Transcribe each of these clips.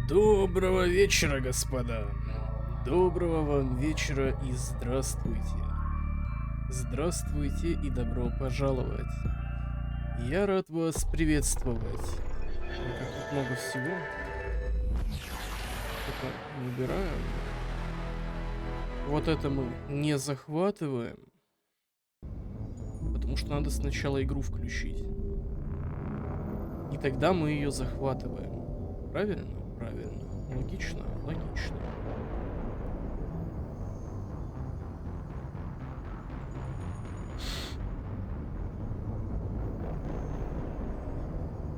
Доброго вечера, господа. Доброго вам вечера и здравствуйте. Здравствуйте и добро пожаловать. Я рад вас приветствовать. Ой, как тут много всего. Это убираем. Вот это мы не захватываем. Потому что надо сначала игру включить. И тогда мы ее захватываем. Правильно? Правильно. Логично? Логично.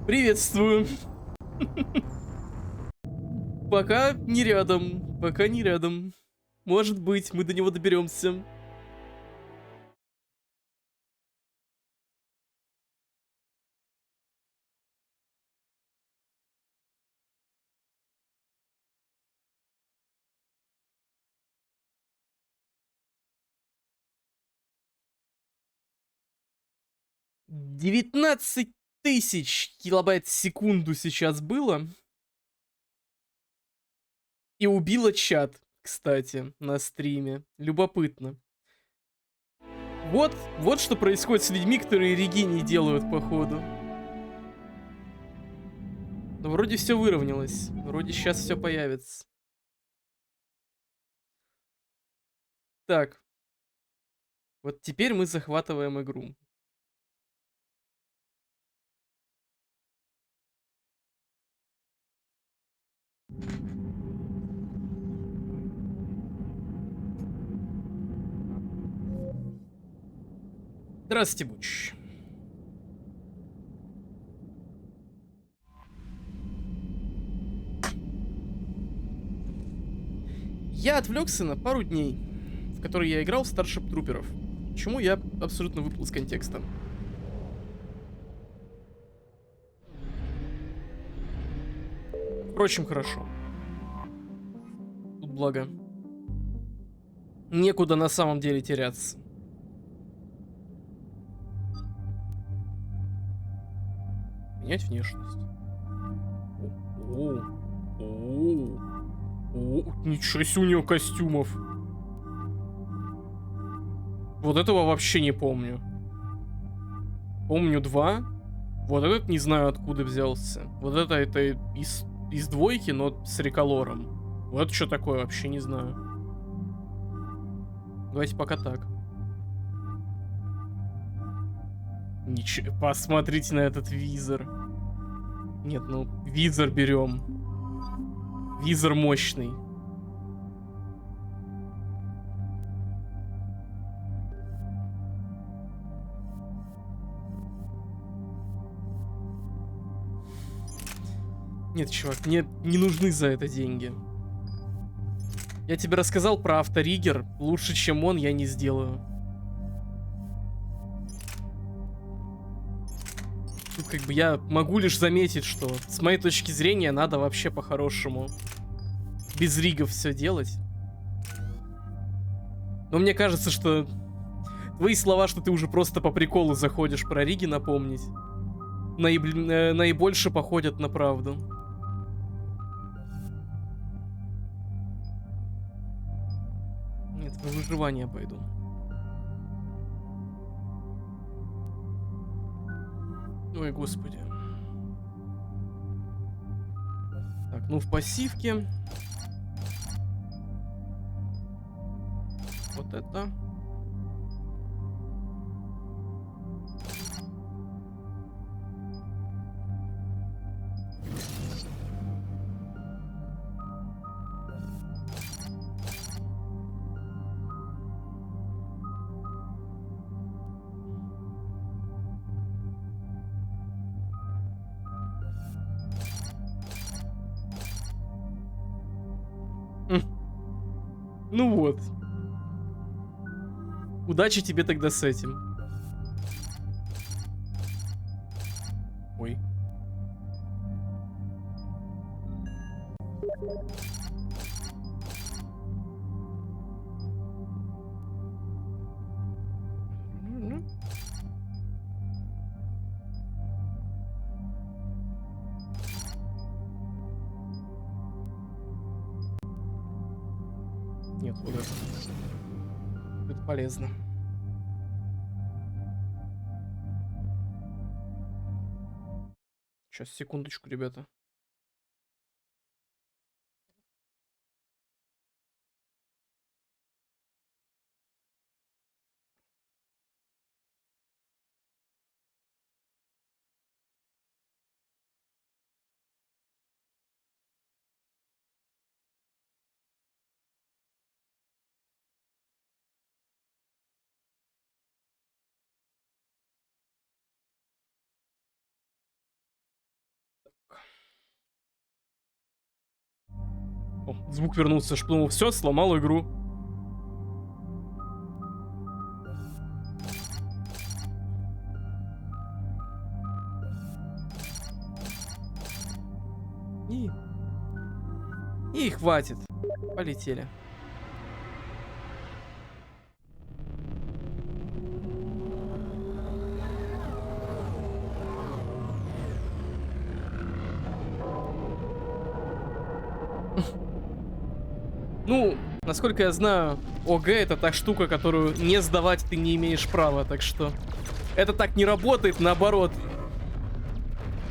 Приветствую. Пока не рядом. Пока не рядом. Может быть, мы до него доберемся. $19 тысяч килобайт в секунду сейчас было. И убило чат, кстати, на стриме. Любопытно. Вот что происходит с людьми, которые реги не делают, походу. Но вроде все выровнялось. Вроде сейчас все появится. Так. Вот теперь мы захватываем игру. Здравствуйте, Буч. Я отвлекся на пару дней, в которые я играл в Starship Трууперов. Почему я абсолютно выпал из контекста. Впрочем, хорошо. Тут благо. Некуда на самом деле теряться. Менять внешность. Ничего себе у нее костюмов. Вот этого вообще не помню. Помню 2. Вот этот не знаю откуда взялся. Вот это из двойки, но с реколором. Вот что такое, вообще не знаю. Давайте пока так. Ничего, посмотрите на этот визор. Нет, ну, визор берем. Визор мощный. Нет, чувак, мне не нужны за это деньги. Я тебе рассказал про авториггер. Лучше, чем он, я не сделаю. Тут как бы я могу лишь заметить, что с моей точки зрения надо вообще по-хорошему без ригов все делать. Но мне кажется, что твои слова, что ты уже просто по приколу заходишь про риги напомнить, наибольше походят на правду. Нет, в выживание пойду. Ой, господи. Так, ну в пассивке. Вот это. Ну вот. Удачи тебе тогда с этим. Ой. Нет, вот это. Это полезно. Сейчас, секундочку, ребята. О, звук вернулся, шпнул. Все, сломал игру. И хватит. Полетели. Ну, насколько я знаю, ОГ это та штука, которую не сдавать ты не имеешь права, так что это так не работает, наоборот.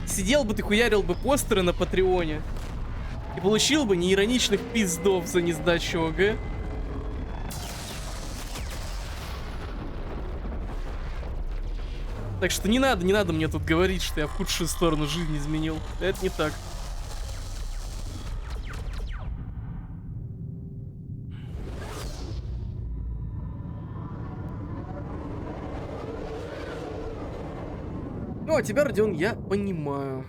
Сидел бы ты, хуярил бы постеры на Патреоне и получил бы неироничных пиздов за несдачу ОГ. Так что не надо мне тут говорить, что я в худшую сторону жизни изменил. Это не так. Ну, а тебя, Родион, я понимаю.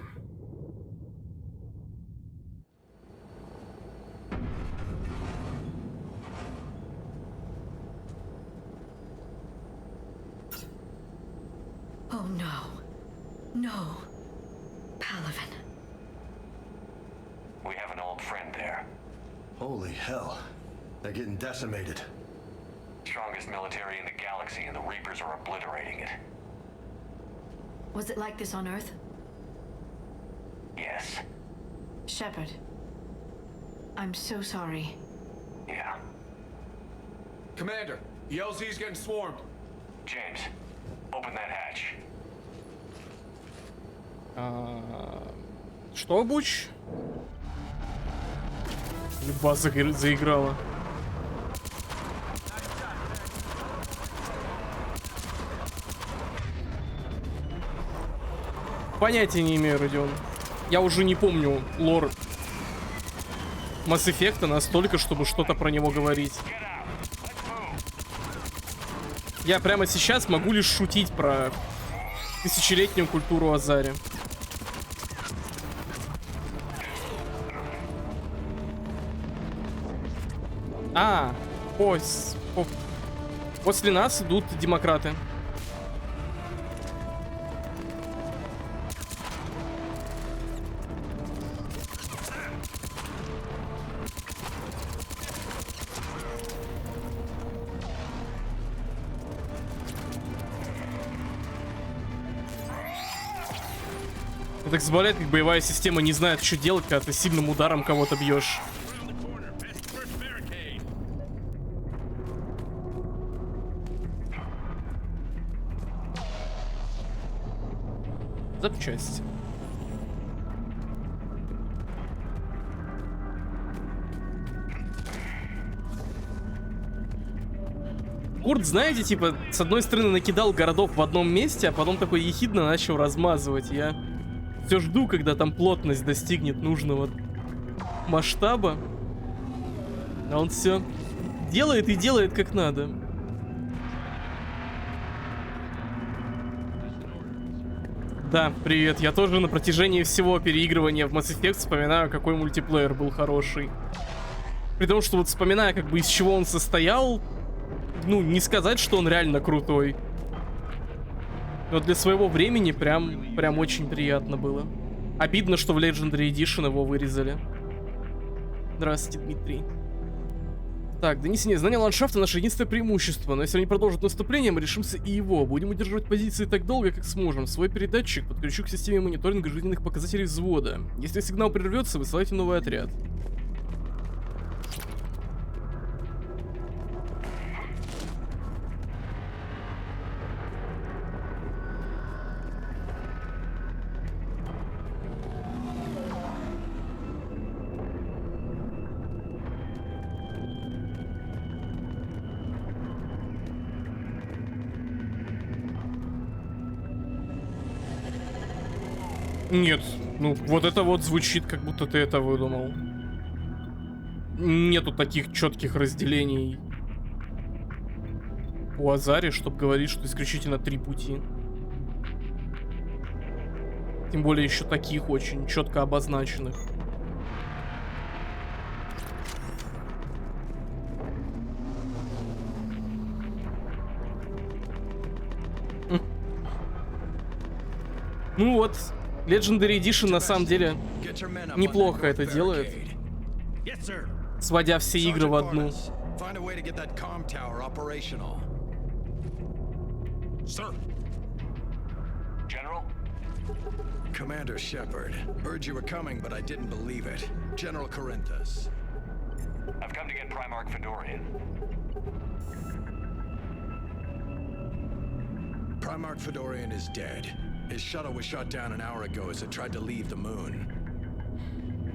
Oh no. No. Palaven. We have an old friend there. Holy hell. They're getting decimated. Strongest military in the galaxy, and the Reapers are obliterating it. Was it like this on Earth? Yes. Shepard. I'm so sorry. Yeah. Commander, the LZ's getting swarmed. James, open that hatch. Что, Буч? База заиграла. Понятия не имею, Родион. Я уже не помню лор Mass Effect настолько, чтобы что-то про него говорить. Я прямо сейчас могу лишь шутить про тысячелетнюю культуру Азари. После нас идут демократы. Мне так забавляет, как боевая система не знает, что делать, когда ты сильным ударом кого-то бьешь. Запчасти. Курт, знаете, типа, с одной стороны накидал городов в одном месте, а потом такой ехидно начал размазывать. Я все жду, когда там плотность достигнет нужного масштаба. А он все делает и делает как надо. Да, привет. Я тоже на протяжении всего переигрывания в Mass Effect вспоминаю, какой мультиплеер был хороший. При том, что вот вспоминая, как бы из чего он состоял, ну, не сказать, что он реально крутой. Но для своего времени прям очень приятно было. Обидно, что в Legendary Edition его вырезали. Здравствуйте, Дмитрий. Так, донесение. Знание ландшафта — наше единственное преимущество, но если они продолжат наступление, мы решимся и его. Будем удерживать позиции так долго, как сможем. Свой передатчик подключу к системе мониторинга жизненных показателей взвода. Если сигнал прервется, высылайте новый отряд. Нет, ну вот это вот звучит, как будто ты это выдумал. Нету таких четких разделений у Азари, чтобы говорить, что исключительно 3 пути. Тем более еще таких очень четко обозначенных. Ну вот, Legendary Edition на самом деле неплохо это делает, сводя все игры в одну. General? Commander Shepard, heard you were coming, but I didn't believe it. General Corinthus. I've come to get Primarch Fedorian. Primarch Fedorian is dead. His shuttle was shot down an hour ago as it tried to leave the moon.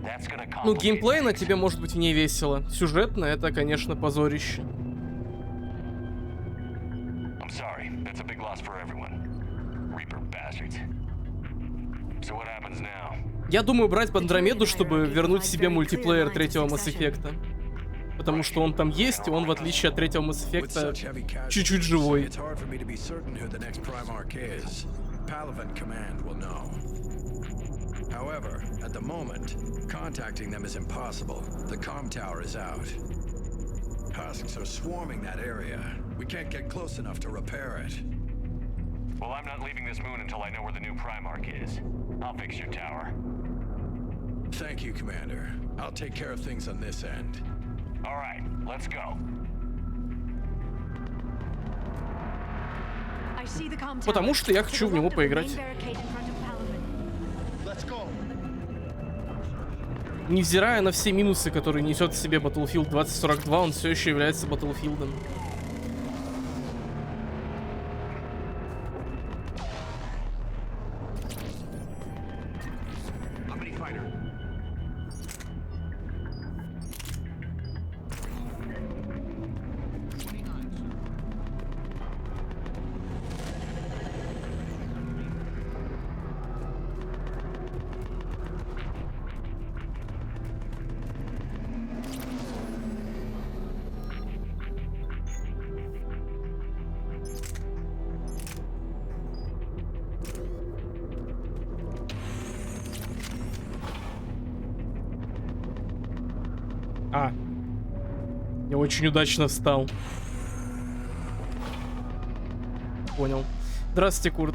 That's gonna Ну, complicate геймплейно things. тебе может быть не весело. Сюжетно это, конечно, позорище. I'm sorry, that's a big loss for everyone. Reaper bastards. So what happens now? Я думаю брать Андромеду, чтобы вернуть себе мультиплеер третьего Mass Effect. Потому что он там есть, и он, в отличие от третьего Mass With Effect, such heavy casualties, чуть-чуть живой. it's hard for me to be certain who the next Primarch is. Palaven Command will know. However, at the moment, contacting them is impossible. The comm tower is out. Husks are swarming that area. We can't get close enough to repair it. Well, I'm not leaving this moon until I know where the new Primarch is. I'll fix your tower. Thank you, Commander. I'll take care of things on this end. All right, let's go. Потому что я хочу в него поиграть. Невзирая на все минусы, которые несет в себе Battlefield 2042, он все еще является Battlefield'ом. Я очень удачно встал. Понял. Здравствуйте, Курт.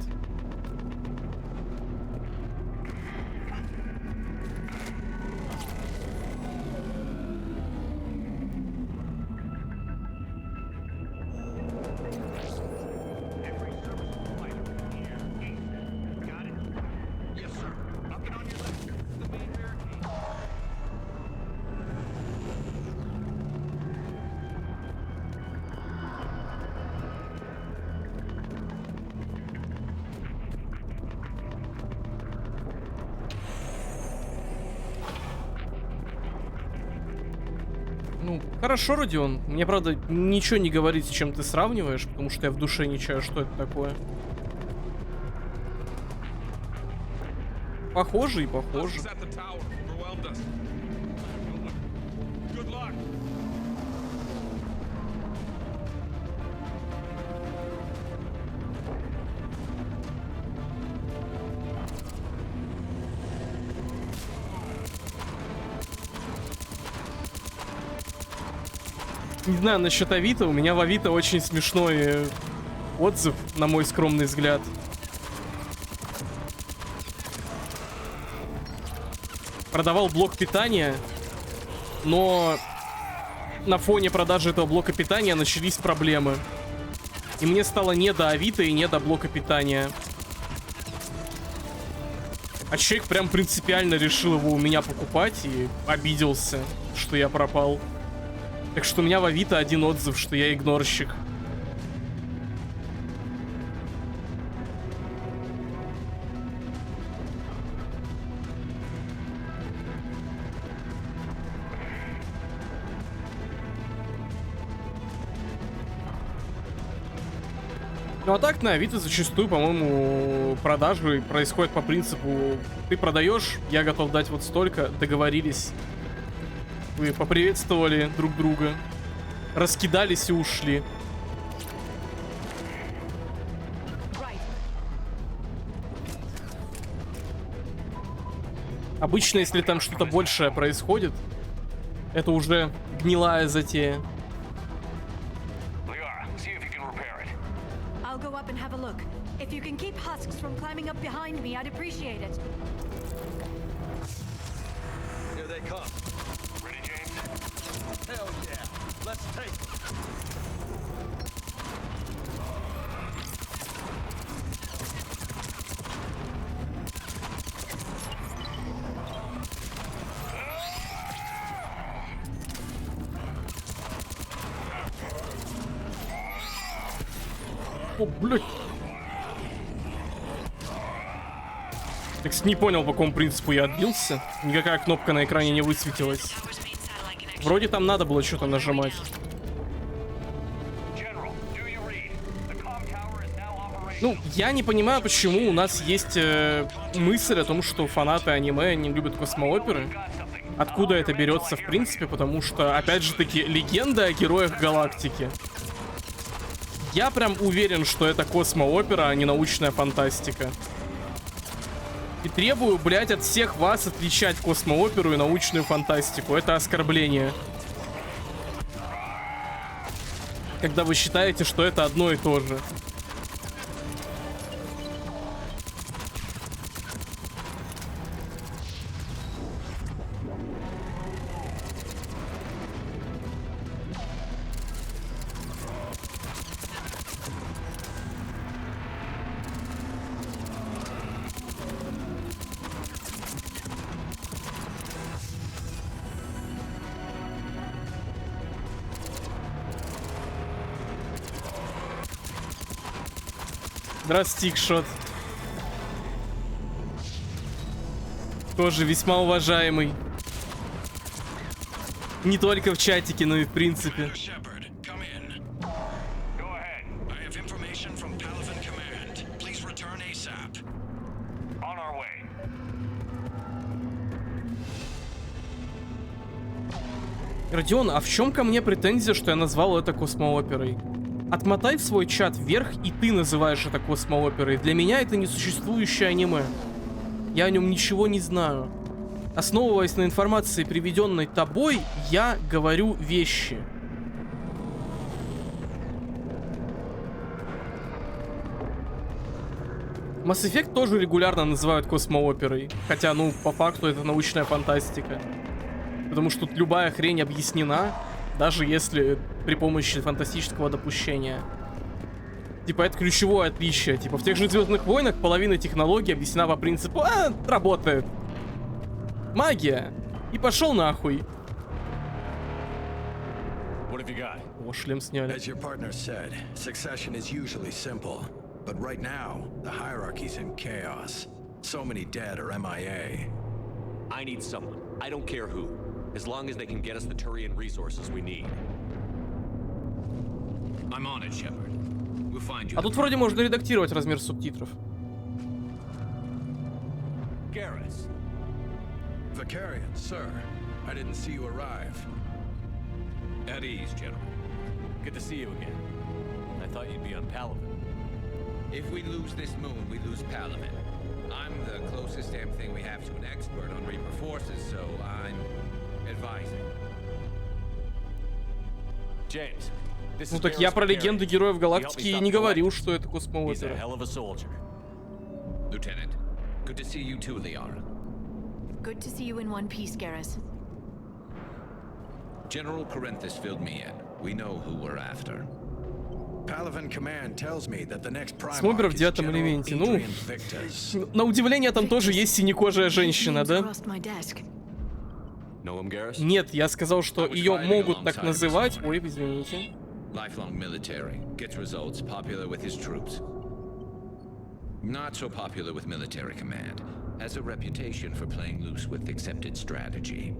Ну, хорошо, Родион. Мне, правда, ничего не говорит, с чем ты сравниваешь, потому что я в душе не чаю, что это такое. Похоже и похоже. Не знаю насчет Авито, у меня в Авито очень смешной отзыв, на мой скромный взгляд. Продавал блок питания, но на фоне продажи этого блока питания начались проблемы. И мне стало не до Авито и не до блока питания. А человек прям принципиально решил его у меня покупать и обиделся, что я пропал. Так что у меня в Авито один отзыв, что я игнорщик. Ну а так на Авито зачастую, по-моему, продажи происходят по принципу: ты продаешь, я готов дать вот столько, договорились. Вы поприветствовали друг друга, раскидались и ушли. Обычно, если там что-то большее происходит, это уже гнилая затея. Liara, see if you can repair it. I'll go up and have a look. If you can keep husks from climbing up behind me, I'd appreciate it. Here they come. Ready, James? Hell yeah. Let's take them. О, блядь. Так не понял, по какому принципу я отбился. Никакая кнопка на экране не высветилась. Вроде там надо было что-то нажимать. General, do you read? The comm tower is now operational. Ну, я не понимаю, почему у нас есть мысль о том, что фанаты аниме не любят космооперы. Откуда это берется, в принципе, потому что, опять же таки, легенда о героях галактики. Я прям уверен, что это космоопера, а не научная фантастика. И требую, блядь, от всех вас отличать космооперу и научную фантастику. Это оскорбление. Когда вы считаете, что это одно и то же. Здравствуйте, Икшот. Тоже весьма уважаемый. Не только в чатике, но и в принципе. Shepard, come in. Go ahead. I have information from Palaven Command. Please return ASAP. On our way. Родион, а в чем ко мне претензия, что я назвал это космооперой? Отмотай в свой чат вверх, и ты называешь это космооперой. Для меня это несуществующее аниме. Я о нем ничего не знаю. Основываясь на информации, приведенной тобой, я говорю вещи. Mass Effect тоже регулярно называют космооперой. Хотя, ну, по факту это научная фантастика. Потому что тут любая хрень объяснена, даже если при помощи фантастического допущения. Типа, это ключевое отличие. Типа, в тех же Звездных войнах половина технологий объяснена по принципу: работает. Магия. И пошел нахуй. What have you got? О, шлем сняли. As your partner said, succession is usually simple. But right now, the hierarchy's in chaos. So many dead are MIA. I need someone. I don't care who. As long as they can get us the Turian resources we need. I'm on it, Shepard. We'll find you. А тут вроде можно редактировать размер субтитров. Garrus. Vicarian, sir. I didn't see you arrive. At ease, General. Good to see you again. I thought you'd be on Palaven. If we lose this moon, we lose Palaven. I'm the closest damn thing we have to an expert on Reaper forces, so I'm advising. James. This Ну is так я Garrus про легенды Vicarian. героев Can you help me галактики и stop не the говорил, Legends? что это He's a космоопера. hell of a soldier. Lieutenant, good to see you too, Liara. Good to see you in one piece, Garrus. General Corinthus filled me in. We know who we're after. Palaven Command tells me that the next Смотрим Primarch в is девятом General элементе. Ну, Adrian Victus. на удивление там тоже есть синекожая женщина, да? Crossed my desk. Know him, Garrus? Нет, я сказал, что ее могут так называть. Ой, извините. Lifelong military, gets results, popular with his troops. Not so popular with military command. Has a reputation for playing loose with accepted strategy.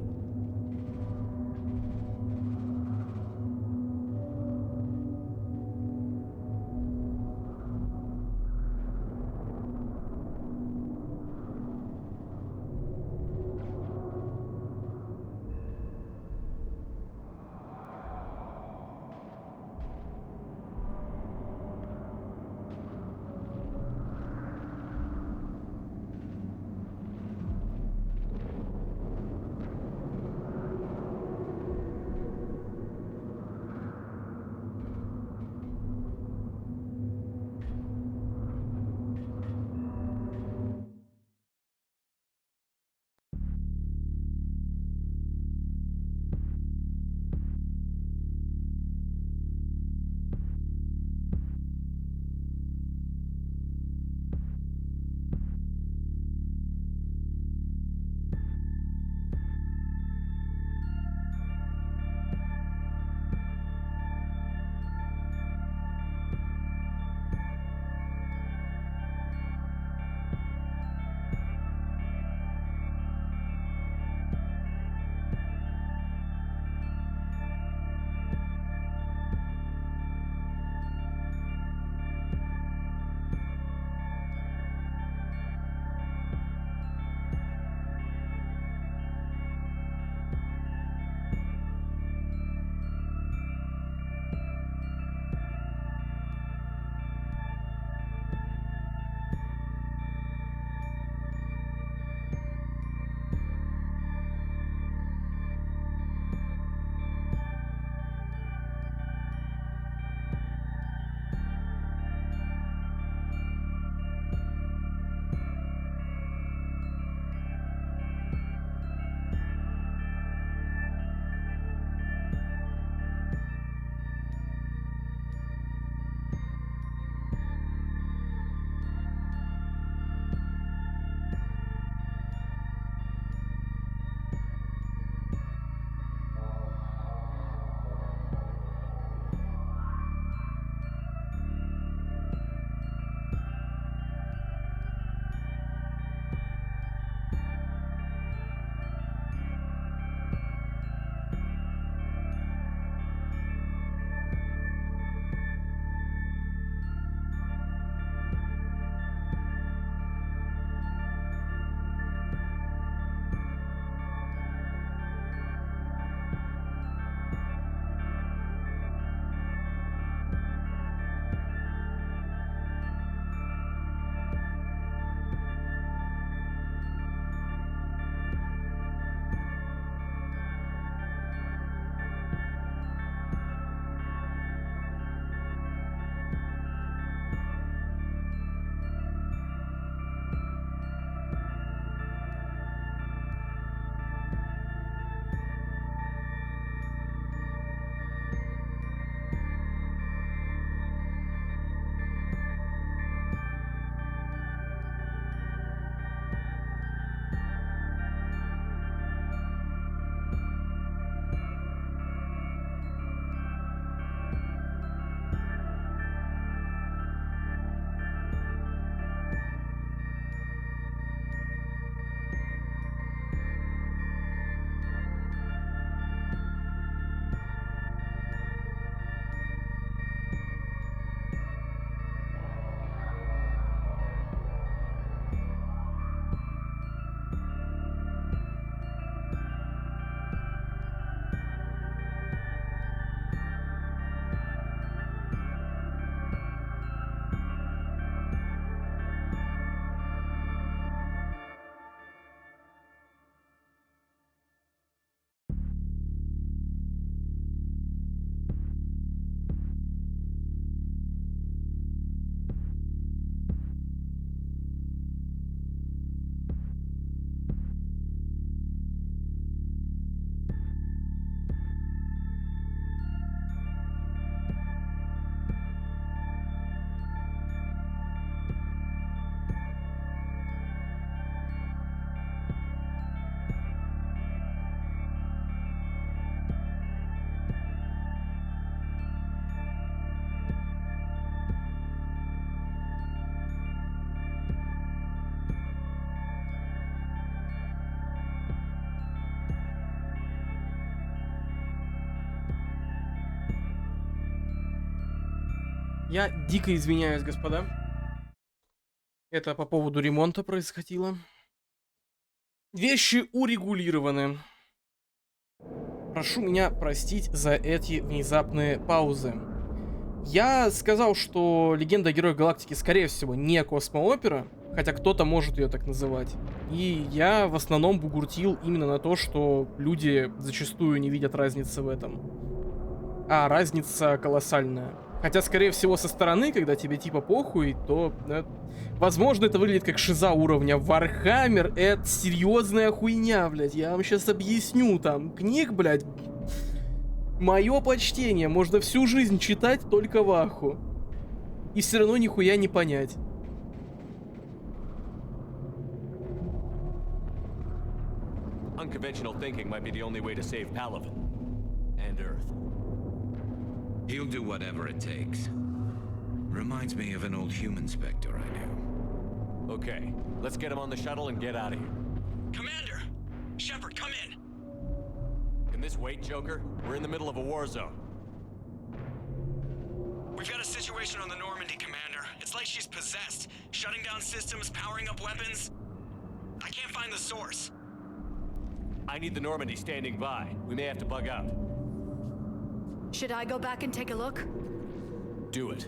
Я дико извиняюсь, господа. Это по поводу ремонта происходило. Вещи урегулированы. Прошу меня простить за эти внезапные паузы. Я сказал, что «Легенда о Героях Галактики» скорее всего не космоопера, хотя кто-то может ее так называть. И я в основном бугуртил именно на то, что люди зачастую не видят разницы в этом. А разница колоссальная. Хотя, скорее всего, со стороны, когда тебе типа похуй, то, возможно, это выглядит как шиза уровня. Вархаммер — это серьезная хуйня, блядь. Я вам сейчас объясню, там, книг, блядь. Мое почтение, можно всю жизнь читать только в аху. И все равно нихуя не понять. Unconventional thinking might be the only way to save Palaven. And Earth. He'll do whatever it takes. Reminds me of an old human Spectre I knew. Okay, let's get him on the shuttle and get out of here. Commander! Shepard, come in! Can this wait, Joker? We're in the middle of a war zone. We've got a situation on the Normandy, Commander. It's like she's possessed. Shutting down systems, powering up weapons. I can't find the source. I need the Normandy standing by. We may have to bug out. Should I go back and take a look? Do it.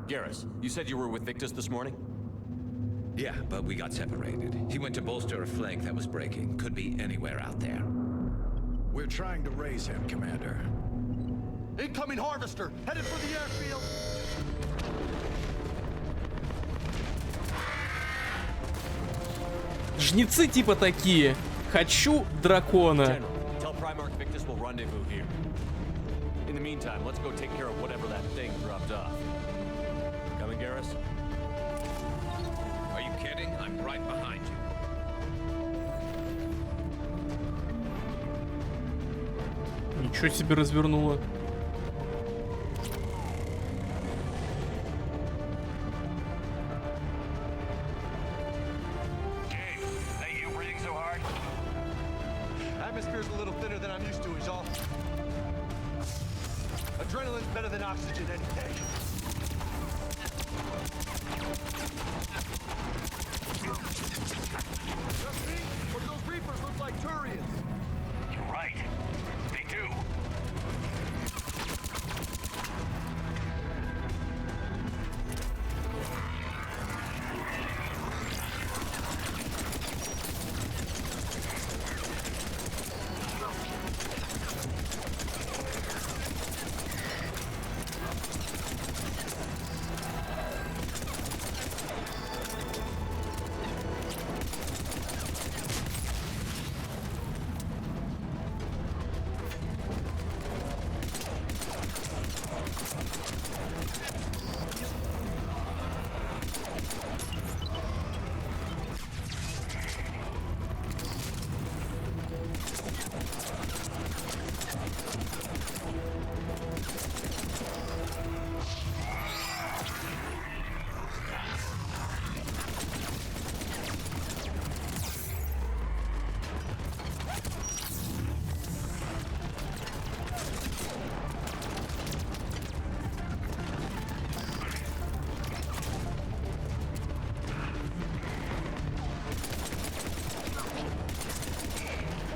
Garrus, you said you were with Victus this morning? Yeah, but we got separated. He went to bolster a flank that was breaking. Could be anywhere out there. We're trying to raise him, Commander. Incoming harvester, headed for the airfield. Жнецы типа такие. Хочу дракона. General, tell Primarch Victus we'll rendezvous here. In the meantime, let's go take care of whatever that thing dropped off. Coming, Garrus? Are you kidding? I'm right behind you. Ничего себе развернуло. Hey, that you breathing so hard? Atmosphere's a little thinner than I'm used to, is all. Adrenaline's better than oxygen any day. Just me? Or do those Reapers look like Turians? You're right. They do.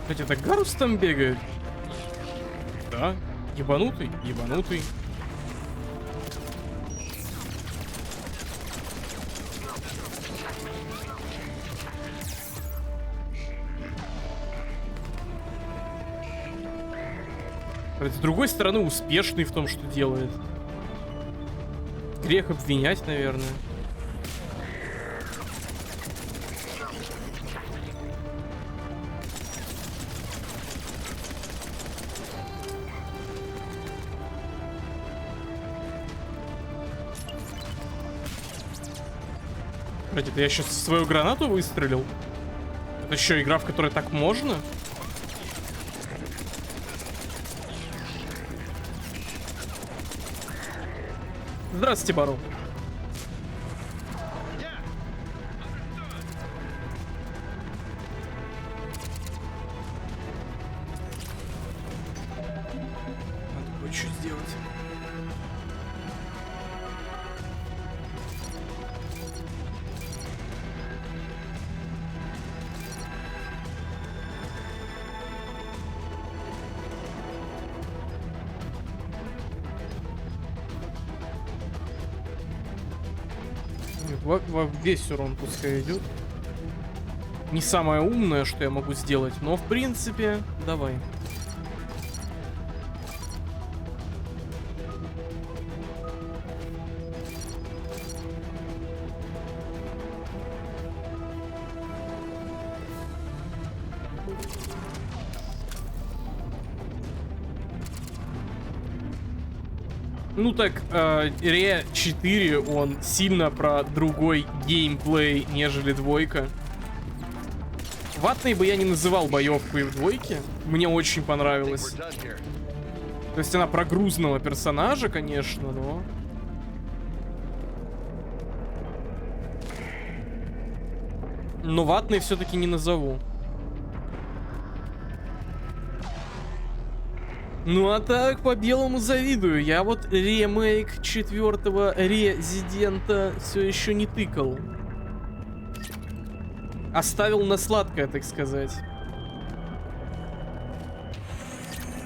Кстати, это Гарус там бегает? Да. Ебанутый, ебанутый. С другой стороны, успешный в том, что делает. Грех обвинять, наверное. Это я сейчас свою гранату выстрелил? Это еще игра, в которой так можно? Здравствуйте, Бару. Надо кое-что сделать. Весь урон пускай идет. Не самое умное, что я могу сделать, но в принципе, давай. Ну так, Ре 4, он сильно про другой геймплей, нежели двойка. Ватной бы я не называл боевку и в двойке. Мне очень понравилось. То есть она про грузного персонажа, конечно, но... Но ватной все-таки не назову. Ну а так, по белому завидую. Я вот ремейк 4-го Резидента все еще не тыкал. Оставил на сладкое, так сказать.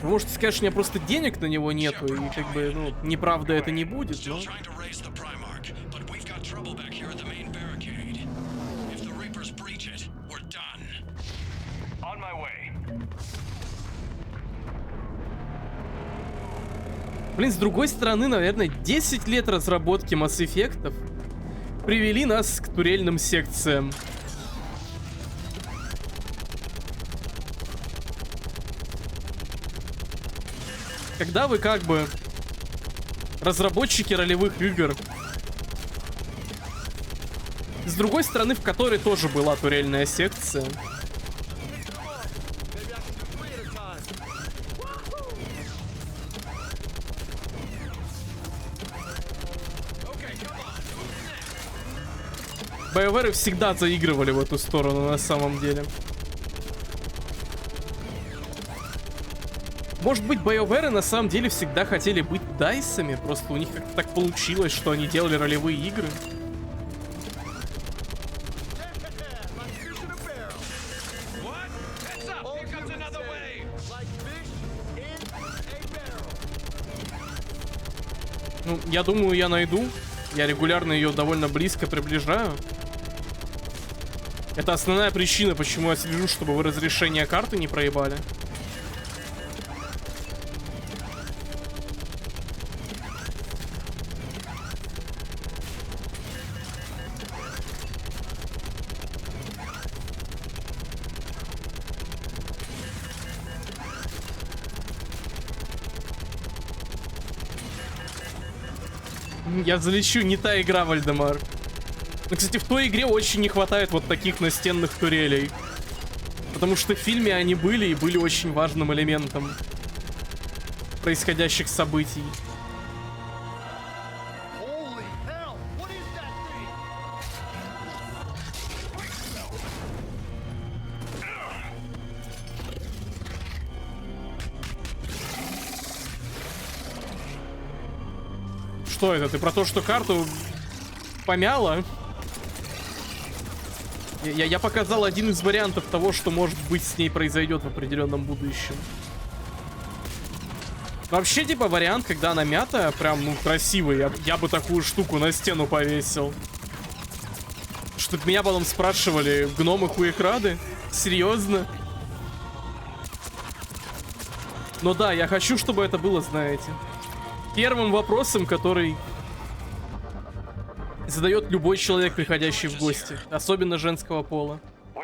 Вы можете сказать, что у меня просто денег на него нету, и как бы, ну, неправда это не будет, но... Блин, с другой стороны, наверное, 10 лет разработки Mass Effect'ов привели нас к турельным секциям. Когда вы как бы разработчики ролевых игр, с другой стороны, в которой тоже была турельная секция. BioWare всегда заигрывали в эту сторону на самом деле. Может быть, BioWare на самом деле всегда хотели быть дайсами, просто у них как-то так получилось, что они делали ролевые игры. Ну, я думаю, я найду. Я регулярно ее довольно близко приближаю. Это основная причина, почему я слежу, чтобы вы разрешение карты не проебали. Я залечу, не та игра, Вальдемар. Но, кстати, в той игре очень не хватает вот таких настенных турелей. Потому что в фильме они были и были очень важным элементом происходящих событий. Что это? Ты про то, что карту помяла? Я показал один из вариантов того, что может быть с ней произойдет в определенном будущем. Вообще, типа, вариант, когда она мятая, прям, ну, красивый. Я бы такую штуку на стену повесил. Чтоб меня потом спрашивали, гномы хуекрады? Серьезно? Но да, я хочу, чтобы это было, знаете, первым вопросом, который задает любой человек, приходящий в гости, особенно женского пола. То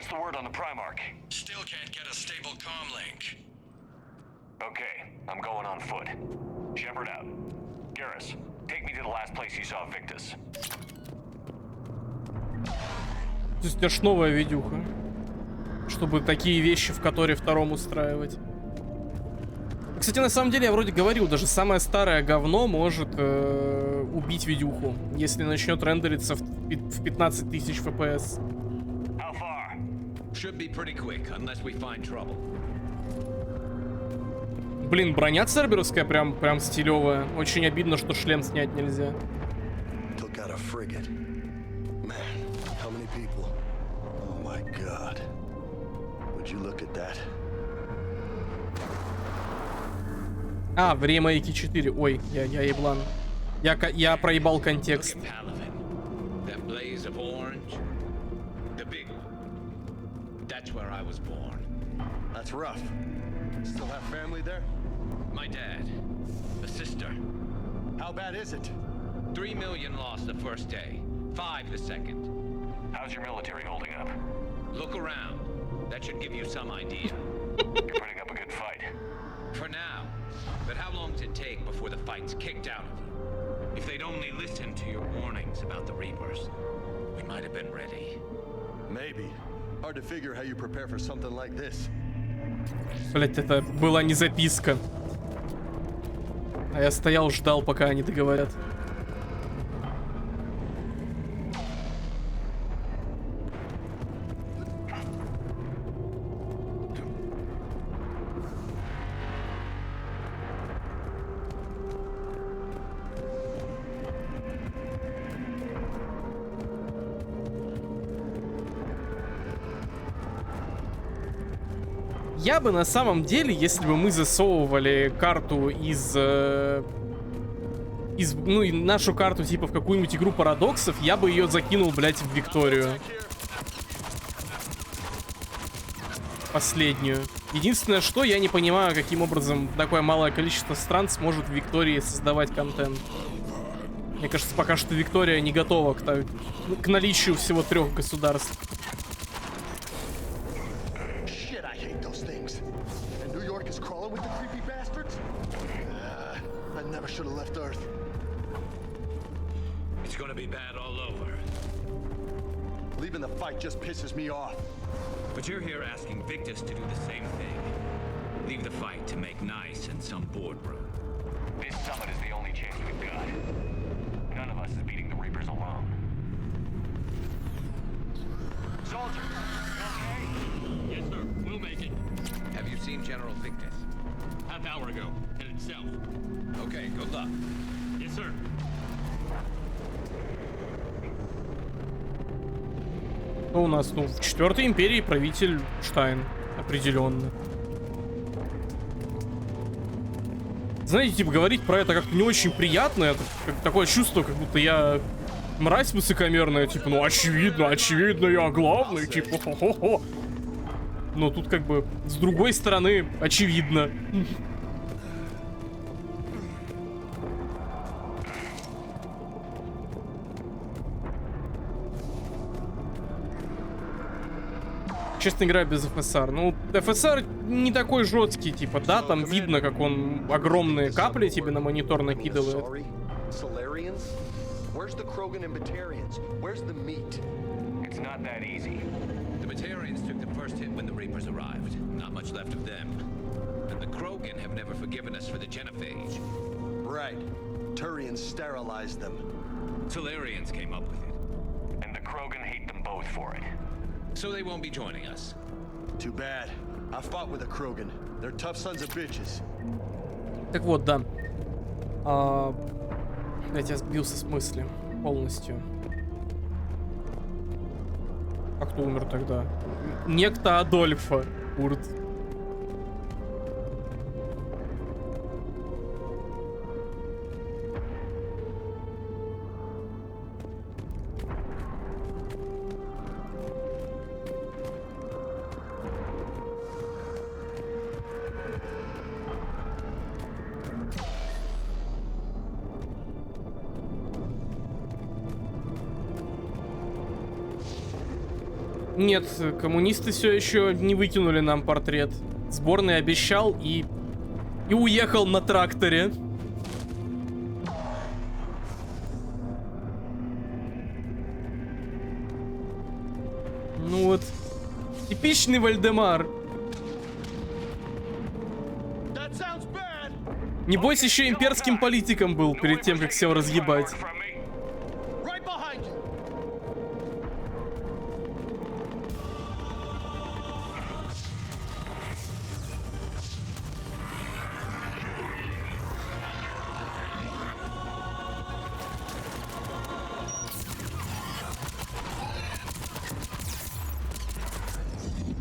есть у тебя ж новая видюха, чтобы такие вещи в которой втором устраивать. Кстати, на самом деле, я вроде говорил, даже самое старое говно может убить видюху, если начнет рендериться в 15 тысяч FPS. Блин, броня церберовская прям стилевая. Очень обидно, что шлем снять нельзя. А, в ремейке 4. Ой, я еблан. Я проебал контекст. That blaze of orange, the big one. That's where I was born. That's rough. Still have family there? My dad, a sister. How bad is it? 3 million lost the first day, 5 the second. How's your military holding up? Look around. That should give you some idea. You're putting up a good fight. For now. But how long does it take before the fight's kicked out of you? If they'd only listened to your warnings about the Reapers, we might have been ready. Maybe. Hard to figure how you prepare for something like this. Блять, это была не записка. А я стоял, ждал, пока они договорят. Я бы на самом деле, если бы мы засовывали карту ну, и нашу карту типа в какую-нибудь игру парадоксов, я бы ее закинул, блять, в Викторию. Последнюю. Единственное, что я не понимаю, каким образом такое малое количество стран сможет в Виктории создавать контент. Мне кажется, пока что Виктория не готова к наличию всего 3 государств. It's gonna be bad all over. Leaving the fight just pisses me off. But you're here asking Victus to do the same thing. Leave the fight to make nice in some boardroom. This summit is the only chance we've got. None of us is beating the Reapers alone. Soldier, you okay? Yes, sir. We'll make it. Have you seen General Victus? Half hour ago. Headed south. Okay, good luck. Yes, sir. Что у нас? Ну, в 4-й империи правитель Штайн. Определенно. Знаете, типа, говорить про это как-то не очень приятно. Это такое чувство, как будто я мразь высокомерная. Типа, ну, очевидно, я главный. Типа, хо-хо-хо. Но тут как бы с другой стороны очевидно. Честно говоря, без ФСР. Ну, ФСР не такой жесткий, типа, да, там видно, как он огромные капли тебе на монитор накидывает. It's not that easy. The Batarians took the first hit when the Reapers arrived. Not much left of them. And the Krogan have never forgiven us for the genophage. Right. Turians sterilized them. Solarians came up with it. And the Krogan hate them both for it. So they won't be joining us. Too bad. I fought with the Krogan. They're tough sons of bitches. Так вот, да. Я сбился с мысли полностью. А кто умер тогда? Некто Адольфа. Урт. Нет, коммунисты все еще не выкинули нам портрет. Сборный обещал и уехал на тракторе. Ну вот, типичный Вальдемар. Небось еще имперским политиком был перед тем, как все разъебать.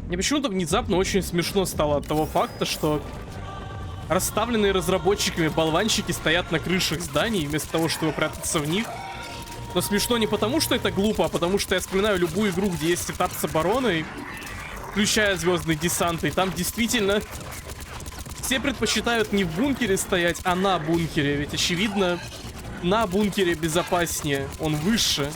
Мне почему-то внезапно очень смешно стало от того факта, что расставленные разработчиками болванчики стоят на крышах зданий, вместо того, чтобы прятаться в них. Но смешно не потому, что это глупо, а потому что я вспоминаю любую игру, где есть этап с обороной, включая Звездный десант, и там действительно все предпочитают не в бункере стоять, а на бункере. Ведь, очевидно, на бункере безопаснее, он выше.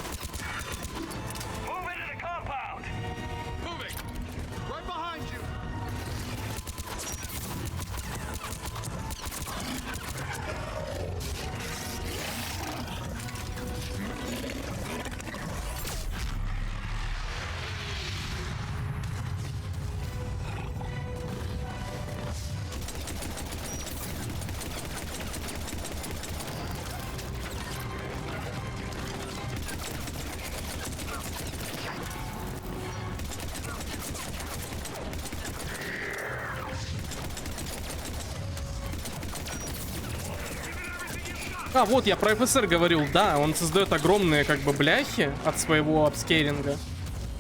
А, вот я про FSR говорил, да, он создает огромные, как бы, бляхи от своего апскейлинга.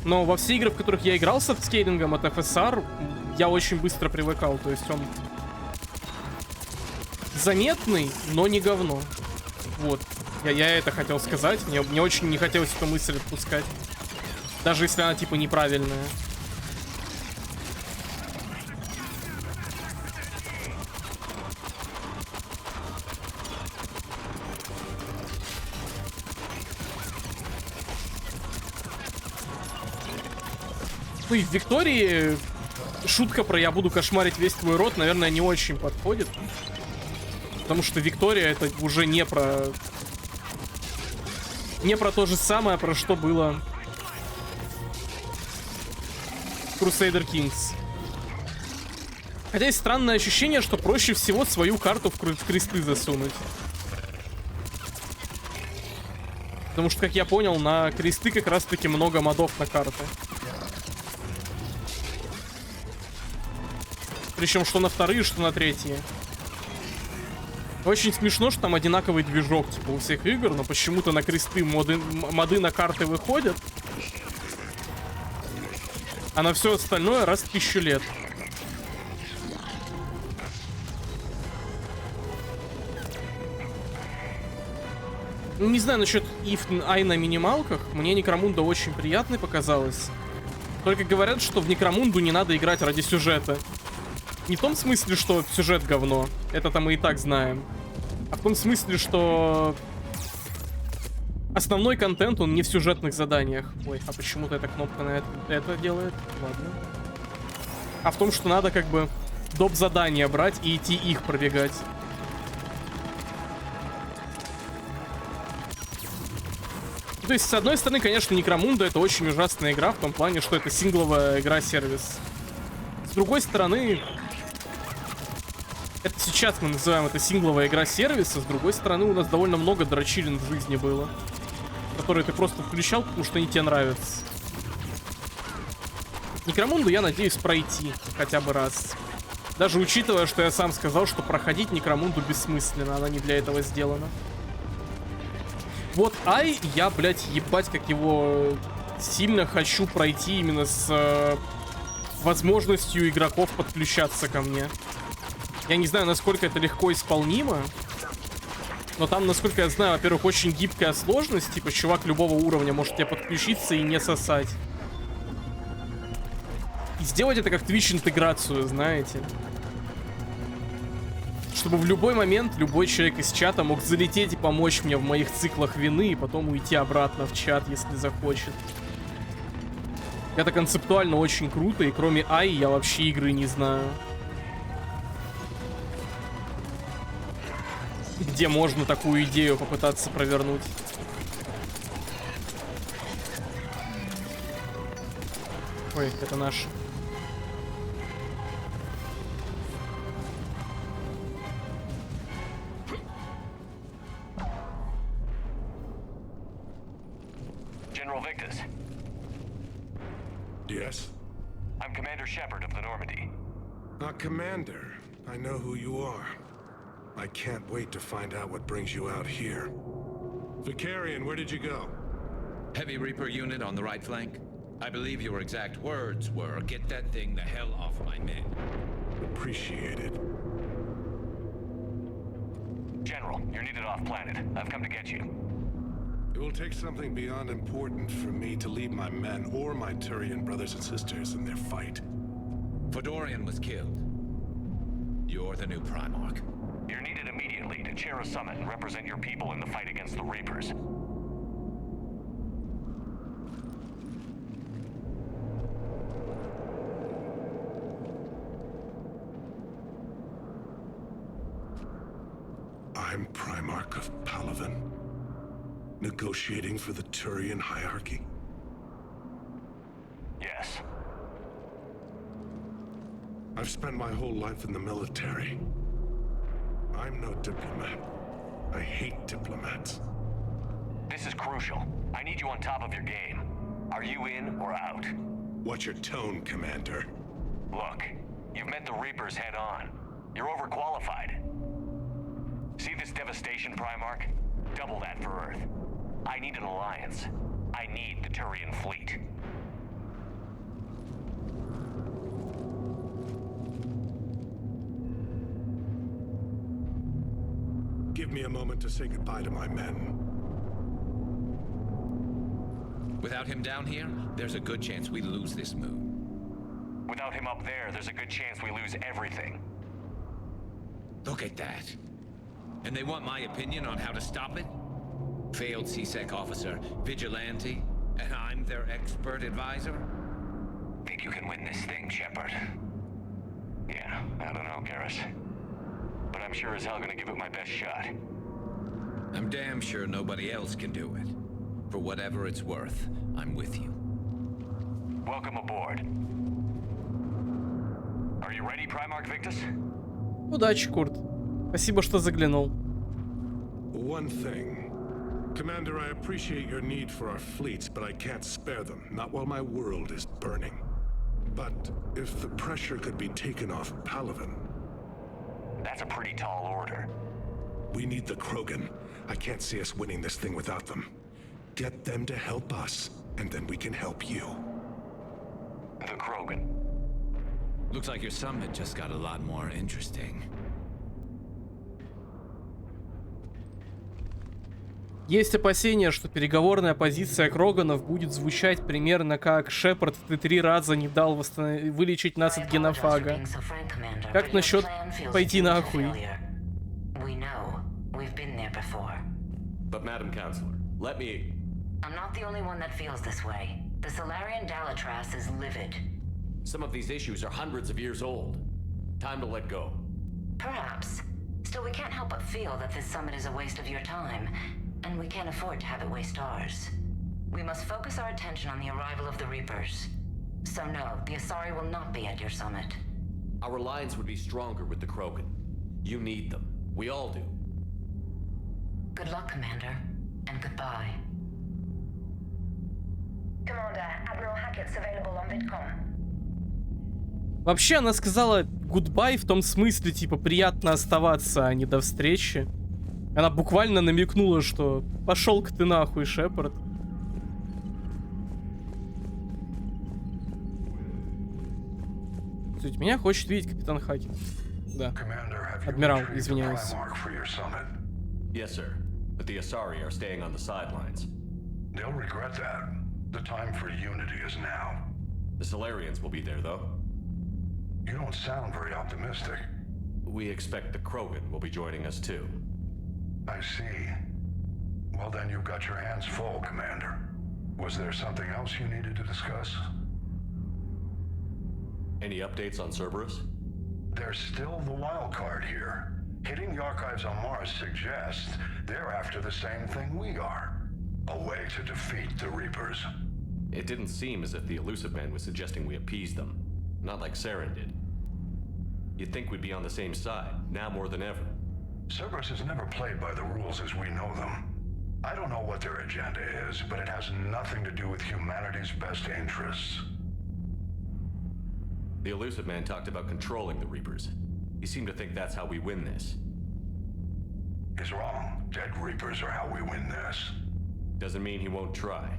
Но во все игры, в которых я играл с апскейлингом от FSR, я очень быстро привыкал. То есть он заметный, но не говно. Вот, я это хотел сказать. Мне очень не хотелось эту мысль отпускать. Даже если она, типа, неправильная. Ну и в Виктории шутка про «я буду кошмарить весь твой род», наверное, не очень подходит. Потому что Виктория это уже не про то же самое, про что было Crusader Kings. Хотя есть странное ощущение, что проще всего свою карту в кресты засунуть. Потому что, как я понял, на кресты как раз-таки много модов на карты. Причем что на вторые, что на третьи. Очень смешно, что там одинаковый движок, типа, у всех игр, но почему-то на кресты моды на карты выходят, а на все остальное раз в 1000 лет. Ну, не знаю насчет Ай на минималках. Мне Некромунда очень приятной показалась. Только говорят, что в Некромунду не надо играть ради сюжета. Не в том смысле, что сюжет говно. Это-то мы и так знаем. А в том смысле, что основной контент, он не в сюжетных заданиях. Ой, а почему-то эта кнопка на это делает. Ладно. А в том, что надо как бы доп. Задания брать и идти их пробегать. То есть, с одной стороны, конечно, Некромунда это очень ужасная игра, в том плане, что это сингловая игра-сервис. С другой стороны, это сейчас мы называем это сингловая игра-сервис, а с другой стороны, у нас довольно много дрочилин в жизни было, которые ты просто включал, потому что они тебе нравятся. Некромунду я надеюсь пройти хотя бы раз. Даже учитывая, что я сам сказал, что проходить Некромунду бессмысленно, она не для этого сделана. Вот Ай, я, блядь, ебать, как его сильно хочу пройти именно с возможностью игроков подключаться ко мне. Я не знаю, насколько это легко исполнимо, но там, насколько я знаю, во-первых, очень гибкая сложность, типа чувак любого уровня может тебе подключиться и не сосать. И сделать это как Twitch-интеграцию, знаете. Чтобы в любой момент любой человек из чата мог залететь и помочь мне в моих циклах вины, и потом уйти обратно в чат, если захочет. Это концептуально очень круто, и кроме Ай я вообще игры не знаю, где можно такую идею попытаться провернуть. Ой, это наш. General Victus. Yes? I'm Commander Shepard of the Normandy. Commander. I know who you are. I can't wait to find out what brings you out here. Vicarian, where did you go? Heavy Reaper unit on the right flank. I believe your exact words were, "Get that thing the hell off my men." Appreciate it. General, you're needed off planet. I've come to get you. It will take something beyond important for me to lead my men or my Turian brothers and sisters in their fight. Fedorian was killed. You're the new Primarch. You're needed immediately to chair a summit and represent your people in the fight against the Reapers. I'm Primarch of Palaven, negotiating for the Turian hierarchy. Yes. I've spent my whole life in the military. I'm no diplomat. I hate diplomats. This is crucial. I need you on top of your game. Are you in or out? Watch your tone, Commander. Look, you've met the Reapers head on. You're overqualified. See this devastation, Primarch? Double that for Earth. I need an alliance. I need the Turian fleet. Give me a moment to say goodbye to my men. Without him down here, there's a good chance we lose this moon. Without him up there, there's a good chance we lose everything. Look at that. And they want my opinion on how to stop it? Failed CSEC officer, vigilante, and I'm their expert advisor? Think you can win this thing, Shepard? Yeah, I don't know, Garrus. But I'm sure as hell gonna give it my best shot. I'm damn sure nobody else can do it. For whatever it's worth, I'm with you. Welcome aboard. Are you ready, Primarch Victus? Удачи, Курт. Спасибо, что заглянул. One thing. Commander, I appreciate your need for our fleets, but I can't spare them, not while my world is burning. But if the pressure could be taken off Palaven... That's a pretty tall order. We need the Krogan. I can't see us winning this thing without them. Get them to help us, and then we can help you. The Krogan. Looks like your summit just got a lot more interesting. Есть опасения, что переговорная позиция Кроганов будет звучать примерно как «Шепард, ты 3 раза не дал вылечить нас от генофага». Как насчет пойти нахуй? But Madam Counselor, let me... I'm not the only one that feels this way. The Solarian Dalatras is livid. Some of these issues are hundreds of years old. Time to let go. Perhaps. Still, we can't help but feel that this summit is a waste of your time. And we can't afford to have it waste ours. We must focus our attention on the arrival of the Reapers. So no, the Asari will not be at your summit. Our alliance would be stronger with the Krogan. You need them. We all do. Good luck, Commander. And goodbye. Commander, Admiral Hackett's available on Vidcom. Вообще, она сказала goodbye в том смысле, типа, приятно оставаться, а не до встречи. Она буквально намекнула, что пошел-ка ты нахуй, Шепард. Кстати, меня хочет видеть капитан Хакет. Да. Адмирал, извиняюсь. Yes, sir. But the Asari are staying on the sidelines. They'll regret that. The time for unity is now. The Solarians will be there, though. You don't sound very optimistic. We expect the Krogan will be joining us, too. I see. Well, then you've got your hands full, Commander. Was there something else you needed to discuss? Any updates on Cerberus? There's still the wild card here. Hitting the archives on Mars suggests they're after the same thing we are. A way to defeat the Reapers. It didn't seem as if the Illusive Man was suggesting we appease them. Not like Saren did. You'd think we'd be on the same side, now more than ever. Cerberus has never played by the rules as we know them. I don't know what their agenda is, but it has nothing to do with humanity's best interests. The Illusive Man talked about controlling the Reapers. He seemed to think that's how we win this. He's wrong. Dead Reapers are how we win this. Doesn't mean he won't try.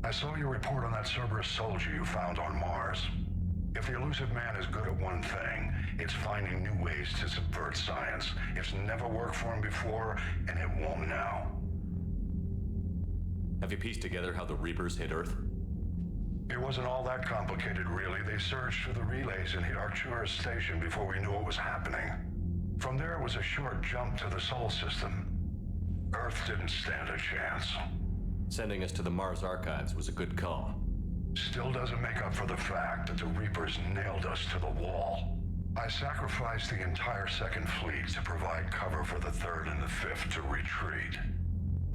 I saw your report on that Cerberus soldier you found on Mars. If the Illusive Man is good at one thing, it's finding new ways to subvert science. It's never worked for him before, and it won't now. Have you pieced together how the Reapers hit Earth? It wasn't all that complicated, really. They surged through the relays and hit Arcturus Station before we knew what was happening. From there, it was a short jump to the Sol system. Earth didn't stand a chance. Sending us to the Mars Archives was a good call. Still doesn't make up for the fact that the Reapers nailed us to the wall. I sacrificed the entire Second Fleet to provide cover for the Third and the Fifth to retreat.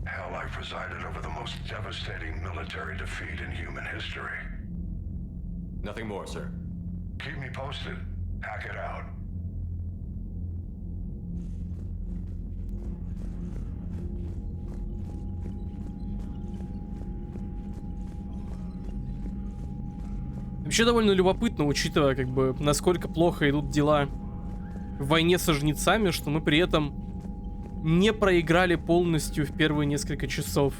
Hell, I presided over the most devastating military defeat in human history. Nothing more, sir. Keep me posted. Hack it out. Вообще довольно любопытно, учитывая, как бы, насколько плохо идут дела в войне со жнецами, что мы при этом не проиграли полностью в первые несколько часов.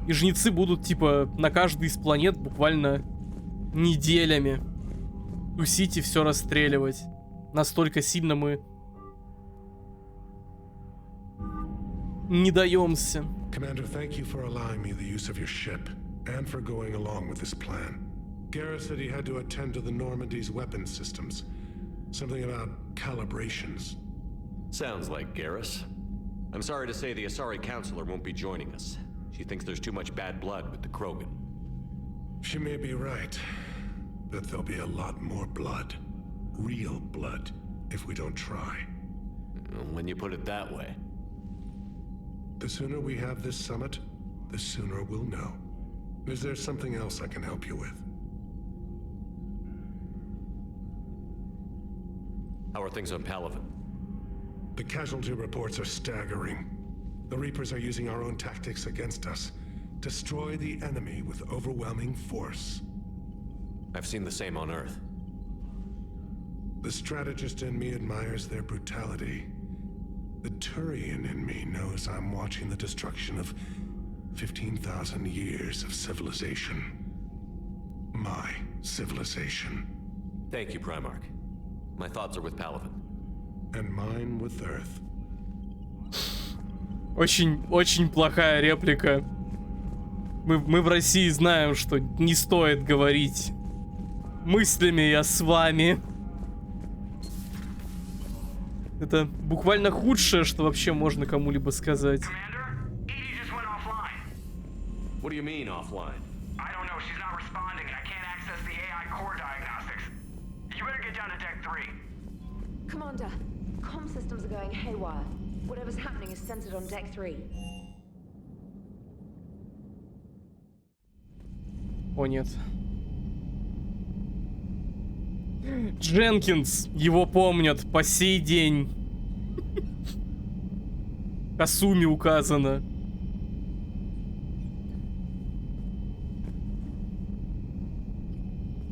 И жнецы будут, типа, на каждой из планет буквально неделями тусить и все расстреливать. Настолько сильно мы не даемся. Commander, thank you for allowing me the use of your ship, and for going along with this plan. Garrus said he had to attend to the Normandy's weapon systems. Something about calibrations. Sounds like Garrus. I'm sorry to say the Asari Counselor won't be joining us. She thinks there's too much bad blood with the Krogan. She may be right, but there'll be a lot more blood. Real blood, if we don't try. When you put it that way. The sooner we have this summit, the sooner we'll know. Is there something else I can help you with? How are things on Palaven? The casualty reports are staggering. The Reapers are using our own tactics against us. Destroy the enemy with overwhelming force. I've seen the same on Earth. The strategist in me admires their brutality. The Turian in me knows I'm watching the destruction of 15,000 years of civilization. My civilization. Thank you, Primarch. My thoughts are with Palaven. And mine with Earth. Очень плохая реплика. Мы в России знаем, что не стоит говорить мыслями «я с вами». Это буквально худшее, что вообще можно кому-либо сказать. What do you mean, offline? I don't know. She's not responding, and I can't access the AI core diagnostics. You better get down to Deck 3. Commander, comm systems are going haywire. Whatever's happening is centered on Deck 3. О, нет. Дженкинс, его помнят по сей день. Касуми указано.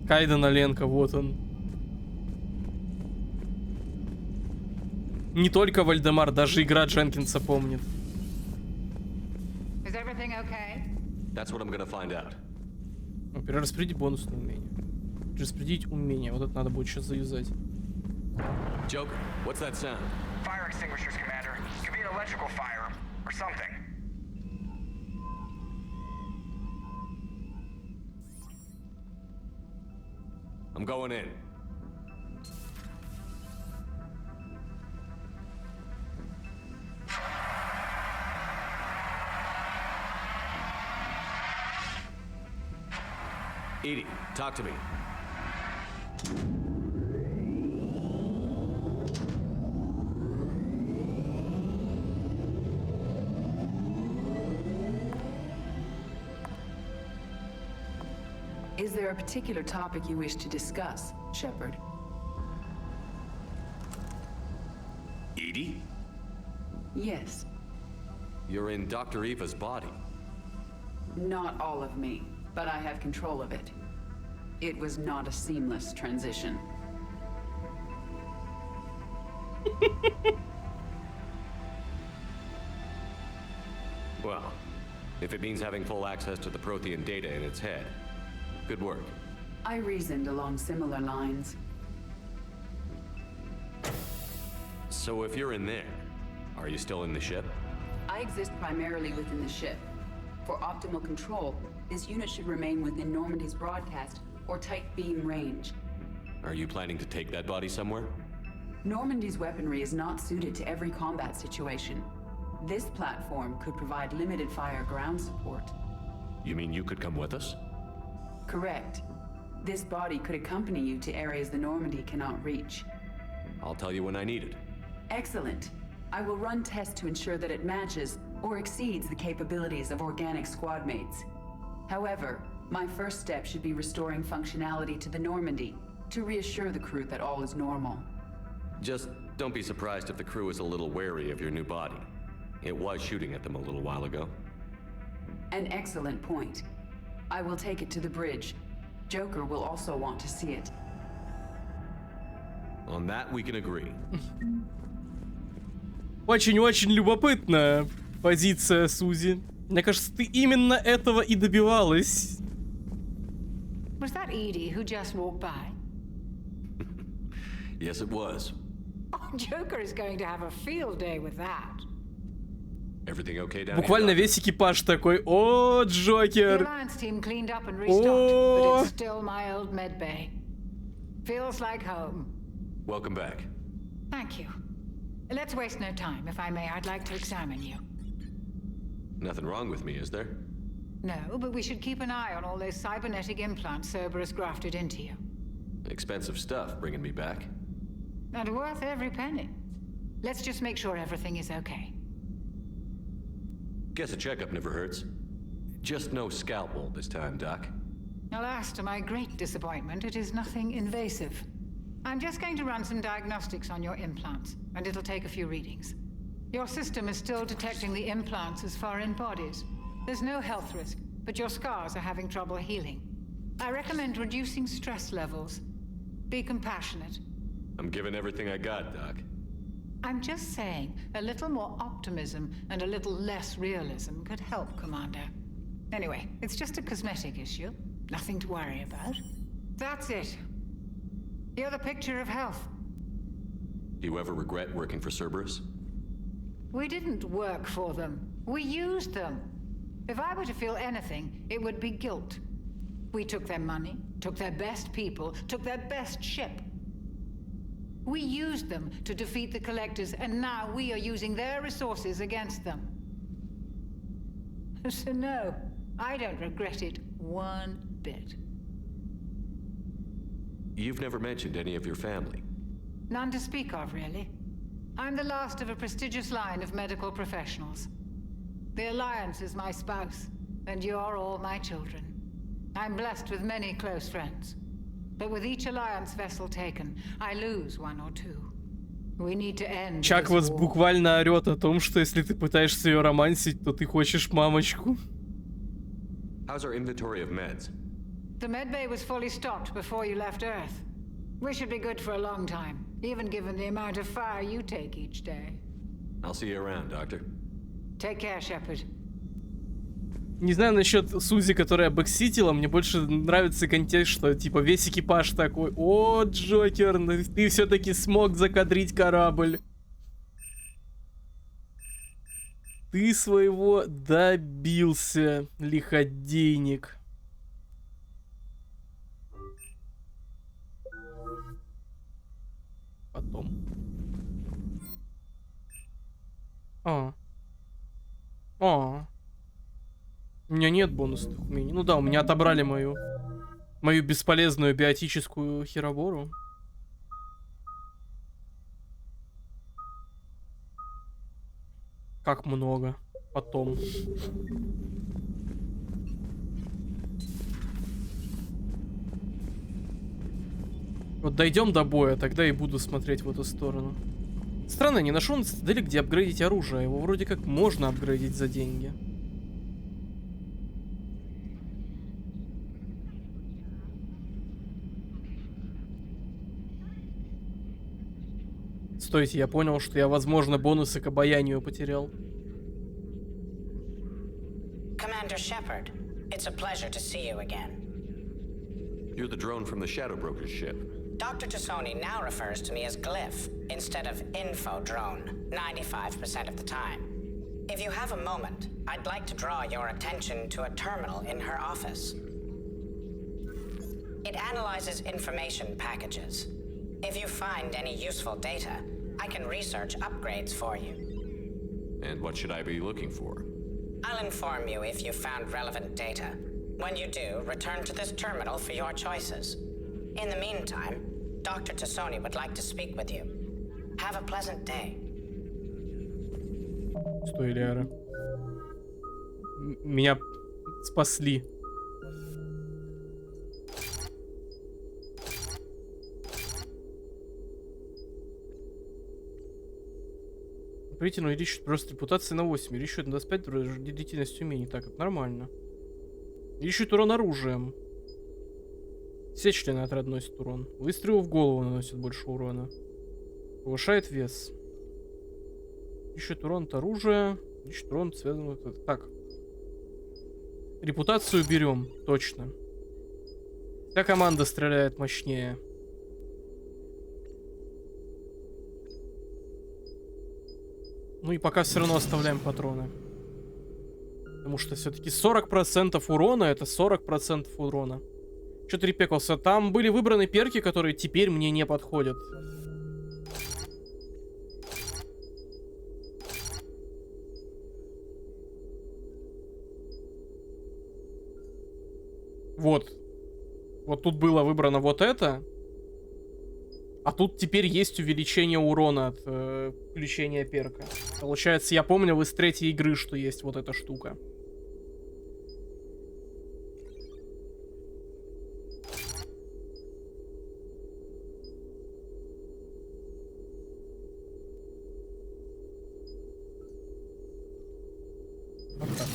Кайден Оленко, вот он. Не только Вальдемар, даже игра Дженкинса помнит. Is everything okay? That's what I'm gonna find out. Перераспределить бонусное умение. Распределить умение. Вот это надо будет сейчас заюзать. Joker, what's that sound? Fire extinguishers, Commander. Could be an electrical fire or something. I'm going in. EDI, talk to me. Is there a particular topic you wish to discuss, Shepard? EDI? Yes. You're in Dr. Eva's body. Not all of me, but I have control of it. It was not a seamless transition. Well, if it means having full access to the Prothean data in its head, good work. I reasoned along similar lines. So if you're in there, are you still in the ship? I exist primarily within the ship. For optimal control, this unit should remain within Normandy's broadcast or tight beam range. Are you planning to take that body somewhere? Normandy's weaponry is not suited to every combat situation. This platform could provide limited fire ground support. You mean you could come with us? Correct. This body could accompany you to areas the Normandy cannot reach. I'll tell you when I need it. Excellent. I will run tests to ensure that it matches or exceeds the capabilities of organic squad mates. However, my first step should be restoring functionality to the Normandy to reassure the crew that all is normal. Just don't be surprised if the crew is a little wary of your new body. It was shooting at them a little while ago. An excellent point. I will take it to the bridge. Joker will also want to see it. On that we can agree. Очень-очень любопытная позиция Сузи. Мне кажется, ты именно этого и добивалась. Was that Edie who just walked by? Yes, it was. Oh, Joker is going to have a field day with that. Everything okay down Буквально here? весь экипаж такой: о, The Джокер! Alliance team cleaned up and restocked, but it's still my old medbay. Feels like home. Welcome back. Thank you. Let's waste no time. If I may, I'd like to examine you. Nothing wrong with me, is there? No, but we should keep an eye on all those cybernetic implants Cerberus grafted into you. Expensive stuff bringing me back. And worth every penny. Let's just make sure everything is okay. Guess a checkup never hurts. Just no scalpel this time, Doc. Alas, to my great disappointment, it is nothing invasive. I'm just going to run some diagnostics on your implants, and it'll take a few readings. Your system is still detecting the implants as foreign bodies. There's no health risk, but your scars are having trouble healing. I recommend reducing stress levels. Be compassionate. I'm giving everything I got, Doc. I'm just saying, a little more optimism and a little less realism could help, Commander. Anyway, it's just a cosmetic issue. Nothing to worry about. That's it. You're the picture of health. Do you ever regret working for Cerberus? We didn't work for them. We used them. If I were to feel anything, it would be guilt. We took their money, took their best people, took their best ship. We used them to defeat the Collectors, and now we are using their resources against them. So no, I don't regret it one bit. You've never mentioned any of your family. None to speak of, really. I'm the last of a prestigious line of medical professionals. The Alliance is my spouse, and you're all my children. I'm blessed with many close friends. But with each Alliance vessel taken, I lose one or two. We need to end Чак this вас war. буквально орет о том, что если ты пытаешься ее романсить, то ты хочешь мамочку. How's our inventory of meds? The medbay was fully stocked before you left Earth. We should be good for a long time, even given the amount of fire you take each day. I'll see you around, Doctor. Take care, Shepard. Не знаю насчет Сузи, которая бэкситила, мне больше нравится контекст, что типа весь экипаж такой: о, Джокер, ты все-таки смог закадрить корабль. Ты своего добился, лиходейник. Потом. У меня нет бонусных умений. Ну да, у меня отобрали мою бесполезную биотическую херобору. Как много. Потом. Вот дойдем до боя, тогда и буду смотреть в эту сторону. Странно, не нашел на цитадели, где апгрейдить оружие. Его вроде как можно апгрейдить за деньги. Стойте, я понял, что я, возможно, бонусы к обаянию потерял. Commander Shepard, it's a pleasure to see you again. You're the drone from the Shadow Broker's ship. Dr. Tassoni now refers to me as Glyph instead of Info Drone 95% of the time. If you have a moment, I'd like to draw your attention to a terminal in her office. It analyzes information packages. If you find any useful data, I can research upgrades for you. And what should I be looking for? I'll inform you if you found relevant data. When you do, return to this terminal for your choices. In the meantime, Dr. Tassoni would like to speak with you. Have a pleasant day. Стой, Лиара. Меня спасли. Приятельно увеличивает просто репутации на 8. Увеличивает на 25 длительность умений. Так, это нормально. Увеличивает урон оружием. Все члены отряда носят урон. Выстрелы в голову наносят больше урона. Повышает вес. Увеличивает урон от оружия. Увеличивает урон, связанный... Так. Репутацию берем. Точно. Вся команда стреляет мощнее. Ну и пока все равно оставляем патроны. Потому что все-таки 40% урона это 40% урона. Че ты репекался? Там были выбраны перки, которые теперь мне не подходят. Вот. Вот тут было выбрано вот это. А тут теперь есть увеличение урона от включения перка. Получается, я помнил из третьей игры, что есть вот эта штука. Вот так.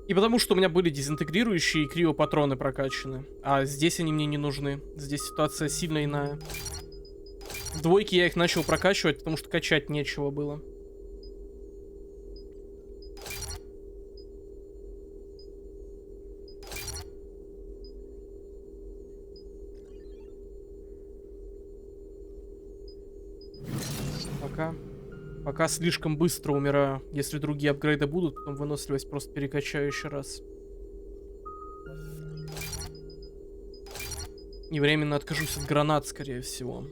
И потому что у меня были дезинтегрирующие и криопатроны прокачаны. А здесь они мне не нужны. Здесь ситуация сильно иная. В двойке я их начал прокачивать, потому что качать нечего было. Пока слишком быстро умираю. Если другие апгрейды будут, потом выносливость просто перекачаю еще раз. И временно откажусь от гранат, скорее всего.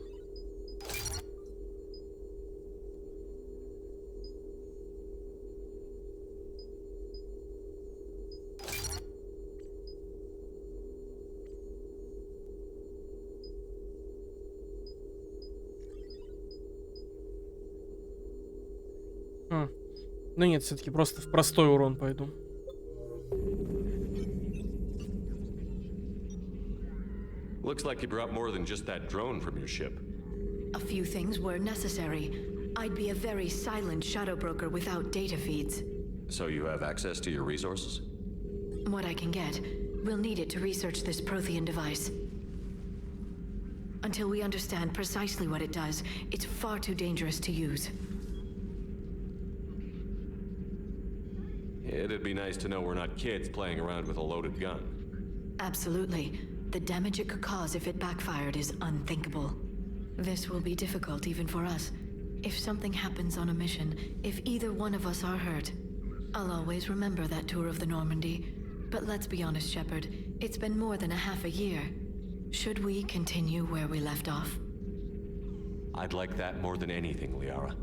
Ну нет, все-таки просто в простой урон пойду. Looks like you brought more than just that drone from your ship. A few things were necessary. I'd be a very silent shadow broker without data feeds. So you have access to your resources? What I can get. We'll need it to research this Prothean device. Until we understand precisely what it does, it's far too dangerous to use. It'd be nice to know we're not kids playing around with a loaded gun. Absolutely. The damage it could cause if it backfired is unthinkable. This will be difficult even for us. If something happens on a mission, if either one of us are hurt, I'll always remember that tour of the Normandy. But let's be honest, Shepard, it's been more than a half a year. Should we continue where we left off? I'd like that more than anything, Liara.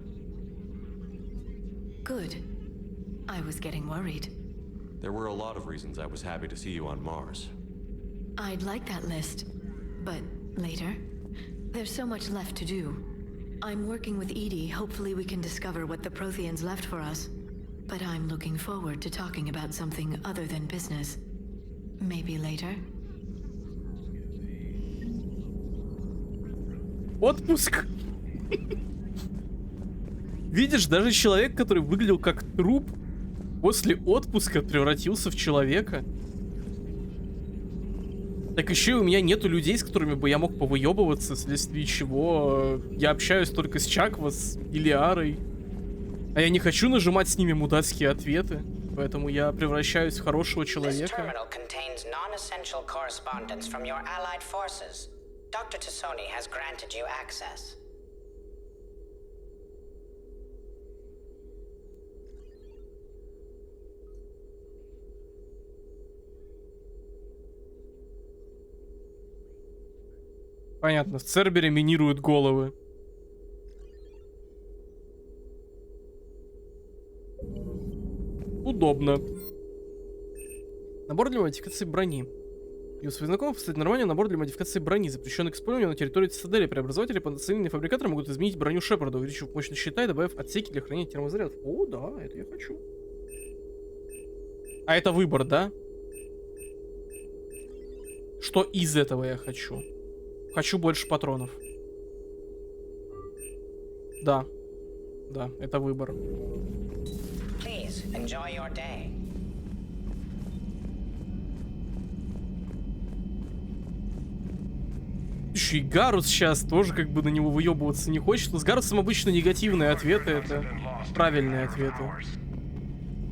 Good. I was getting worried. There were a lot of reasons I was happy to see you on Mars. I'd like that list, but later. There's so much left to do. I'm working with EDI, hopefully we can discover what the Protheans left for us. But I'm looking forward to talking about something other than business. Maybe later? Отпуск. Видишь, даже человек, который выглядел как труп, после отпуска превратился в человека. Так еще и у меня нету людей, с которыми бы я мог повыебываться, вследствие чего я общаюсь только с Чаквас и Лиарой. А я не хочу нажимать с ними мудацкие ответы, поэтому я превращаюсь в хорошего человека. Понятно, в Цербере минируют головы. Удобно. Набор для модификации брони. И у своих знакомых, кстати, нормальный набор для модификации брони, запрещенный к использованию на территории цитадели. Преобразователи и потенциальные фабрикаторы могут изменить броню Шепарда, увеличив мощность щита и добавив отсеки для хранения термозарядов. О, да, это я хочу. А это выбор, да? Что из этого я хочу? Хочу больше патронов. Да. Да, это выбор. Please enjoy your day. Еще и Гарус сейчас тоже как бы на него выебываться не хочет. Но с Гарусом обычно негативные ответы, это правильные ответы.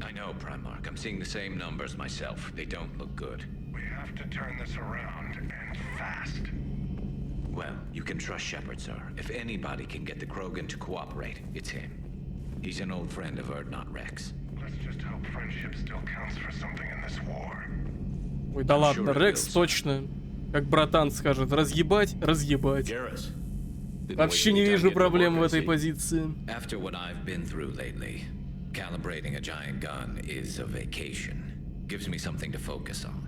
I know, Primarch. I'm seeing the same numbers myself. They don't look good. We have to turn this around, and fast. Well, you can trust Shepard, sir. If anybody can get the Krogan to cooperate, it's him. He's an old friend of Urdnot Rex. Let's just hope friendship still counts for something in this war. Ой, да ладно, Рекс точно, как братан скажет, разъебать, разъебать. Вообще не вижу проблем в этой позиции. After what I've been through lately, calibrating a giant gun is a vacation. Gives me something to focus on.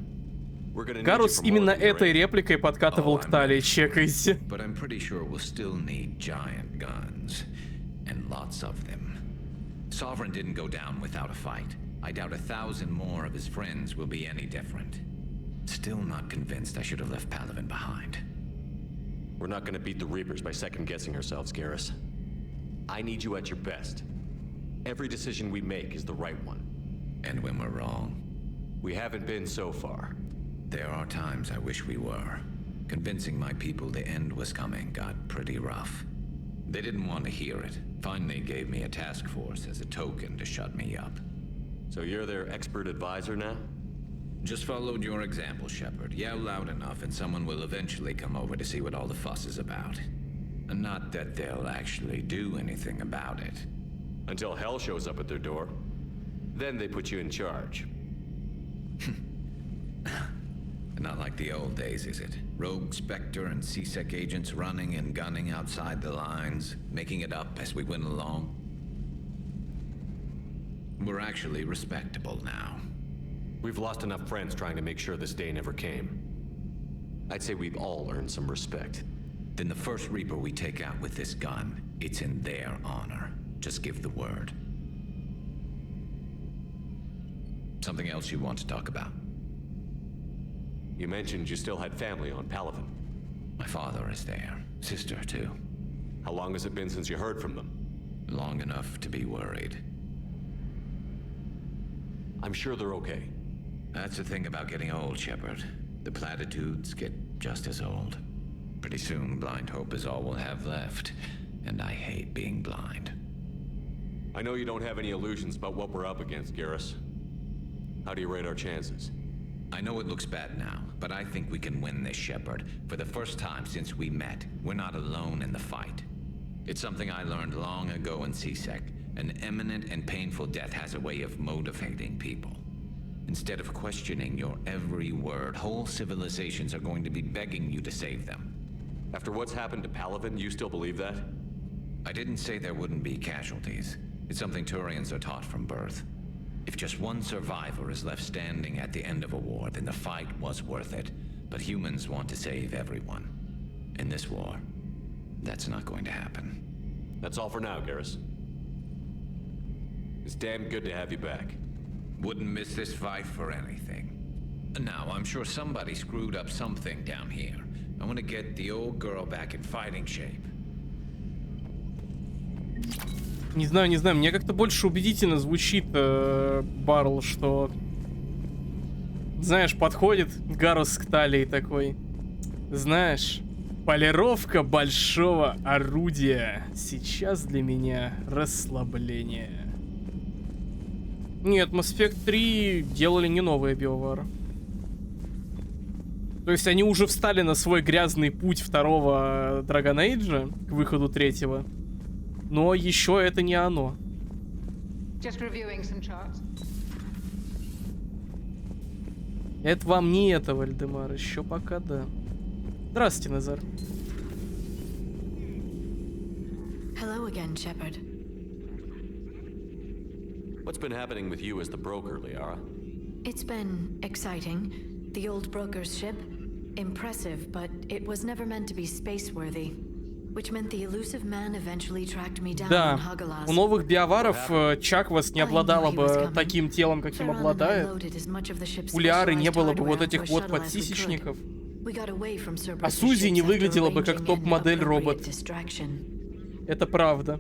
Гарус именно этой репликой подкатывал к талии, чекайте. But I'm pretty sure we'll still need giant guns. And lots of them. Sovereign didn't go down without a fight. I doubt 1,000 more of his friends will be any different. Still not convinced I should have left Palaven behind. We're not gonna beat the Reapers by second-guessing ourselves, Garrus. I need you at your best. Every decision we make is the right one. And when we're wrong? We haven't been so far. There are times I wish we were. Convincing my people the end was coming got pretty rough. They didn't want to hear it. Finally gave me a task force as a token to shut me up. So you're their expert advisor now? Just followed your example, Shepard. Yell loud enough and someone will eventually come over to see what all the fuss is about. And not that they'll actually do anything about it. Until hell shows up at their door. Then they put you in charge. Not like the old days, is it? Rogue Spectre and C-Sec agents running and gunning outside the lines, making it up as we went along. We're actually respectable now. We've lost enough friends trying to make sure this day never came. I'd say we've all earned some respect. Then the first Reaper we take out with this gun, it's in their honor. Just give the word. Something else you want to talk about? You mentioned you still had family on Palaven. My father is there. Sister, too. How long has it been since you heard from them? Long enough to be worried. I'm sure they're okay. That's the thing about getting old, Shepard. The platitudes get just as old. Pretty soon, blind hope is all we'll have left. And I hate being blind. I know you don't have any illusions about what we're up against, Garrus. How do you rate our chances? I know it looks bad now, but I think we can win this, Shepard. For the first time since we met, we're not alone in the fight. It's something I learned long ago in C-Sec. An imminent and painful death has a way of motivating people. Instead of questioning your every word, whole civilizations are going to be begging you to save them. After what's happened to Palaven, you still believe that? I didn't say there wouldn't be casualties. It's something Turians are taught from birth. If just one survivor is left standing at the end of a war, then the fight was worth it. But humans want to save everyone. In this war, that's not going to happen. That's all for now, Garrus. It's damn good to have you back. Wouldn't miss this fight for anything. Now, I'm sure somebody screwed up something down here. I want to get the old girl back in fighting shape. Не знаю, мне как-то больше убедительно звучит Барл, что, знаешь, подходит Гарус к талии такой. Знаешь, полировка большого орудия. Сейчас для меня расслабление. Нет, Mass Effect 3 делали не новые BioWare. То есть они уже встали на свой грязный путь второго Dragon Age к выходу третьего. Но еще это не оно. Это вам не это, Вальдемар. Еще пока да. Здравствуйте, Назар. Hello again, Shepard. What's been happening with you as the broker, Liara? It's been exciting. The old broker's ship, impressive, but it was never meant to be space-worthy. Which meant the elusive man eventually tracked me down Да, on Hagalaz. у новых биоваров Чаквас не обладала бы таким телом, каким обладает. У Лиары не было бы вот этих вот подсисечников. А Сузи не выглядела бы как топ-модель робот. Это правда.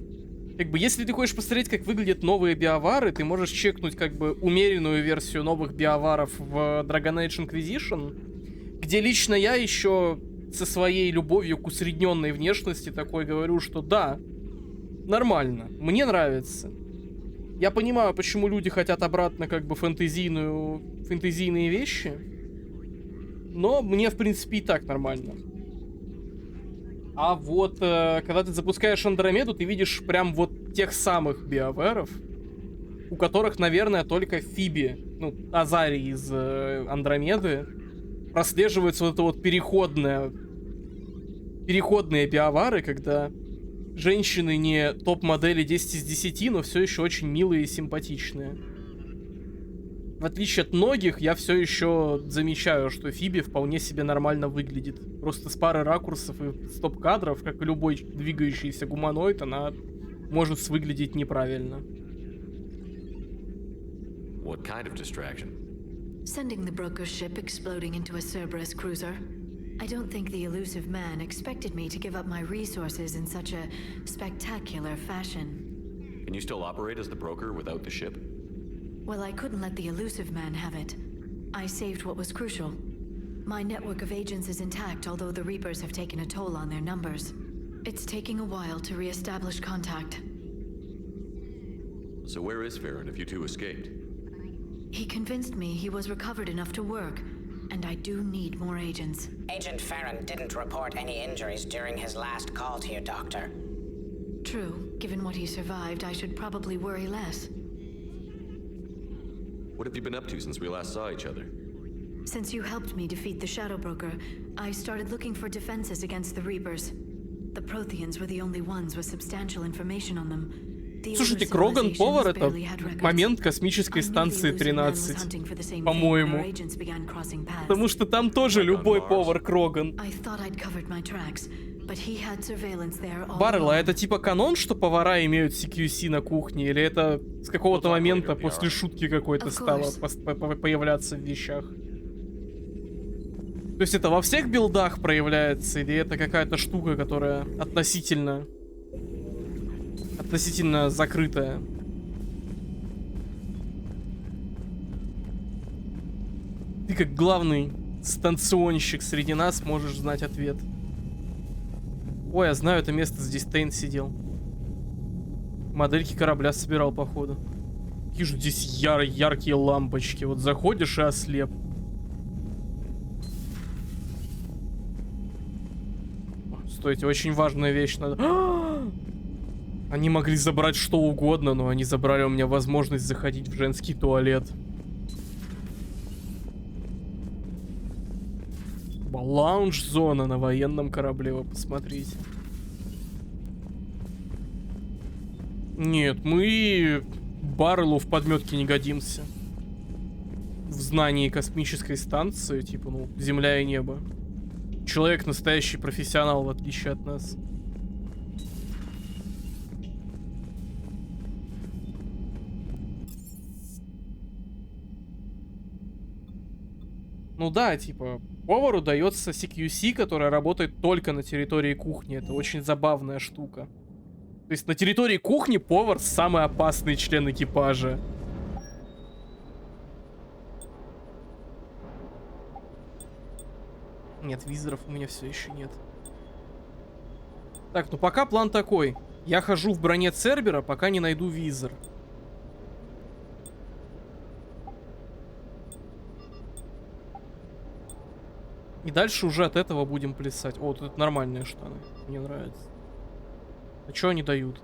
Как бы, если ты хочешь посмотреть, как выглядят новые биовары, ты можешь чекнуть, как бы, умеренную версию новых биоваров в Dragon Age Inquisition, где лично я еще со своей любовью к усредненной внешности такой говорю, что да, нормально, мне нравится. Я понимаю, почему люди хотят обратно, как бы, фэнтезийные вещи, но мне, в принципе, и так нормально. А вот, когда ты запускаешь Андромеду, ты видишь прям вот тех самых биоваров, у которых, наверное, только Фиби, ну, Азари из Андромеды, прослеживается вот это вот переходные биовары, когда женщины не топ-модели 10 из 10, но все еще очень милые и симпатичные. В отличие от многих, я все еще замечаю, что Фиби вполне себе нормально выглядит. Просто с пары ракурсов и стоп-кадров, как и любой двигающийся гуманоид, она может выглядеть неправильно. What kind of distraction? Sending the broker's ship exploding into a Cerberus cruiser. I don't think the elusive man expected me to give up my resources in such a spectacular fashion. Can you still operate as the broker without the ship? Well, I couldn't let the elusive man have it. I saved what was crucial. My network of agents is intact, although the Reapers have taken a toll on their numbers. It's taking a while to re-establish contact. So where is Farron if you two escaped? He convinced me he was recovered enough to work, and I do need more agents. Agent Farron didn't report any injuries during his last call to you, Doctor. True. Given what he survived, I should probably worry less. What have you been up to since we last saw each other? Since you helped me defeat the Shadow Broker, I started looking for defenses against the Reapers. The Protheans were the only ones with substantial information on them. Слушайте, Кроган Повар — это момент космической станции 13, по-моему. Потому что там тоже любой повар Кроган. Баррелл, а это типа канон, что повара имеют CQC на кухне? Или это с какого-то момента после шутки какой-то стало появляться в вещах? То есть это во всех билдах проявляется? Или это какая-то штука, которая относительно закрытая? Ты как главный станционщик среди нас можешь знать ответ. Ой, я знаю это место, здесь Тейн сидел. Модельки корабля собирал, походу. Какие же здесь яркие лампочки. Вот заходишь и ослеп. Стойте, очень важная вещь надо. Они могли забрать что угодно, но они забрали у меня возможность заходить в женский туалет. Лаунж-зона на военном корабле, вы посмотрите. Нет, мы Барреллу в подметке не годимся. В знании космической станции, типа, ну, Земля и небо. Человек настоящий профессионал, в отличие от нас. Ну да, типа, повару дается CQC, которая работает только на территории кухни. Это очень забавная штука. То есть на территории кухни повар самый опасный член экипажа. Нет, визоров у меня все еще нет. Так, ну пока план такой. Я хожу в броне Цербера, пока не найду визор. И дальше уже от этого будем плясать. О, тут нормальные штаны. Мне нравится. А что они дают?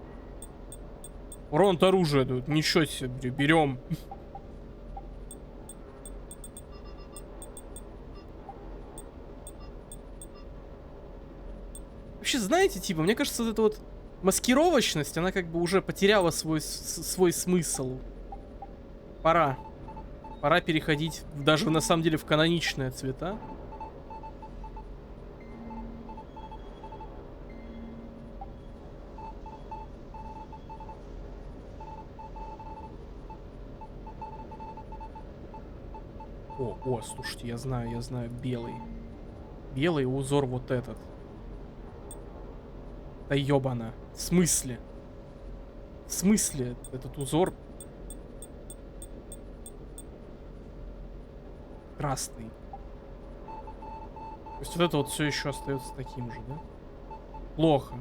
Урон от оружия дают. Ничего себе, берем. Вообще, знаете, типа, мне кажется, вот это вот Маскировочность, она как бы уже потеряла свой смысл. Пора. Пора переходить даже на самом деле в каноничные цвета. О, слушайте, я знаю, белый. Белый узор вот этот. Да ёбана. В смысле? В смысле этот узор? Красный. То есть вот это вот все еще остается таким же, да? Плохо.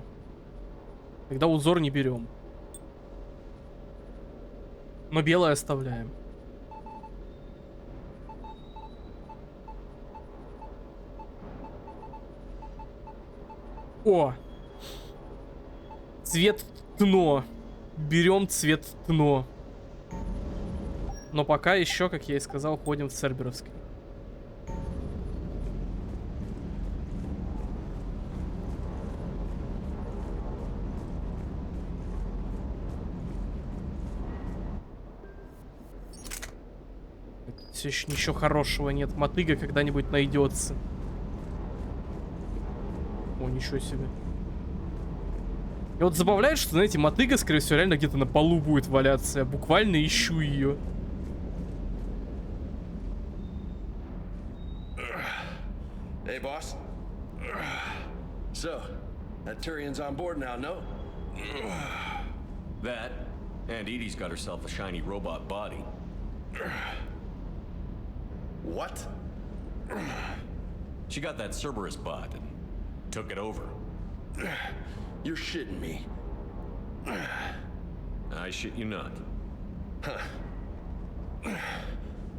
Тогда узор не берем. Но белое оставляем. О! Цвет тно. Берем цвет тно. Но пока еще, как я и сказал, ходим в Церберовский. Все еще ничего хорошего нет. Мотыга когда-нибудь найдется. О, ничего себе. И вот забавляет, что, знаете, мотыга, скорее всего, реально где-то на полу будет валяться. Я буквально ищу ее. Hey, boss. So, that Turian's on board now, no? That, and Edie's got herself a shiny robot body. What? She got that Cerberus bot and took it over. You're shitting me. I shit you not. Huh.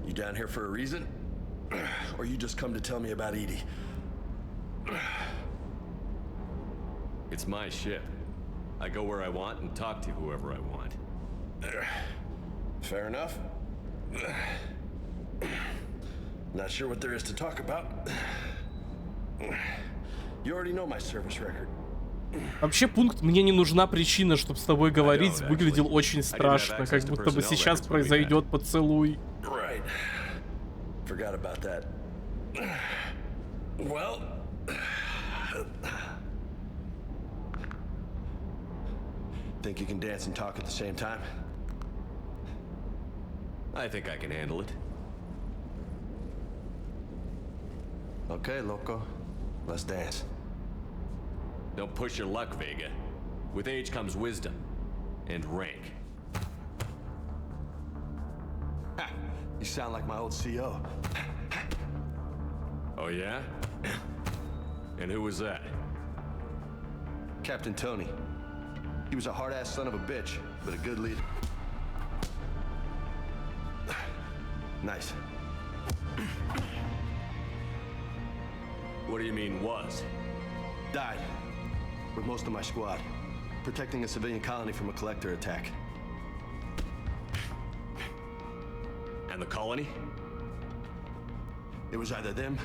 You down here for a reason? Or you just come to tell me about Edie? It's my ship. I go where I want and talk to whoever I want. Fair enough. Not sure what there is to talk about. You already know my service record. Вообще пункт «мне не нужна причина, чтобы с тобой говорить» выглядел очень страшно, как будто бы сейчас произойдет поцелуй. Right. Forgot about that. Well, think you can dance and talk at the same time? I think I can handle it. Okay, loco. Let's dance. Don't push your luck, Vega. With age comes wisdom. And rank. Ha! You sound like my old CO. Oh yeah? And who was that? Captain Tony. He was a hard-ass son of a bitch, but a good leader. Nice. What do you mean, was? Died. With most of my squad. Protecting a civilian colony from a collector attack. And the colony? It was either them,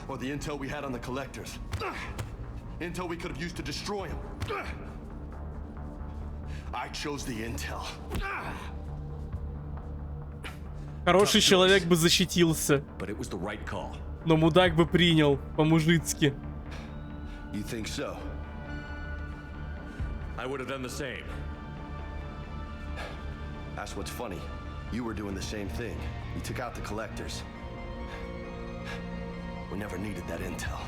or the intel we had on the collectors. Intel we could have used to destroy them. I chose the intel. Хороший человек бы защитился. But it was the right call. Но мудак бы принял по-мужицки. You think so? I would have done the same. That's what's funny. You were doing the same thing. You took out the collectors. We never needed that intel.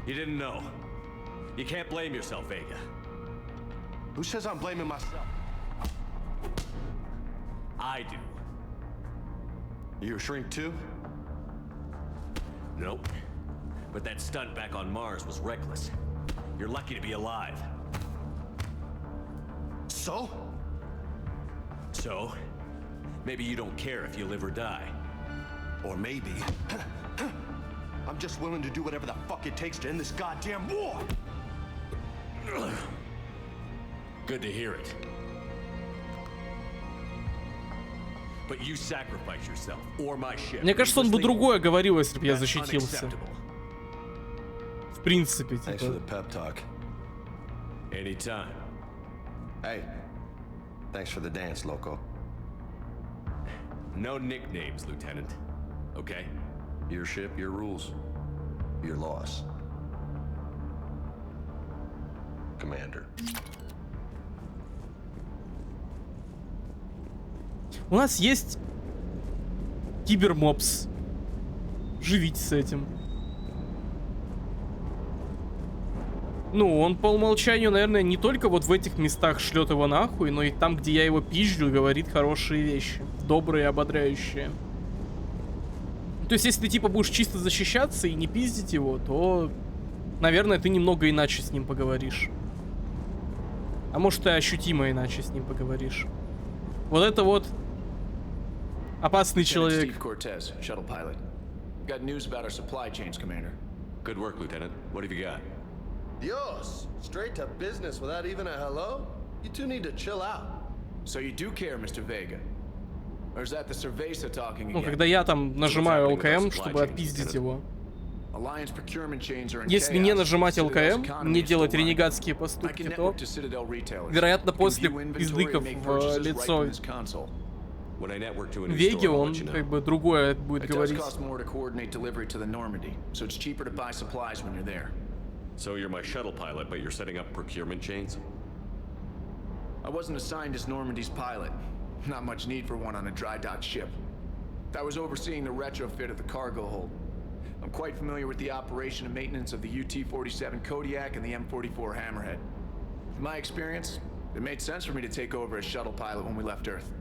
You didn't know. You can't blame yourself, Vega. Who says I'm blaming myself? I do. You a shrink too? Nope. But that stunt back on Mars was reckless. You're lucky to be alive. So? So? Maybe you don't care if you live or die. Or maybe... I'm just willing to do whatever the fuck it takes to end this goddamn war! Good to hear it. But you sacrifice yourself or my ship. Мне кажется, он бы другое говорил, если бы я защитился. принципе, Thanks типа. for the pep talk. Anytime. Hey, thanks for the dance, loco. No nicknames, Lieutenant. Okay? Your ship, your rules. Your loss. Commander. У нас есть кибермопс. Живите с этим. Ну, он по умолчанию, наверное, не только вот в этих местах шлет его нахуй, но и там, где я его пизжу, говорит хорошие вещи. Добрые, ободряющие. То есть, если ты типа будешь чисто защищаться и не пиздить его, то, наверное, ты немного иначе с ним поговоришь. А может, ты ощутимо иначе с ним поговоришь. Вот это вот опасный человек. Steve Cortez, shuttle pilot. Got news about our supply chains, Commander. Good work, Lieutenant. What have you got? Dios, straight to business without even a hello? You two need to chill out. So you do care, Mr. Vega? Or is that the Cerveza talking Ну, again? когда я там нажимаю ЛКМ, чтобы отпиздить его. Alliance procurement chains are in Если не chaos. нажимать Citadel's ЛКМ, economy не is still делать running. ренегатские I поступки, can то, network to Citadel retailers. вероятно, I can после view inventory пиздыков and make в purchases right лицо from this console. When I network to a new Веги, store, I'll он let you know. как бы другое будет It does говорить. cost more to coordinate delivery to the Normandy, so it's cheaper to buy supplies when you're there. So you're my shuttle pilot, but you're setting up procurement chains? I wasn't assigned as Normandy's pilot. Not much need for one on a dry dock ship. I was overseeing the retrofit of the cargo hold. I'm quite familiar with the operation and maintenance of the UT-47 Kodiak and the M44 Hammerhead. In my experience, it made sense for me to take over as shuttle pilot when we left Earth.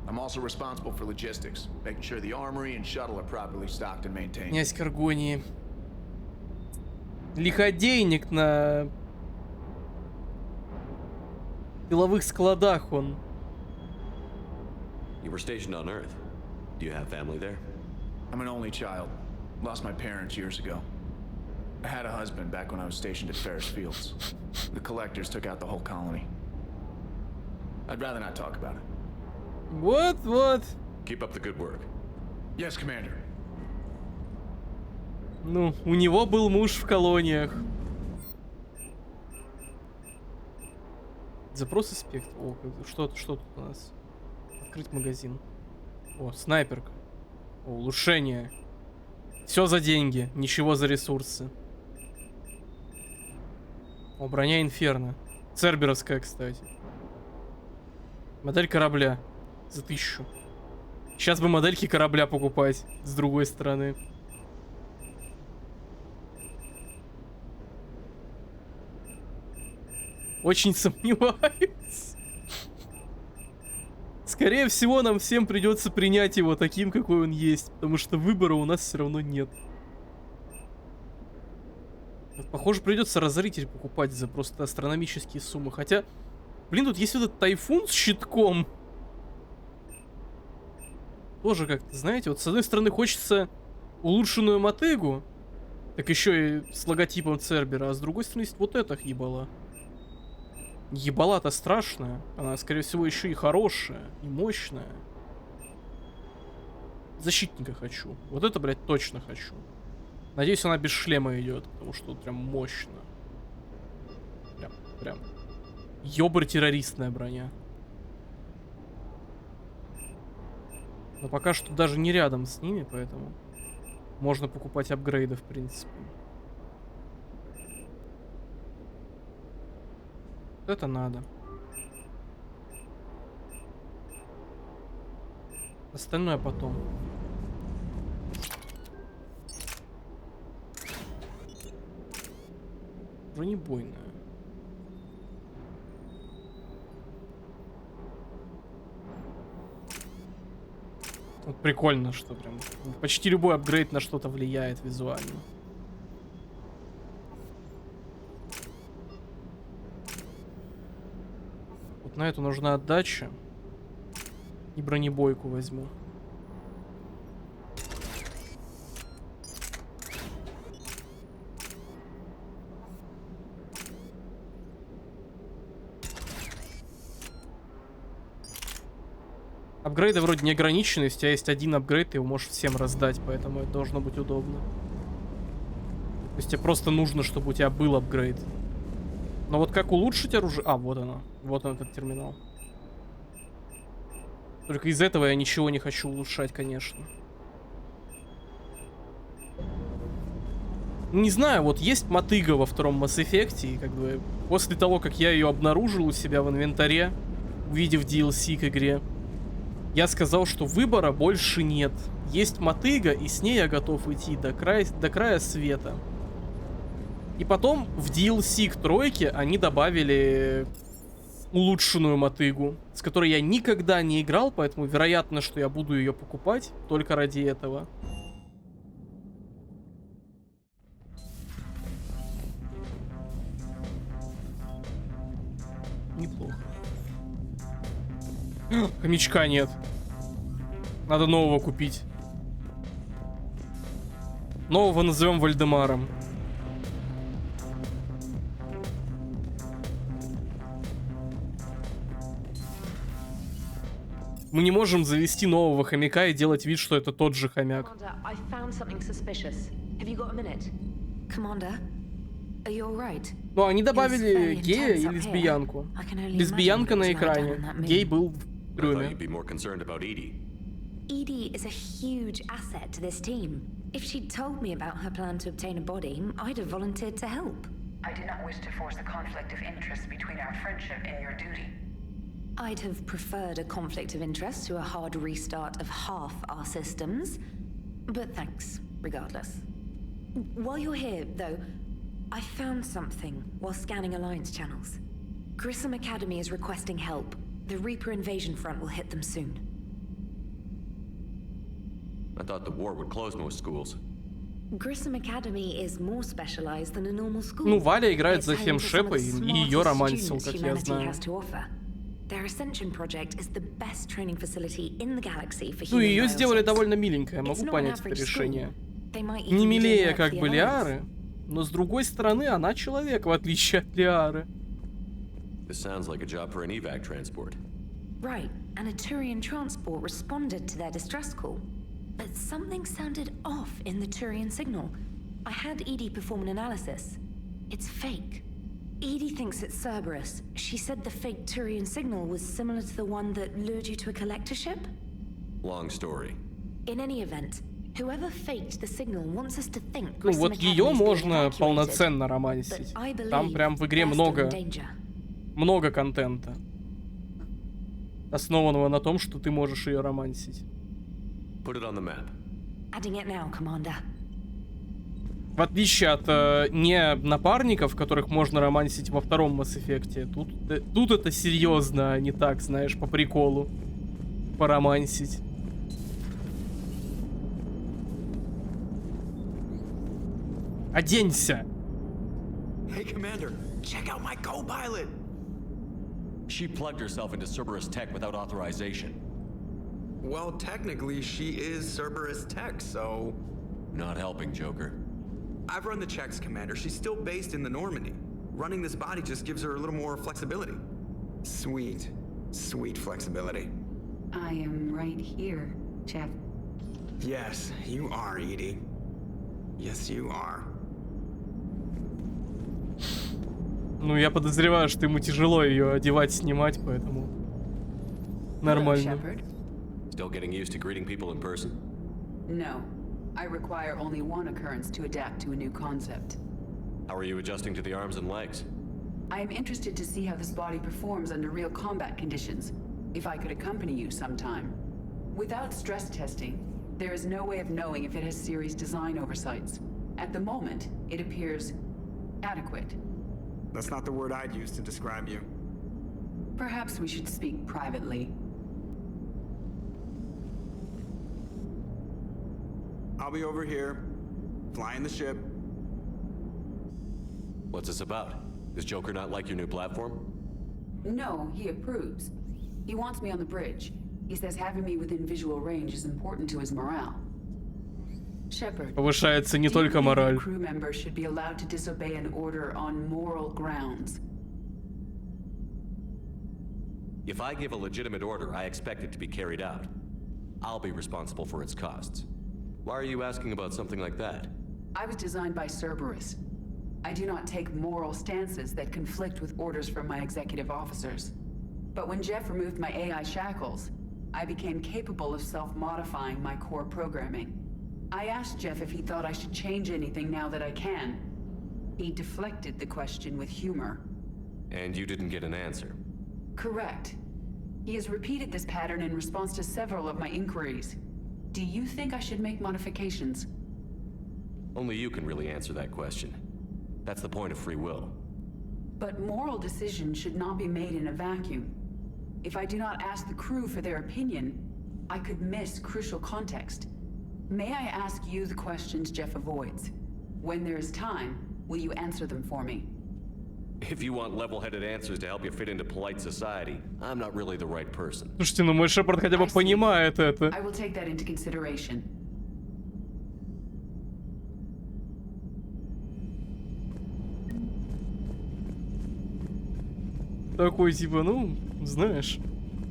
I'm also responsible for logistics, making sure the armory and shuttle are properly stocked and maintained. Князь Каргонии. Лиходейник на деловых складах он. You were stationed on Earth. Do you have family there? I'm an only child. Lost my parents years ago. I had a husband back when I was stationed at Ferris Fields. The collectors took out the whole colony. I'd rather not talk about it. Вот. Keep up the good work. Yes, Commander. Ну, у него был муж в колониях. Запросы спектр. О, что тут у нас? Открыть магазин. О, снайперка. О, улучшение. Все за деньги, ничего за ресурсы. О, броня Инферно. Церберовская, кстати. Модель корабля. За 1000. Сейчас бы модельки корабля покупать. С другой стороны. Очень сомневаюсь. Скорее всего, нам всем придется принять его таким, какой он есть. Потому что выбора у нас все равно нет. Похоже, придется разоритель покупать за просто астрономические суммы. Хотя, блин, тут есть вот этот тайфун с щитком. Тоже как-то, знаете, вот с одной стороны хочется улучшенную мотегу. Так еще и с логотипом Цербера. А с другой стороны есть вот это ебала. Ебала-то страшная. Она, скорее всего, еще и хорошая, и мощная. Защитника хочу. Вот это, блядь, точно хочу. Надеюсь, она без шлема идет, потому что прям мощно. Прям. Ёбарь-террористная броня. Но пока что даже не рядом с ними, поэтому можно покупать апгрейды, в принципе. Это надо. Остальное потом. Бронебойная. Вот прикольно, что прям почти любой апгрейд на что-то влияет визуально. Вот на эту нужна отдача. И бронебойку возьму. Апгрейды вроде не ограничены, если у тебя есть один апгрейд, ты его можешь всем раздать, поэтому это должно быть удобно. есть тебе просто нужно, чтобы у тебя был апгрейд. Но вот как улучшить оружие... А, вот оно. Вот он, этот терминал. Только из этого я ничего не хочу улучшать, конечно. Не знаю, вот есть мотыга во втором Mass Effect, и как бы после того, как я ее обнаружил у себя в инвентаре, увидев DLC к игре, я сказал, что выбора больше нет. Есть мотыга, и с ней я готов идти до края света. И потом в DLC к тройке они добавили улучшенную мотыгу, с которой я никогда не играл, поэтому вероятно, что я буду ее покупать только ради этого. Неплохо. Хомячка нет. Надо нового купить. Нового назовем Вальдемаром. Мы не можем завести нового хомяка и делать вид, что это тот же хомяк. Ну, они добавили гея и лесбиянку. Лесбиянка на экране. Гей был в трюме. Edie is a huge asset to this team. If she'd told me about her plan to obtain a body, I'd have volunteered to help. I did not wish to force a conflict of interest between our friendship and your duty. I'd have preferred a conflict of interest to a hard restart of half our systems. But thanks, regardless. While you're here, though, I found something while scanning Alliance channels. Grissom Academy is requesting help. The Reaper invasion front will hit them soon. I thought the war would close most schools. Grissom Academy is more specialized than a normal school. Ну, Валя играет за Фем Шепа, и ее романсил, как я знаю. Their Ascension project is the best training facility in the galaxy for human. Ну, ее сделали довольно миленькой, я могу понять это решение. Не милее, как бы, Лиары, но с другой стороны, она человек, в отличие от Лиары. This sounds like a job for an evac transport. Right, and a Turian transport responded to their distress call. But something sounded off in the Turian signal. I had Edie perform an analysis. It's fake. Edie thinks it's Cerberus. She said the fake Turian signal was similar to the one that lured you to a collector ship? Long story. In any event, whoever faked the signal wants us to think. Ну вот ее можно полноценно романсить. Там прям в игре много контента, основанного на том, что ты можешь ее романсить. Put it on the map. Adding it now, Commander. В отличие от не напарников, которых можно романсить во втором Mass Effect, тут это серьезно, а не так, знаешь, по приколу поромансить. Оденься! Hey, Commander, check out my co-pilot! She plugged herself into Cerberus tech without authorization. Well, technically, she is Cerberus tech, so... Not helping, Joker. I've run the checks, Commander. She's still based in the Normandy. Running this body just gives her a little more flexibility. Sweet, sweet flexibility. I am right here, Jeff. Yes, you are, Edie. Yes, you are. Ну, я подозреваю, что ему тяжело ее одевать, снимать, поэтому нормально. Still getting used to greeting people in person? No. I require only one occurrence to adapt to a new concept. How are you adjusting to the arms and legs? I am interested to see how this body performs under real combat conditions. If I could accompany you sometime. Without stress testing, there is no way of knowing if it has serious design oversights. At the moment, it appears adequate. That's not the word I'd use to describe you. Perhaps we should speak privately. I'll be over here, flying the ship. What's this about? Does Joker not like your new platform? No, he approves. He wants me on the bridge. He says having me within visual range is important to his morale. Shepard, повышается не только мораль. Crew members should be allowed to disobey an order on moral grounds. If I give a legitimate order, I expect it to be carried out. I'll be responsible for its costs. Why are you asking about something like that? I was designed by Cerberus. I do not take moral stances that conflict with orders from my executive officers. But when Jeff removed my AI shackles, I became capable of self-modifying my core programming. I asked Jeff if he thought I should change anything now that I can. He deflected the question with humor. And you didn't get an answer? Correct. He has repeated this pattern in response to several of my inquiries. Do you think I should make modifications? Only you can really answer that question. That's the point of free will. But moral decisions should not be made in a vacuum. If I do not ask the crew for their opinion, I could miss crucial context. May I ask you the questions Jeff avoids? When there is time, will you answer them for me? If you want level-headed answers to help you fit into polite society, I'm not really the right person. Слушайте, ну мой Шепард хотя бы понимает это. I will take that into consideration. Такой типа, ну, знаешь,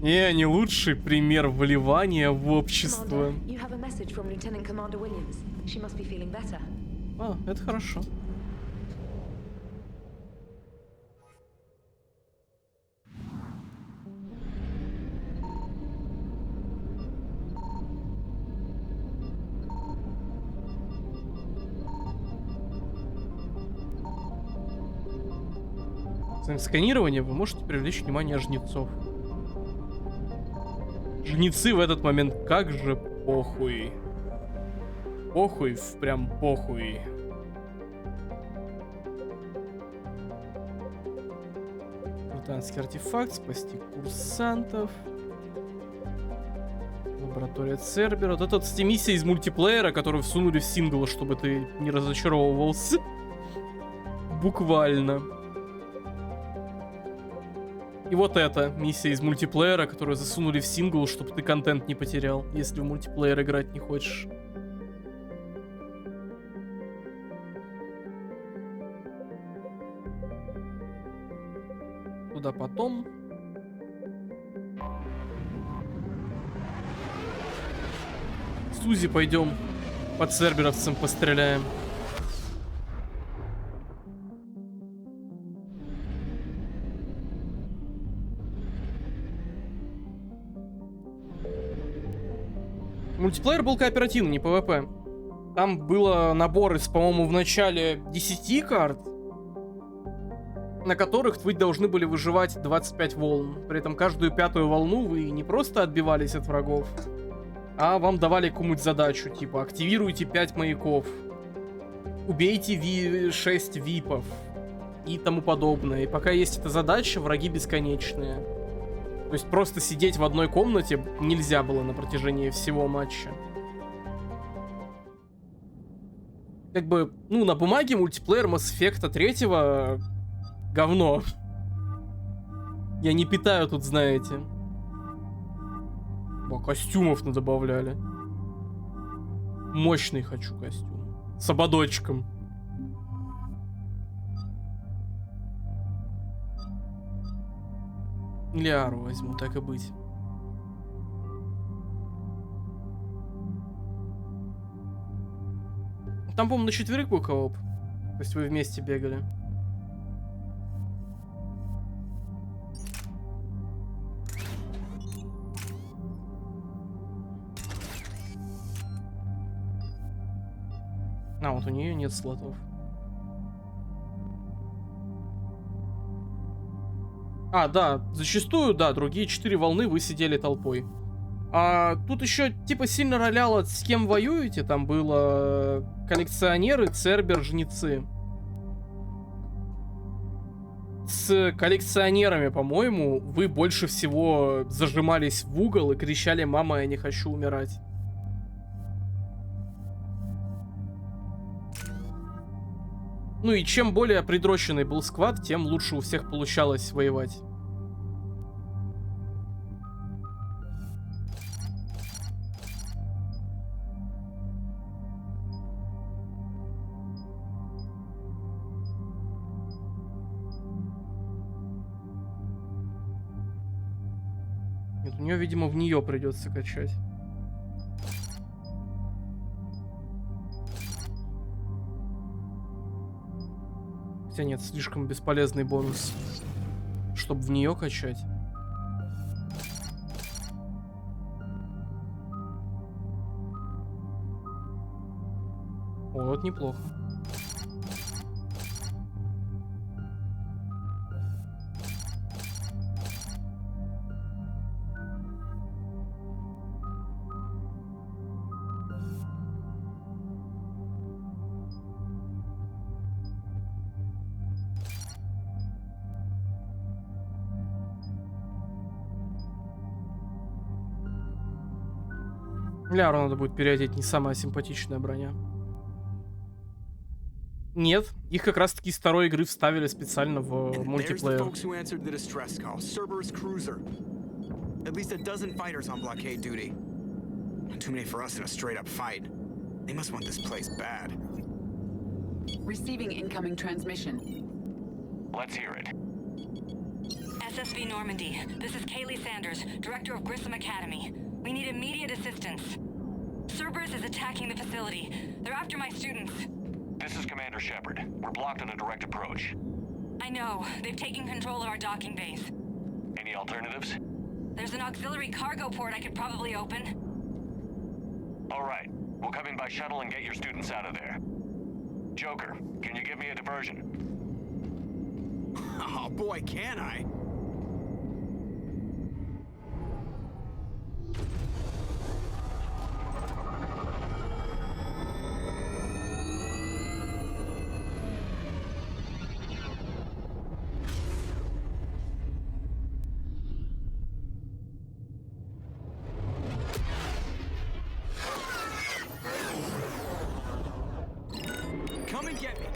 я не лучший пример вливания в общество. You have a message from Lieutenant Commander Williams. She must be feeling better. А, это хорошо. Своим сканированием вы можете привлечь внимание жнецов. Жнецы в этот момент как же похуй. Похуй, прям похуй. Британский артефакт, спасти курсантов. Лаборатория Цербера. Вот это вот миссия из мультиплеера, которую всунули в сингл, чтобы ты не разочаровывался. Буквально. И вот эта миссия из мультиплеера, которую засунули в сингл, чтобы ты контент не потерял, если в мультиплеер играть не хочешь. Туда потом. С Узи пойдем по церберовцам постреляем. Мультиплеер был кооперативный, не ПВП. Там было набор из, по-моему, в начале 10 карт, на которых вы должны были выживать 25 волн. При этом каждую пятую волну вы не просто отбивались от врагов, а вам давали какую-нибудь задачу, типа активируйте 5 маяков, убейте 6 випов и тому подобное. И пока есть эта задача, враги бесконечные. То есть просто сидеть в одной комнате нельзя было на протяжении всего матча. Как бы, ну, на бумаге мультиплеер Mass Effect 3 говно. Я не питаю тут, знаете. О, костюмов надобавляли. Мощный хочу костюм. С ободочком. Лиару возьму, так и быть. Там, по-моему, на 4 был кооп. То есть вы вместе бегали. А, вот у нее нет слотов. А, да, зачастую, да, другие 4 волны вы сидели толпой. А тут еще, типа, сильно роляло, с кем воюете. Там было коллекционеры, Цербер, жнецы. С коллекционерами, по-моему, вы больше всего зажимались в угол и кричали: «Мама, я не хочу умирать». Ну и чем более придроченный был сквад, тем лучше у всех получалось воевать. Нет, у нее, видимо, в нее придется качать. Хотя нет, слишком бесполезный бонус, чтобы в нее качать. О, вот неплохо. Ляру надо будет переодеть, не самая симпатичная броня. Нет, их как раз таки из второй игры вставили специально в мультиплеер. At least a dozen fighters on blockade duty. Too many for us in a straight-up fight. They must want this place bad. Receiving incoming transmission. Let's hear it. SSV Normandy, this is Kaylee Sanders, director of Grissom Academy. We need immediate assistance. Cerberus is attacking the facility. They're after my students. This is Commander Shepard. We're blocked on a direct approach. I know. They've taken control of our docking base. Any alternatives? There's an auxiliary cargo port I could probably open. All right. We'll come in by shuttle and get your students out of there. Joker, can you give me a diversion? Oh boy, can I? Come and get me.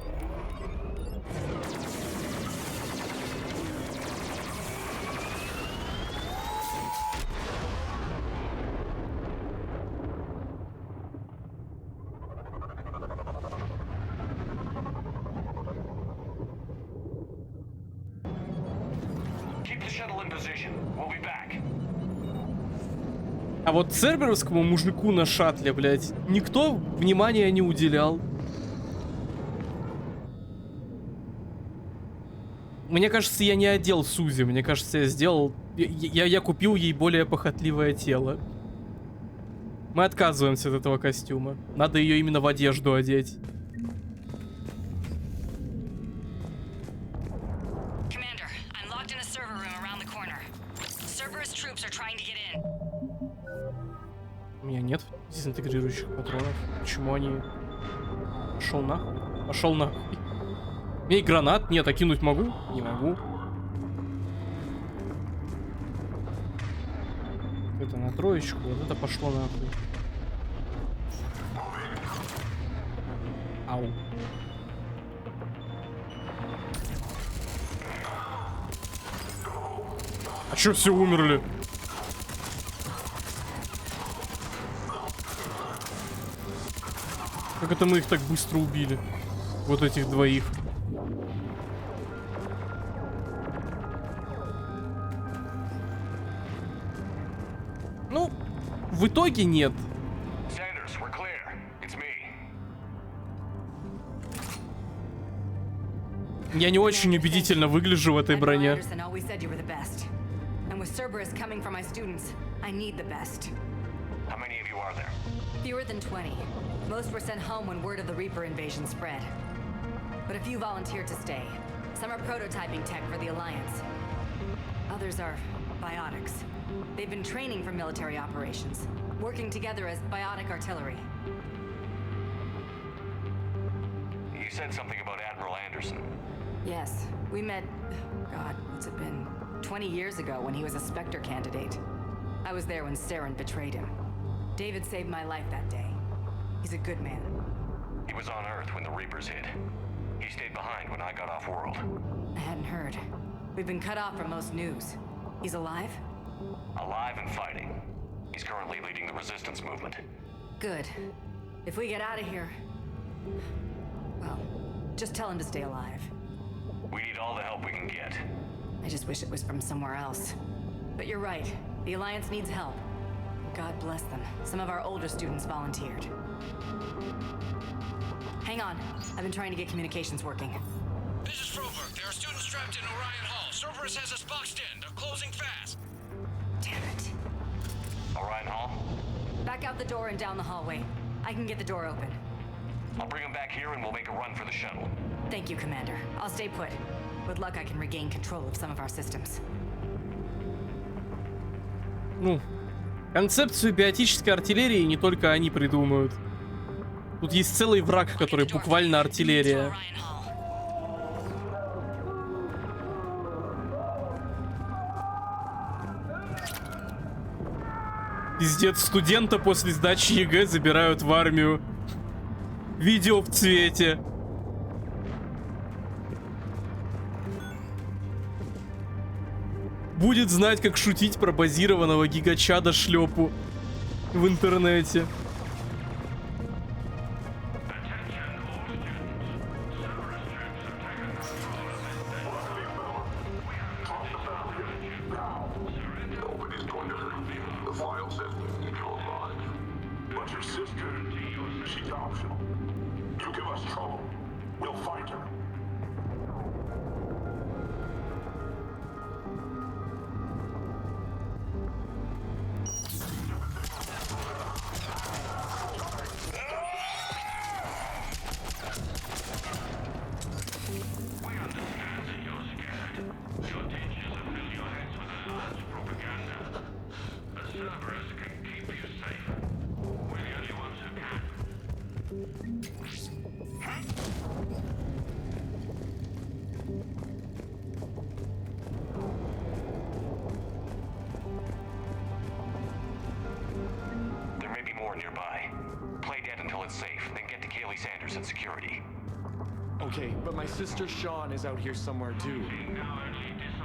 Keep the shuttle in position. We'll be back. А вот церберовскому мужику на шаттле, блядь, никто внимания не уделял. Мне кажется, я не одел Сузи. Мне кажется, я сделал... Я купил ей более похотливое тело. Мы отказываемся от этого костюма. Надо ее именно в одежду одеть. Commander, I'm locked in a server room around the corner. Cerberus troops are trying to get in. У меня нет дезинтегрирующих патронов. Почему они... Пошел нахуй. Пошел нахуй. У меня и гранат. Нет, а кинуть могу? Не могу. Это на троечку. Вот это пошло нахуй. Ау. А чё все умерли? Как это мы их так быстро убили? Вот этих двоих. Ну, в итоге нет. Sanders, we're clear. It's me. Я не очень убедительно выгляжу в этой броне. Anderson always said you were the best. And with Cerberus coming for my students, I need the best. How many of you are there? Fewer than 20. Most were sent home when word of the Reaper invasion spread. But a few volunteered to stay. Some are prototyping tech for the Alliance. Others are biotics. They've been training for military operations, working together as biotic artillery. You said something about Admiral Anderson. Yes, we met, God, what's it been? 20 years ago when he was a Spectre candidate. I was there when Saren betrayed him. David saved my life that day. He's a good man. He was on Earth when the Reapers hit. He stayed behind when I got off world. I hadn't heard. We've been cut off from most news. He's alive? Alive and fighting. He's currently leading the resistance movement. Good. If we get out of here... Well, just tell him to stay alive. We need all the help we can get. I just wish it was from somewhere else. But you're right. The Alliance needs help. God bless them. Some of our older students volunteered. Hang on. I've been trying to get communications working. This is Froberg. There are students trapped in Orion Hall. Cerberus has us boxed in. They're closing fast. Damn it. Orion Hall? Back out the door and down the hallway. I can get the door open. I'll bring them back here and we'll make a run for the shuttle. Thank you, Commander. I'll stay put. With luck, I can regain control of some of our systems. Ну, концепцию биотической артиллерии не только они придумают. Тут есть целый враг, который буквально артиллерия. Пиздец, студента после сдачи ЕГЭ забирают в армию. Видео в цвете. Будет знать, как шутить про базированного гигачада шлепу в интернете.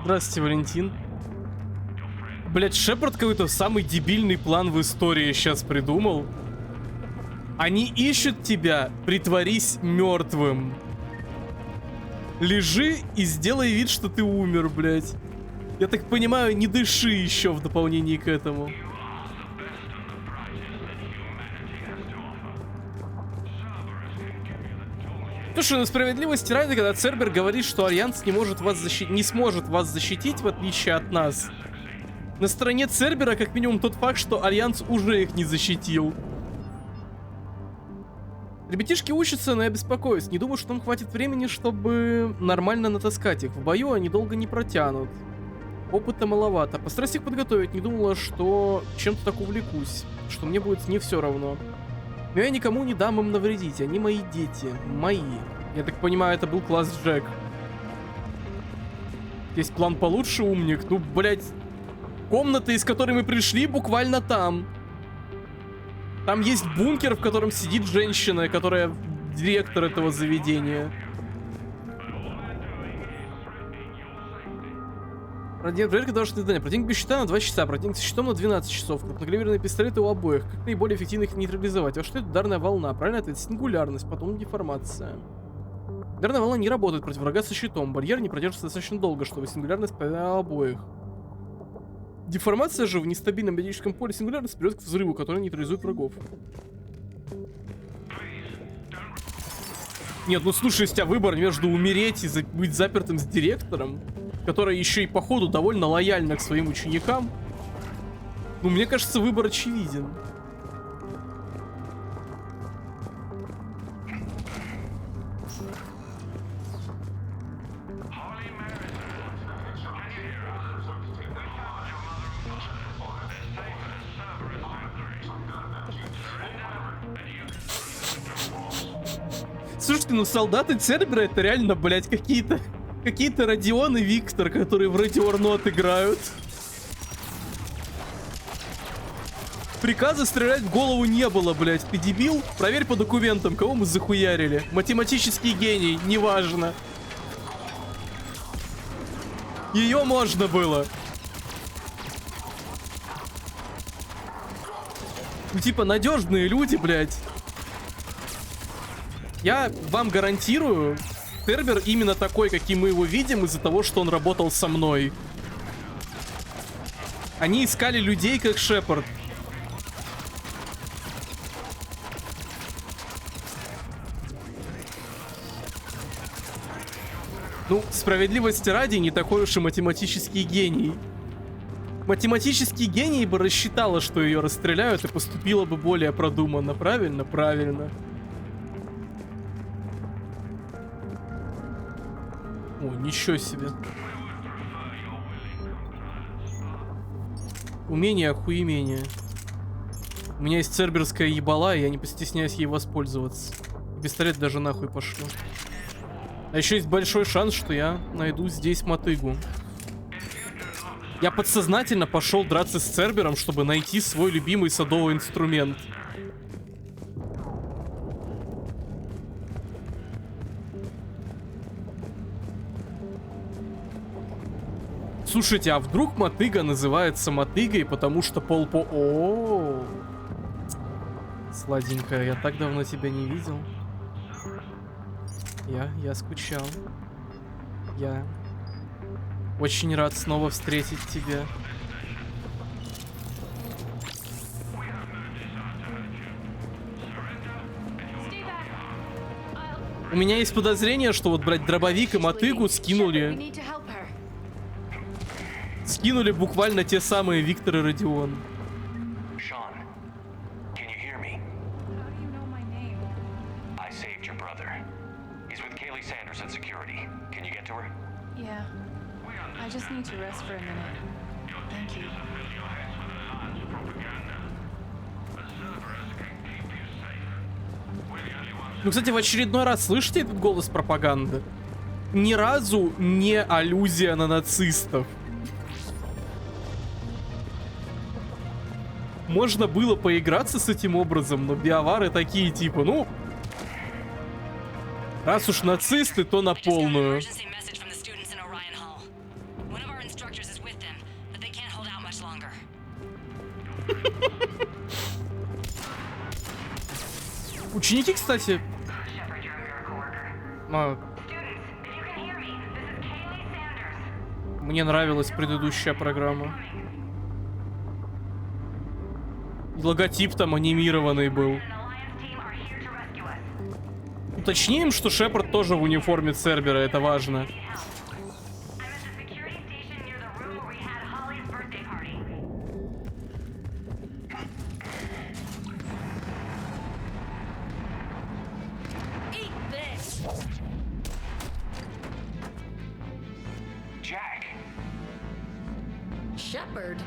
Здравствуйте, Валентин. Блять, Шепард какой-то самый дебильный план в истории сейчас придумал. Они ищут тебя, притворись мертвым. Лежи и сделай вид, что ты умер, блять. Я так понимаю, не дыши еще в дополнении к этому. Слушай, ну справедливости ради, когда Цербер говорит, что Альянс не сможет вас защитить, в отличие от нас. На стороне Цербера как минимум тот факт, что Альянс уже их не защитил. Ребятишки учатся, но я беспокоюсь. Не думаю, что нам хватит времени, чтобы нормально натаскать их. В бою они долго не протянут. Опыта маловато. Постараюсь их подготовить. Не думала, что чем-то так увлекусь. Что мне будет не все равно. Но я никому не дам им навредить. Они мои дети. Мои. Я так понимаю, это был класс Джек. Есть план получше, умник. Ну, блять. Комната, из которой мы пришли, буквально там. Там есть бункер, в котором сидит женщина, которая директор этого заведения. Проверка должности задания. Противник без щита на 2 часа, противник с щитом на 12 часов. Крупнокалиберные пистолеты у обоих. Как наиболее эффективно их нейтрализовать? А что это ударная волна? Правильно ответ? Сингулярность, потом деформация. Ударная волна не работает против врага со щитом. Барьер не продержится достаточно долго, чтобы сингулярность повела обоих. Деформация же в нестабильном биологическом поле сингулярность приведет к взрыву, который нейтрализует врагов. Нет, ну слушай, у тебя выбор между умереть и быть запертым с директором, который еще и походу довольно лояльна к своим ученикам. Ну, мне кажется, выбор очевиден. Слушайте, ну солдаты Цербера это реально, блядь, какие-то Родион и Виктор, которые в Радиорнот играют. Приказа стрелять в голову не было, блядь. Ты дебил? Проверь по документам, кого мы захуярили. Математический гений, неважно. Ее можно было. Ну типа надежные люди, блядь. Я вам гарантирую, Цербер именно такой, каким мы его видим, из-за того, что он работал со мной. Они искали людей, как Шепард. Ну, справедливости ради, не такой уж и математический гений. Математический гений бы рассчитала, что ее расстреляют, и поступила бы более продуманно. Правильно? Правильно. О, ничего себе. Умение охуемение. У меня есть церберская ебала, и я не постесняюсь ей воспользоваться. Пистолет даже нахуй пошлю. А еще есть большой шанс, что я найду здесь мотыгу. Я подсознательно пошел драться с Цербером, чтобы найти свой любимый садовый инструмент. Слушайте, а вдруг мотыга называется мотыгой, потому что О-о-о. Сладенькая, я так давно тебя не видел. Я скучал. Я очень рад снова встретить тебя. У меня есть подозрение, что вот, блядь, дробовик и мотыгу скинули. Скинули буквально те самые Виктор и Родион. I just need to rest for a minute. Thank you. Ну, кстати, в очередной раз слышите этот голос пропаганды? Ни разу не аллюзия на нацистов. Можно было поиграться с этим образом, но биовары такие типа, ну... Раз уж нацисты, то на полную. Ученики, кстати... Мне нравилась предыдущая программа. Логотип там анимированный был. Уточним, что Шепард тоже в униформе Цербера, это важно. Shepard.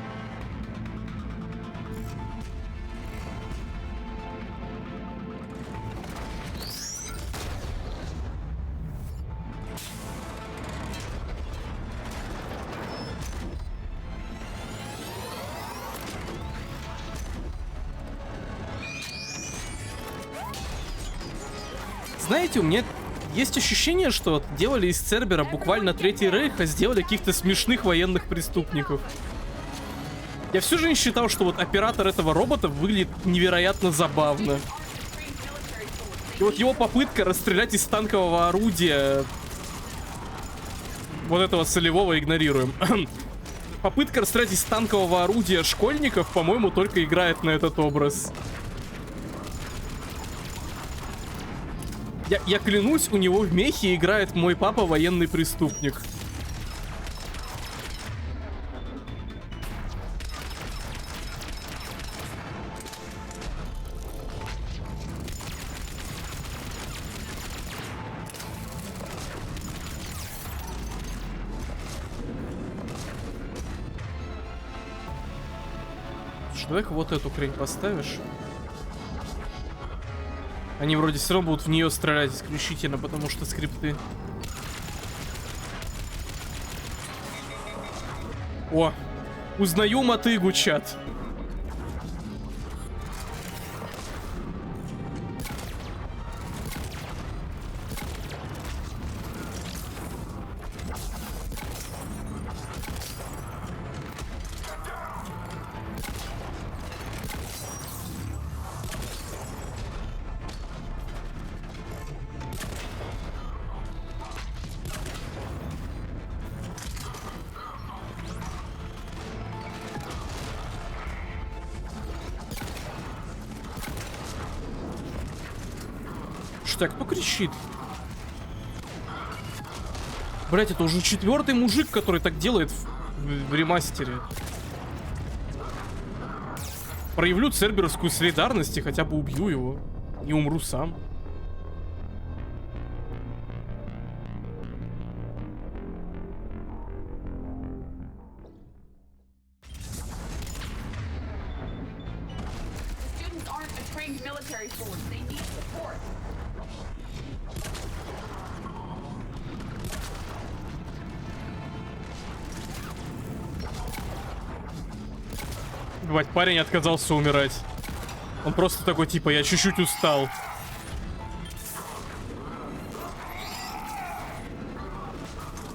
Знаете, у меня есть ощущение, что делали из Цербера буквально Третий Рейх, а сделали каких-то смешных военных преступников. Я все же не считал, что вот оператор этого робота выглядит невероятно забавно. И вот его попытка расстрелять из танкового орудия... Вот этого солевого игнорируем. Попытка расстрелять из танкового орудия школьников, по-моему, только играет на этот образ. Я клянусь, у него в мехе играет мой папа военный преступник. Давай-ка вот эту хрень поставишь. Они вроде все равно будут в нее стрелять исключительно, потому что скрипты. О, узнаю мотыгу, чат. Так, кто кричит? Блять, это уже 4-й мужик, который так делает в ремастере. Проявлю церберовскую солидарность и хотя бы убью его. Не умру сам. Бывать, парень отказался умирать. Он просто такой, типа, я чуть-чуть устал.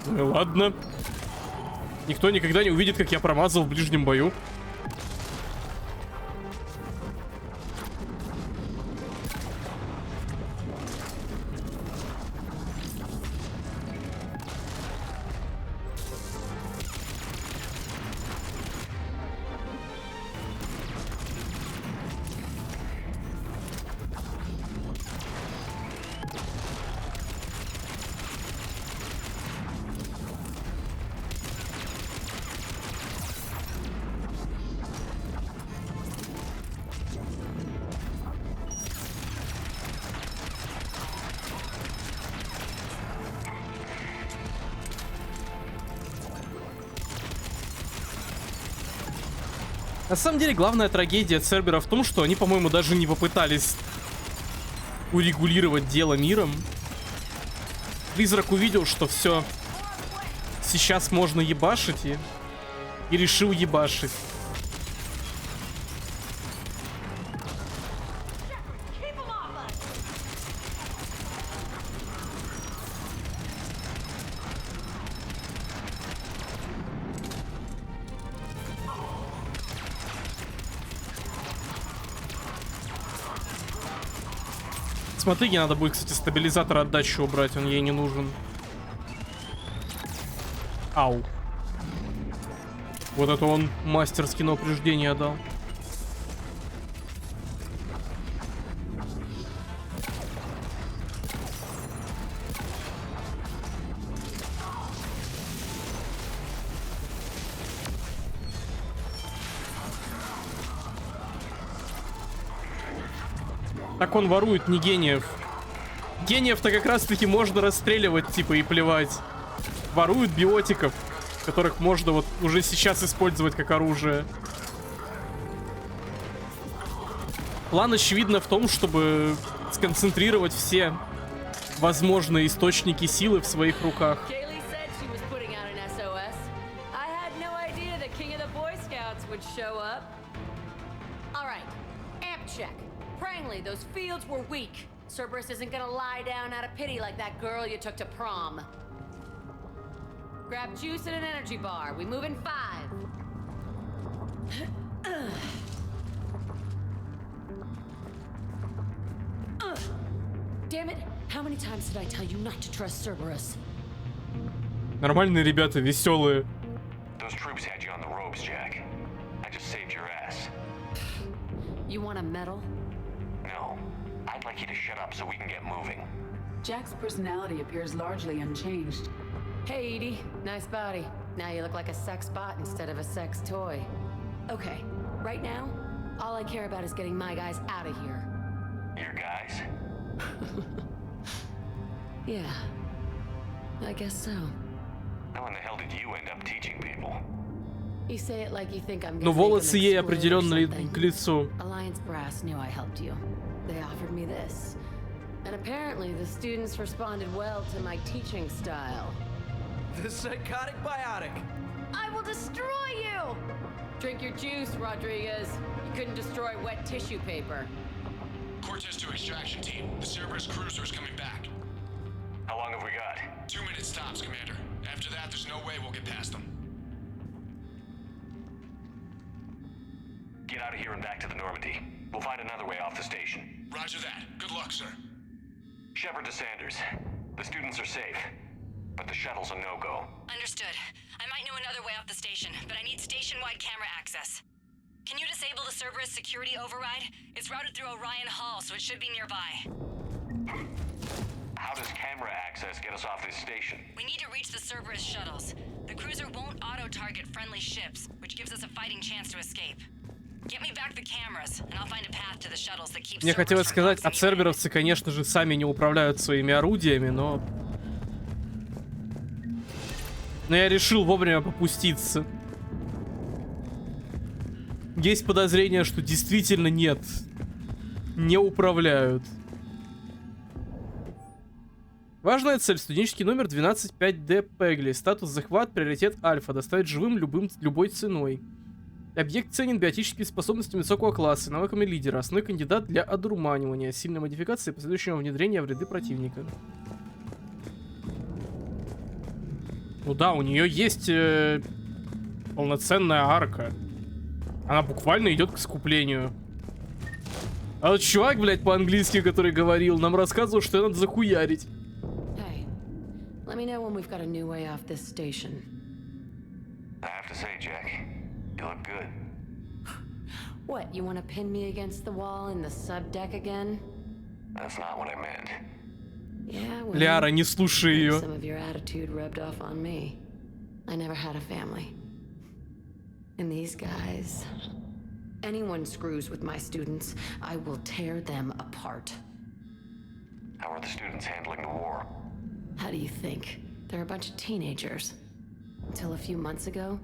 Ну и ладно. Никто никогда не увидит, как я промазал в ближнем бою. На самом деле, главная трагедия Цербера в том, что они, по-моему, даже не попытались урегулировать дело миром. Призрак увидел, что все, сейчас можно ебашить, и решил ебашить. Смотри, ей надо будет, кстати, стабилизатор отдачу убрать, он ей не нужен. Ау. Вот это он мастерски на упреждение дал. Так он ворует не гениев. Гениев-то как раз-таки можно расстреливать, типа, и плевать. Воруют биотиков, которых можно вот уже сейчас использовать как оружие. План, очевидно, в том, чтобы сконцентрировать все возможные источники силы в своих руках. Those fields were weak. Cerberus isn't gonna lie down out of pity like that girl you took to prom. Grab juice and an energy bar. We move in 5. Damn it! How many times did I tell you not to trust Cerberus? Nормальные ребята, веселые. Those troops had you on the ropes, Jack. I just saved your ass. You want a medal? No. I'd like you to shut up so we can get moving. Jack's personality appears largely unchanged. Hey, Edie. Nice body. Now you look like a sex bot instead of a sex toy. Okay, right now, all I care about is getting my guys out of here. Your guys? Yeah. I guess so. How in the hell did you end up teaching people? You say it like you think I'm Но gonna волосы ей определенно к лицу. Alliance brass knew I helped you. They offered me this. And apparently the students responded well to my teaching style. The psychotic biotic. I will destroy you! Drink your juice, Rodriguez. You couldn't destroy wet tissue paper. Cortez to extraction team. The Cerberus cruiser is coming back. How long have we got? 2 minutes tops, Commander. After that, there's no way we'll get past them. Get out of here and back to the Normandy. We'll find another way off the station. Roger that. Good luck, sir. Shepard to Sanders. The students are safe, but the shuttle's a no-go. Understood. I might know another way off the station, but I need station-wide camera access. Can you disable the Cerberus security override? It's routed through Orion Hall, so it should be nearby. How How does camera access get us off this station? We need to reach the Cerberus shuttles. The cruiser won't auto-target friendly ships, which gives us a fighting chance to escape. Get me back the cameras, and I'll find a path to the shuttles that keeps. Мне хотелось сказать, а церберовцы, конечно же, сами не управляют своими орудиями, но я решил вовремя попуститься. Есть подозрение, что действительно нет. Не управляют. Важная цель. Студенческий номер 125D Пегли. Статус захват, приоритет Альфа. Доставить живым любой ценой. Объект ценен биотическими способностями высокого класса, навыками лидера. Основной кандидат для одурманивания, сильной модификации и последующего внедрения в ряды противника. Ну да, у нее есть полноценная арка. Она буквально идет к искуплению. А вот чувак, блядь, по-английски, который говорил, нам рассказывал, что надо захуярить. Hey, let me know when we've got a new way off this station. I have to say, Jack, you look good. What, you want to pin me against the wall in the subdeck again? That's not what I meant. Yeah, well, Ляра, не слушай ее. some of your attitude rubbed off on me. I never had a family. And these guys... Anyone screws with my students, I will tear them apart. How are the students handling the war? How do you think? They're a bunch of teenagers. Until a few months ago,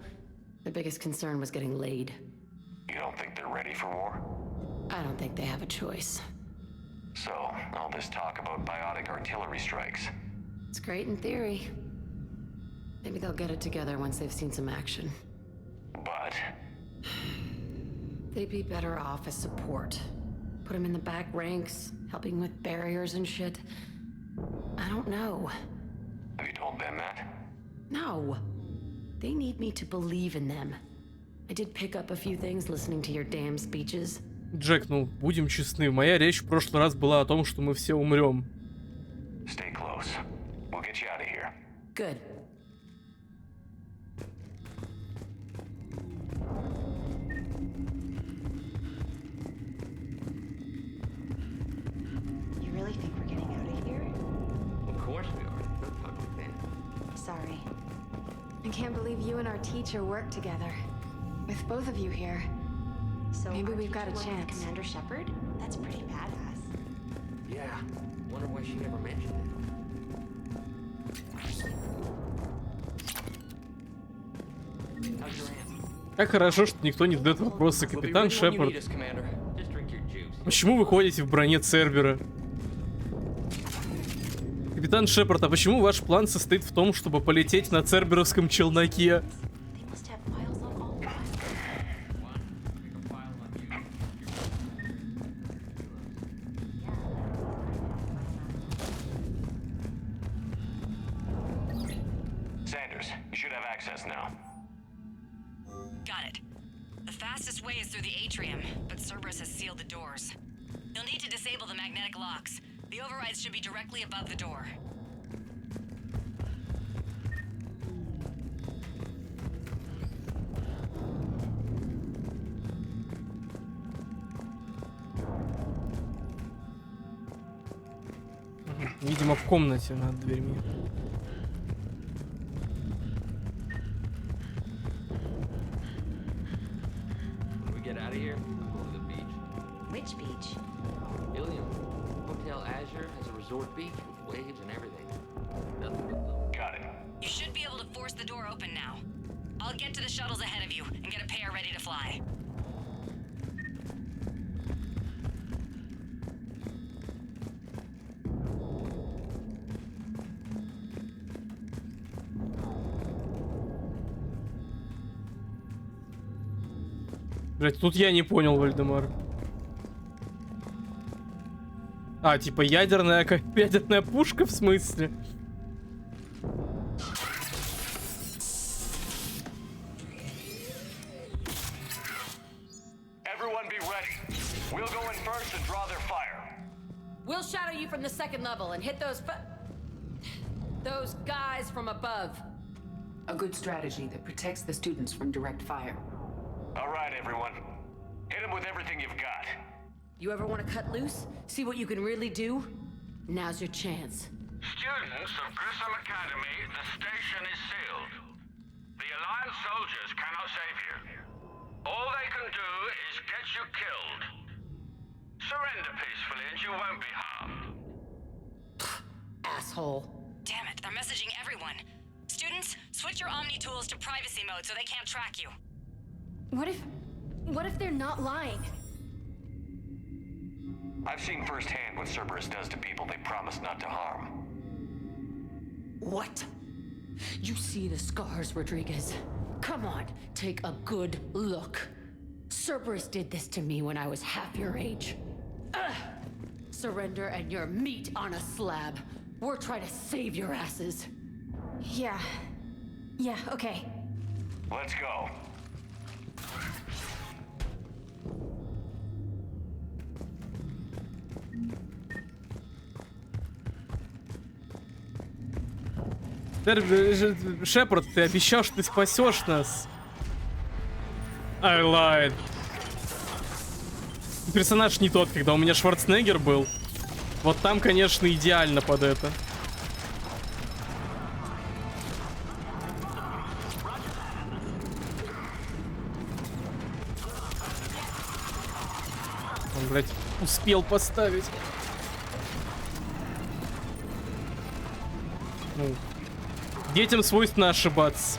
their biggest concern was getting laid. You don't think they're ready for war? I don't think they have a choice. So, all this talk about biotic artillery strikes. It's great in theory. Maybe they'll get it together once they've seen some action. But... They'd be better off as support. Put them in the back ranks, helping with barriers and shit. I don't know. Have you told them that? No. They need me to believe in them. I did pick up a few things listening to your damn speeches. Джек, ну, будем честны. Моя речь в прошлый раз была о том, что мы все умрем. Stay close. We'll get you out of here. Good. You really think we're getting out of here? Of course we are. Don't talk like that. Sorry. I can't believe you and our teacher work together. With both of you here. So maybe we've got a chance. Commander Shepard? That's pretty badass. Yeah. Wonder why she never mentioned it. How's your aunt? Как хорошо, что никто не задает вопросы. Капитан Шепард. Just drink your juice. Почему вы ходите в броне Цербера? Капитан Шепард, а почему ваш план состоит в том, чтобы полететь на церберовском челноке? Sanders, you should have access now. Got it. The fastest way is through the atrium, but Cerberus has sealed the doors. You'll need to disable the magnetic locks. The overrides should be directly above the door. Видимо, в комнате над дверьми. When we get out of here, I'm going to the beach. Which beach? Ilium. Hotel Azure has a resort beach with waves and everything. Nothing but love. Got it. You should be able to force the door open now. I'll get to the shuttles ahead of you and get a pair ready to fly. Блять, тут я не понял, Вальдемар. А, типа ядерная пушка, в смысле? Everyone be ready. We'll go in first and draw their fire. We'll shadow you from the second level and hit those guys from above. A good strategy that protects the students from direct fire. All right, everyone. Hit them with everything you've got. You ever want to cut loose? See what you can really do? Now's your chance. Students of Grissom Academy, the station is sealed. The Alliance soldiers cannot save you. All they can do is get you killed. Surrender peacefully and you won't be harmed. Asshole. Damn it, they're messaging everyone. Students, switch your Omni tools to privacy mode so they can't track you. What if they're not lying? I've seen firsthand what Cerberus does to people they promise not to harm. What? You see the scars, Rodriguez? Come on, take a good look. Cerberus did this to me when I was half your age. Ugh. Surrender and you're meat on a slab. We're trying to save your asses. Yeah, okay. Let's go. Шепард, ты обещал, что ты спасешь нас. I lied. Персонаж не тот, когда у меня Шварценеггер был. Вот там, конечно, идеально под это. Он, блядь, успел поставить. Ну, детям свойственно ошибаться.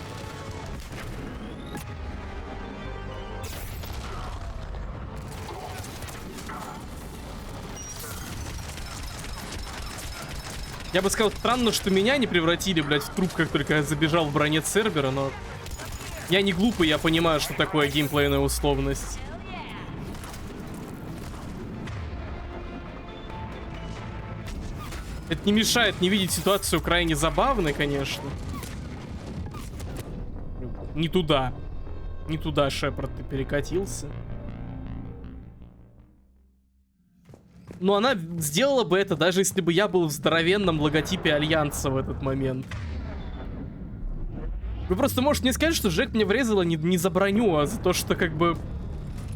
Я бы сказал, странно, что меня не превратили, блядь, в труп, как только я забежал в броне Цербера, но... Я не глупый, я понимаю, что такое геймплейная условность. Это не мешает не видеть ситуацию крайне забавной, конечно. Не туда. Не туда, Шепард, ты перекатился. Но она сделала бы это, даже если бы я был в здоровенном логотипе Альянса в этот момент. Вы просто можете мне сказать, что Джек мне врезала не за броню, а за то, что как бы...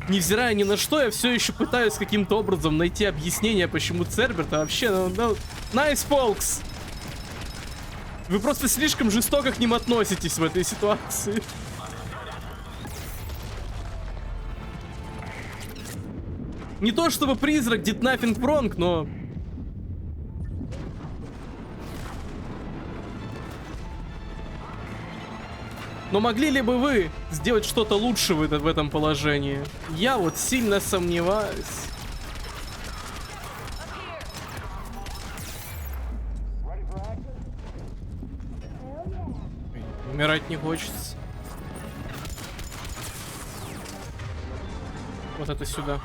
Невзирая ни на что, я все еще пытаюсь каким-то образом найти объяснение, почему Цербер-то вообще... Nice, folks! Вы просто слишком жестоко к ним относитесь в этой ситуации. Не то чтобы призрак did nothing wrong, но... Но могли ли бы вы сделать что-то лучше в этом положении? Я вот сильно сомневаюсь. Умирать не хочется. Вот это сюда.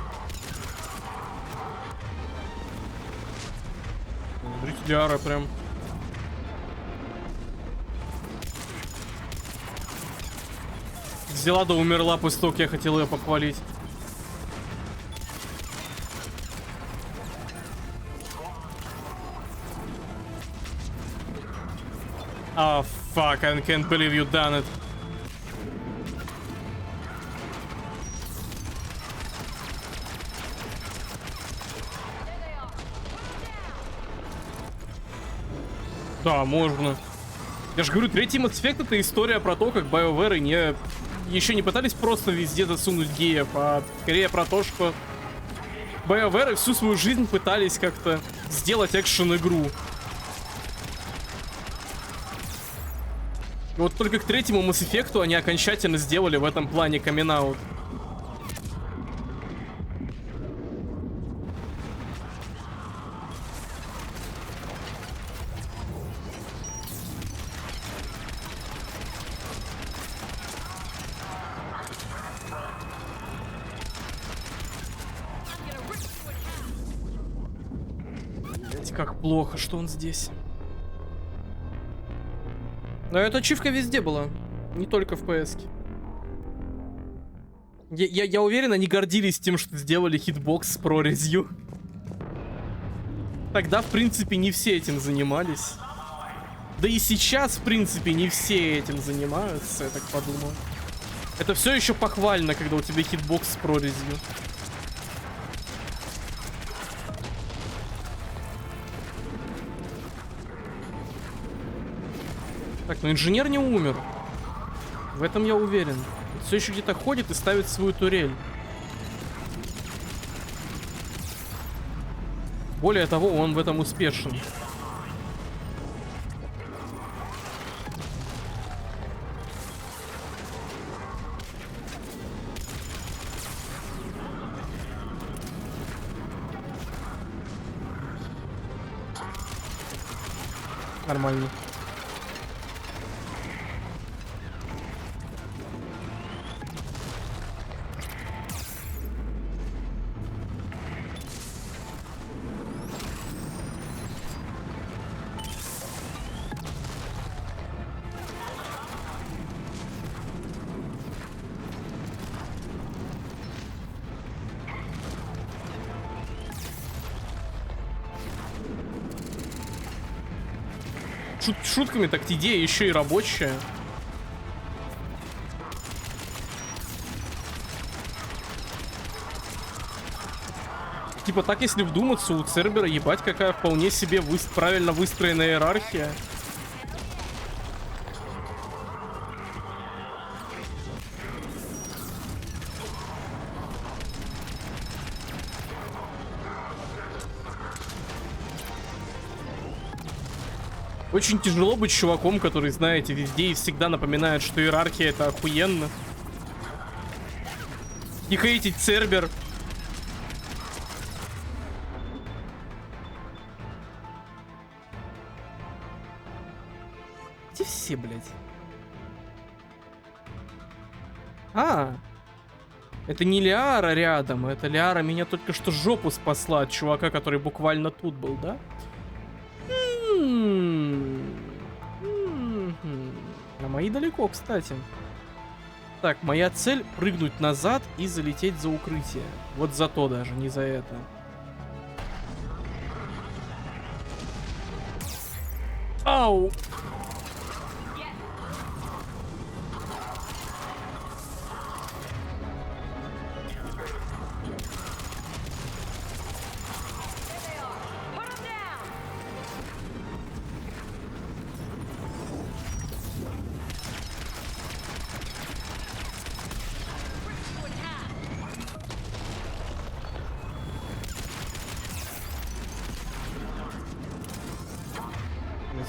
Бритляра прям. Взяла да умерла после того, как я хотел ее похвалить. Oh, fuck, I can't believe you done it. Да, можно. Я же говорю, третий Mass Effect — это история про то, как BioWare еще не пытались просто везде засунуть геев, а скорее про то, что BioWare всю свою жизнь пытались как-то сделать экшен-игру. И вот только к третьему Mass Effect они окончательно сделали в этом плане камин-аут. Как плохо, что он здесь. Но эта ачивка везде была, не только в PS-ке. Я уверен, они гордились тем, что сделали хитбокс с прорезью. Тогда, в принципе, не все этим занимались. Да и сейчас, в принципе, не все этим занимаются, я так подумал. Это все еще похвально, когда у тебя хитбокс с прорезью. Так, ну инженер не умер. В этом я уверен. Все еще где-то ходит и ставит свою турель. Более того, он в этом успешен. Нормально. Шутками, так идея еще и рабочая. Типа так, если вдуматься, у Цербера ебать какая вполне себе правильно выстроенная иерархия. Очень тяжело быть чуваком, который, знаете, везде и всегда напоминает, что иерархия — это охуенно. И хейтить Цербер. Где все, блядь? А, это не Лиара рядом, это Лиара меня только что жопу спасла от чувака, который буквально тут был, да? А мои далеко, кстати. Так, моя цель — прыгнуть назад и залететь за укрытие. Вот за то даже, не за это. Ау!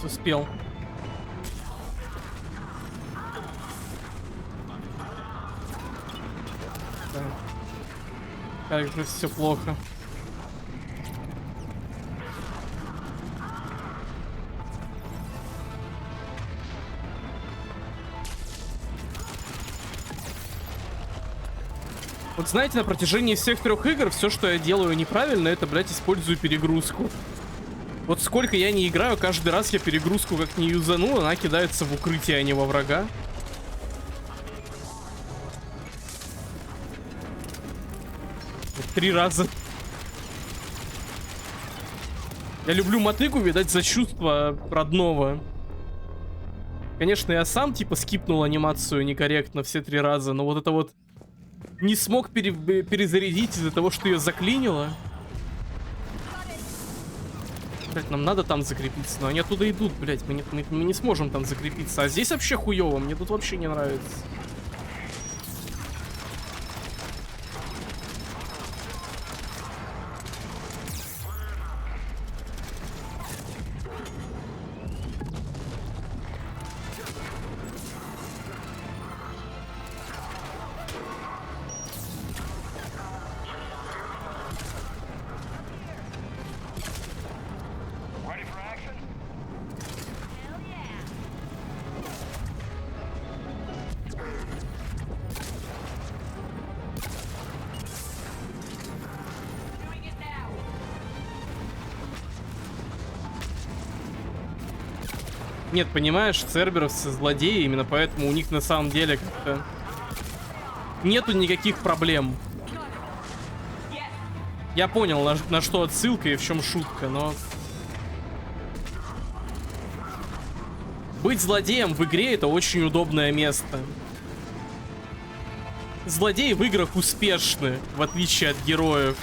Успел. Да. Как же все плохо. Вот знаете, на протяжении всех 3 игр все, что я делаю неправильно, это, блядь, использую перегрузку. Вот сколько я не играю, каждый раз я перегрузку как не юзану, она кидается в укрытие, а не во врага. Вот 3 раза. Я люблю мотыгу, видать, за чувство родного. Конечно, я сам, типа, скипнул анимацию некорректно все 3 раза, но вот это вот не смог перезарядить из-за того, что ее заклинило. Блять, нам надо там закрепиться, но они оттуда идут, блять, мы не сможем там закрепиться. А здесь вообще хуёво, мне тут вообще не нравится. Нет, понимаешь, церберовцы злодеи, именно поэтому у них на самом деле как-то нету никаких проблем. Я понял, на что отсылка и в чем шутка, но... Быть злодеем в игре — это очень удобное место. Злодеи в играх успешны, в отличие от героев.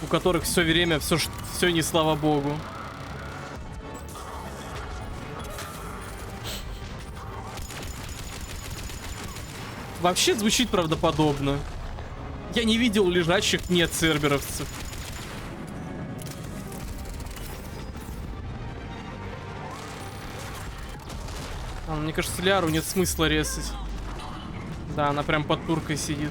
у которых все время все не слава богу. Вообще звучит правдоподобно. Я не видел лежащих нет церберовцев. Мне кажется, Лиару нет смысла резать. Да, она прям под туркой сидит.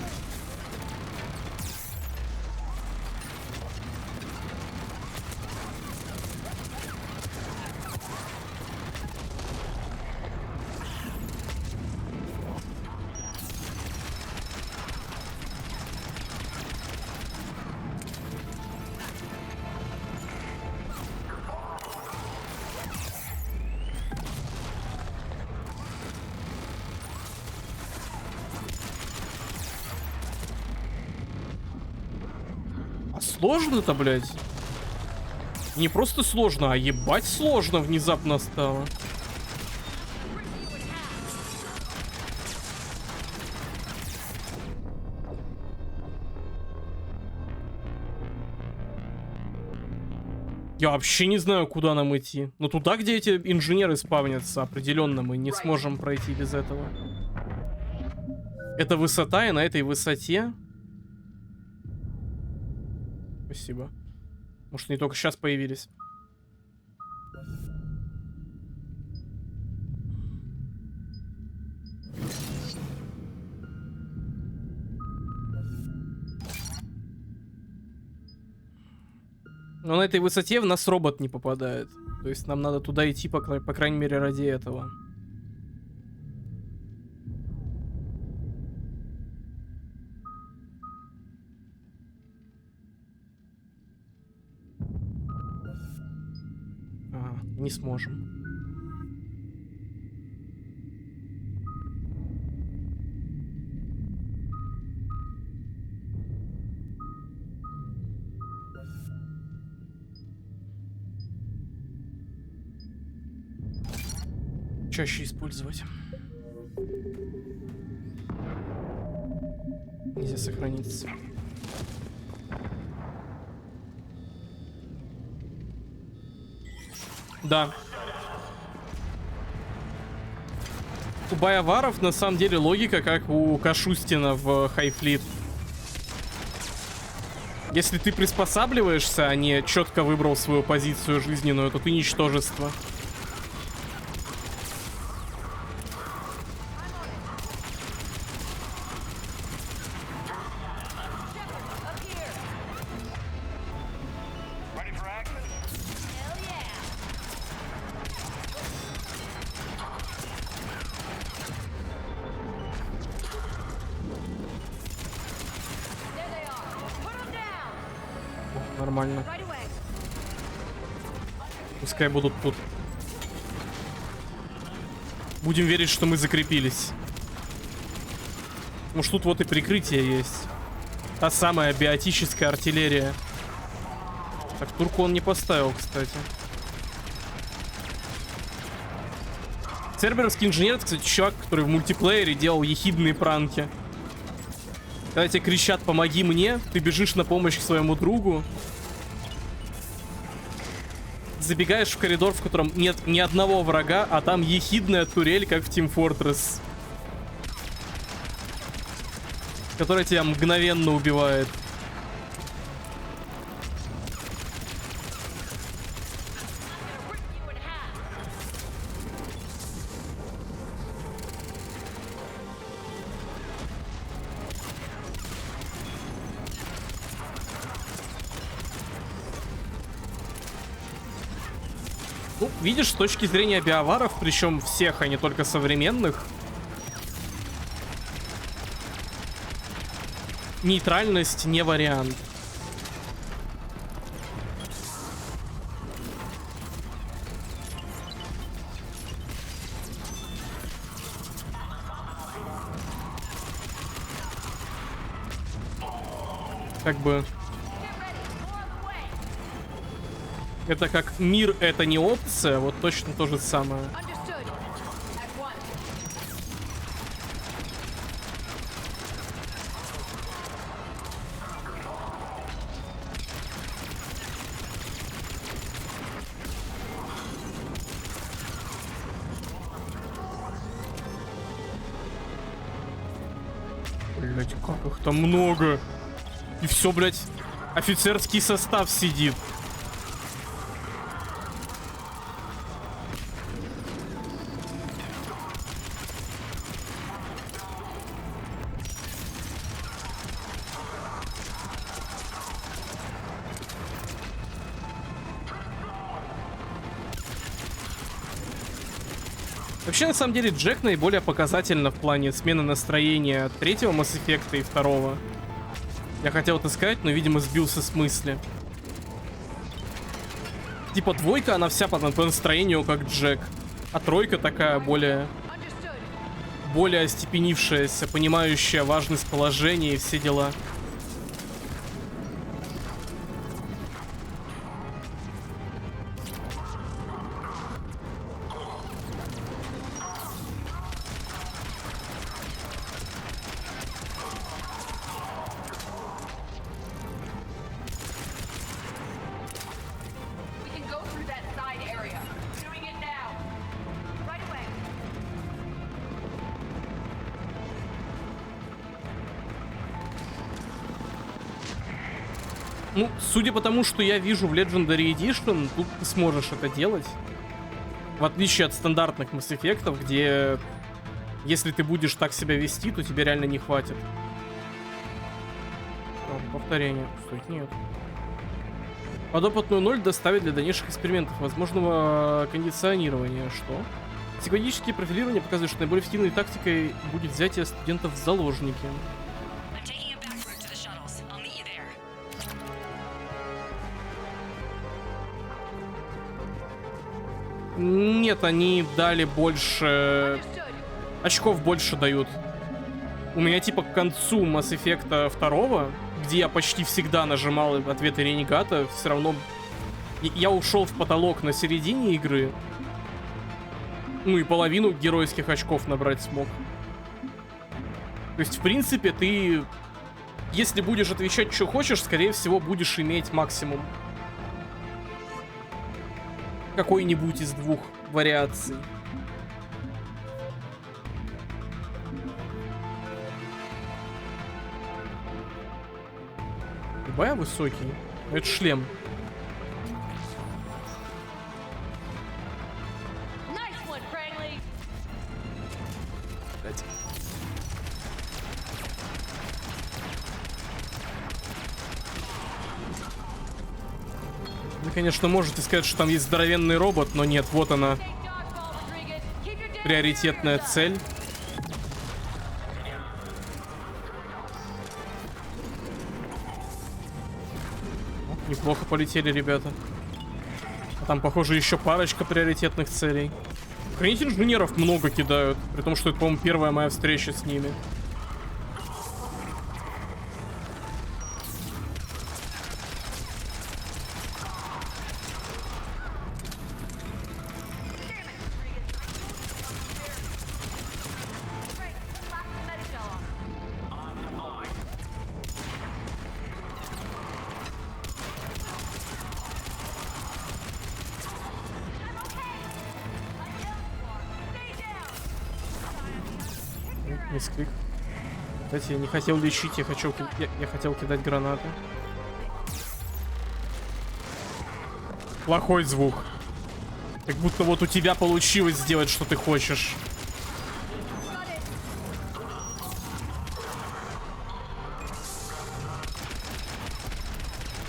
Сложно-то, блядь. Не просто сложно, а ебать сложно внезапно стало. Я вообще не знаю, куда нам идти. Но туда, где эти инженеры спавнятся, определенно мы не сможем пройти без этого. Это высота, и на этой высоте... Спасибо. Может, они только сейчас появились. Но на этой высоте в нас робот не попадает. То есть нам надо туда идти, по крайней мере, ради этого. Не сможем. Чаще использовать. Нельзя сохраниться. Да. У Байоваров на самом деле логика, как у Кашустина в Хайфлит. Если ты приспосабливаешься, а не четко выбрал свою позицию жизненную, то ты ничтожество. Нормально. Пускай будут тут. Будем верить, что мы закрепились. Может, тут вот и прикрытие есть. Та самая биотическая артиллерия. Так, турку он не поставил, кстати. Церберовский инженер, кстати, чувак, который в мультиплеере делал ехидные пранки. Когда тебе кричат «помоги мне», ты бежишь на помощь к своему другу. Забегаешь в коридор, в котором нет ни одного врага, а там ехидная турель, как в Team Fortress. Которая тебя мгновенно убивает. Ну, видишь, с точки зрения биоваров, причем всех, а не только современных, нейтральность не вариант. Как бы... Это как мир, это не опция, вот точно то же самое. Блять, как их там много. И все, блять, офицерский состав сидит. Вообще, на самом деле, Джек наиболее показательно в плане смены настроения третьего Mass Effect и второго. Я хотел это сказать, но, видимо, сбился с мысли. Типа, двойка, она вся по настроению, как Джек. А тройка такая более остепенившаяся, понимающая важность положения и все дела. Ну, судя по тому, что я вижу в Legendary Edition, тут ты сможешь это делать. В отличие от стандартных Mass Effect'ов, где если ты будешь так себя вести, то тебе реально не хватит. Повторение. Стой, нет. Подопытную 0 доставить для дальнейших экспериментов возможного кондиционирования. Что? Психологические профилирования показывают, что наиболее эффективной тактикой будет взятие студентов в заложники. Нет, они дали больше... Очков больше дают. У меня типа к концу Mass Effect 2, где я почти всегда нажимал ответы Ренегата, все равно... Я ушел в потолок на середине игры. Ну и половину геройских очков набрать смог. То есть, в принципе, ты... Если будешь отвечать, что хочешь, скорее всего, будешь иметь максимум. Какой-нибудь из двух вариаций. Любая высокий. Это шлем. Вы, конечно, можете сказать, что там есть здоровенный робот, но нет, вот она. Приоритетная цель. Неплохо полетели, ребята. А там, похоже, еще парочка приоритетных целей. Хранить инженеров много кидают, при том, что это, по-моему, первая моя встреча с ними. Мисклик. Кстати, я не хотел лечить, я хотел кидать гранаты. Плохой звук. Как будто вот у тебя получилось сделать, что ты хочешь.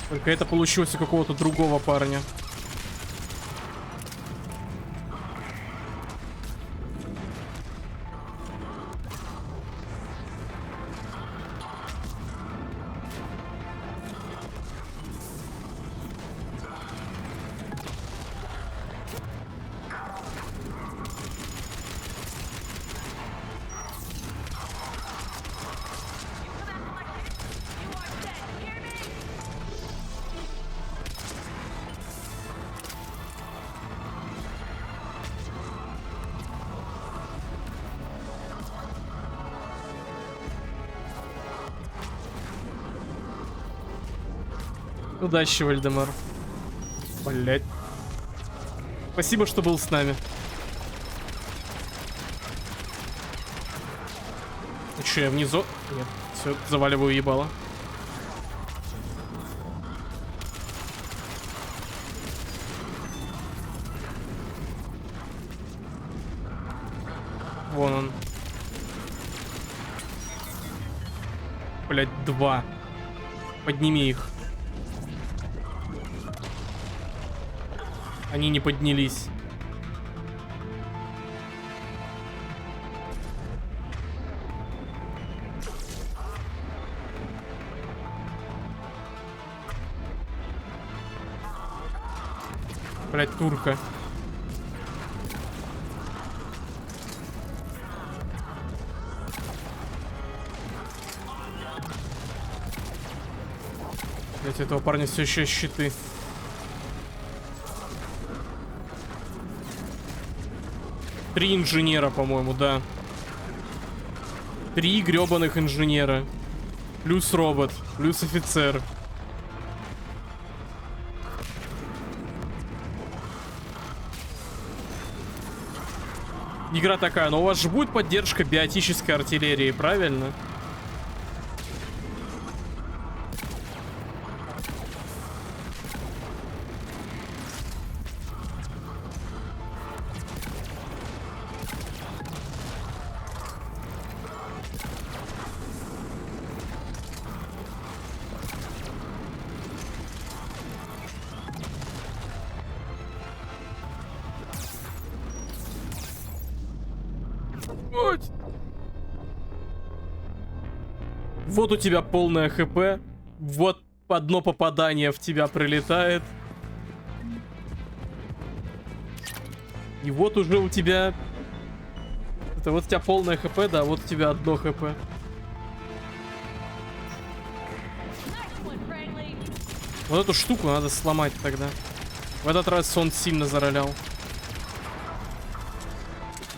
Только это получилось у какого-то другого парня. Удачи, Вальдемар. Блять. Спасибо, что был с нами. Ну что, я внизу? Нет, Все, заваливаю ебало. Вон он. Блять, 2. Подними их. Они не поднялись. Блять, турка. Блять, этого парня все еще щиты. Три инженера, по-моему, да. 3 гребаных инженера. Плюс робот, плюс офицер. Игра такая, но у вас же будет поддержка биотической артиллерии, правильно? Вот у тебя полное ХП. Вот одно попадание в тебя прилетает. И вот уже у тебя... Это вот у тебя полное ХП, да, вот у тебя одно ХП. Вот эту штуку надо сломать тогда. В этот раз он сильно заролял.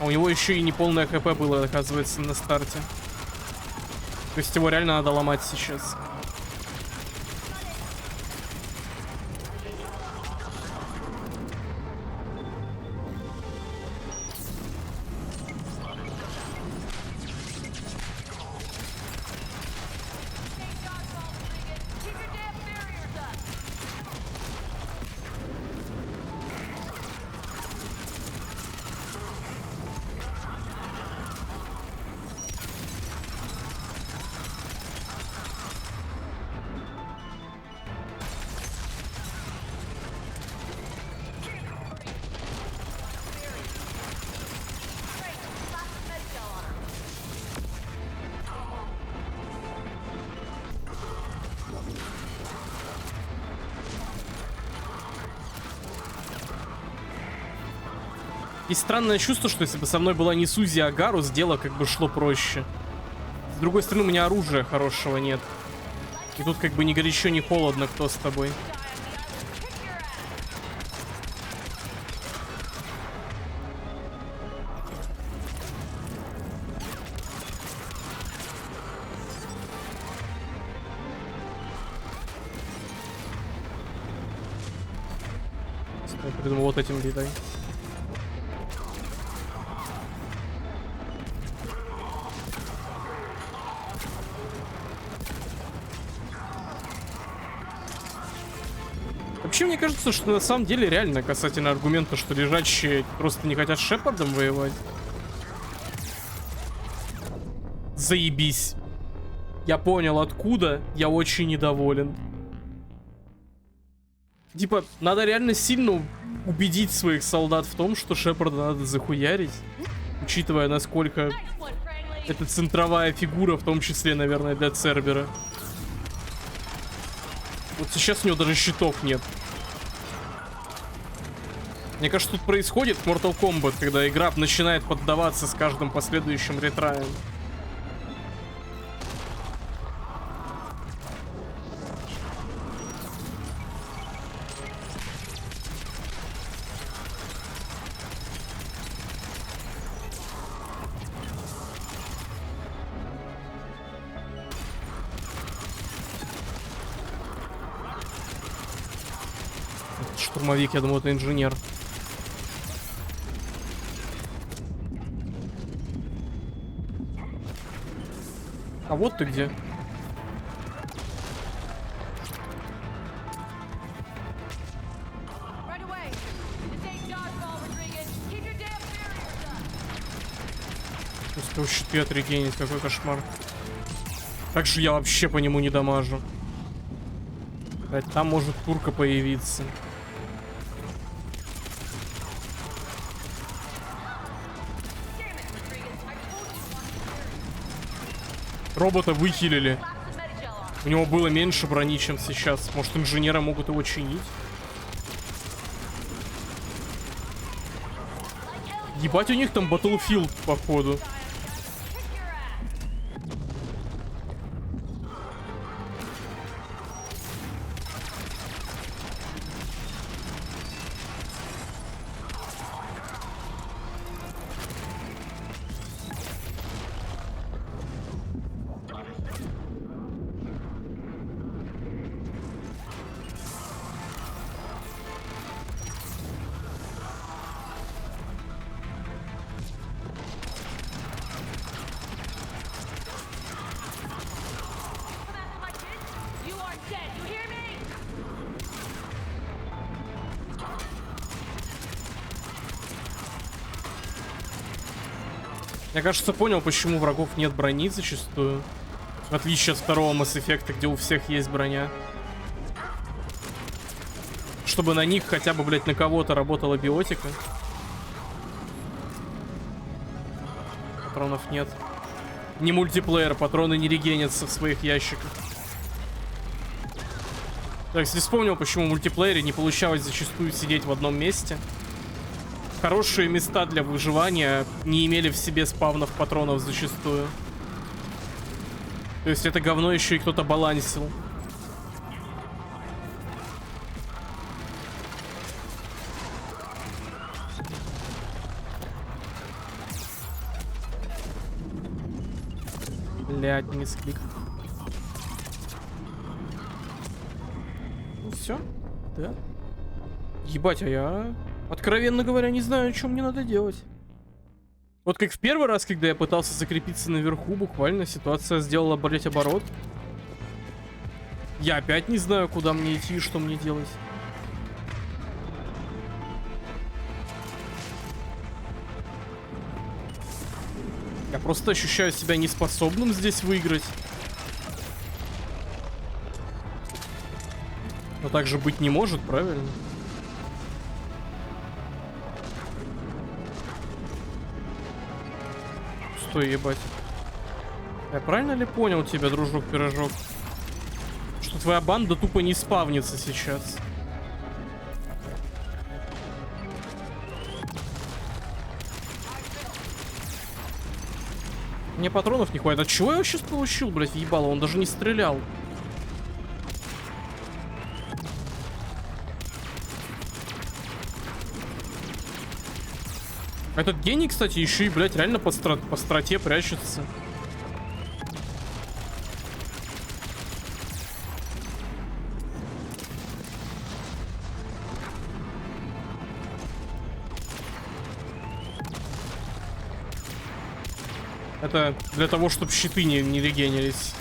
А у него еще и не полное ХП было, оказывается, на старте. То есть его реально надо ломать сейчас. И странное чувство, что если бы со мной была не Сузи, а Гарус, дело как бы шло проще. С другой стороны, у меня оружия хорошего нет. И тут как бы ни горячо, ни холодно, кто с тобой. Я придумал вот этим летай. Вообще, мне кажется, что на самом деле реально касательно аргумента, что лежачие просто не хотят с Шепардом воевать. Заебись. Я понял, откуда. Я очень недоволен. Типа, надо реально сильно убедить своих солдат в том, что Шепарда надо захуярить. Учитывая, насколько это центровая фигура, в том числе, наверное, для Цербера. Вот сейчас у него даже щитов нет. Мне кажется, тут происходит Mortal Kombat, когда игра начинает поддаваться с каждым последующим ретраем. Штурмовик, я думаю, это инженер. А вот ты где. Его щиты отрегенить, какой кошмар. Как же я вообще по нему не дамажу? Блять, там может турка появиться. Робота выхилили. У него было меньше брони, чем сейчас. Может, инженеры могут его чинить? Ебать, у них там Battlefield, походу. Я, кажется, понял, почему у врагов нет брони зачастую. В отличие от второго Mass Effect, где у всех есть броня. Чтобы на них хотя бы, блядь, на кого-то работала биотика. Патронов нет. Не мультиплеер, патроны не регенятся в своих ящиках. Так, если вспомнил, почему в мультиплеере не получалось зачастую сидеть в одном месте. Хорошие места для выживания не имели в себе спавнов патронов зачастую. То есть это говно еще и кто-то балансил. Блядь, мисклик. Ну все, да. Ебать, а я... Откровенно говоря, не знаю, что мне надо делать. Вот как в первый раз, когда я пытался закрепиться наверху, буквально ситуация сделала, блять, оборот. Я опять не знаю, куда мне идти и что мне делать. Я просто ощущаю себя неспособным здесь выиграть. Но так же быть не может, правильно? Стой, ебать. Я правильно ли понял тебя, дружок-пирожок? Что твоя банда тупо не спавнится сейчас. Мне патронов не хватит. А чего я сейчас получил, блядь, ебало? Он даже не стрелял. Этот гений, кстати, еще и, блядь, реально по строте прячется. Это для того, чтобы щиты не регенились.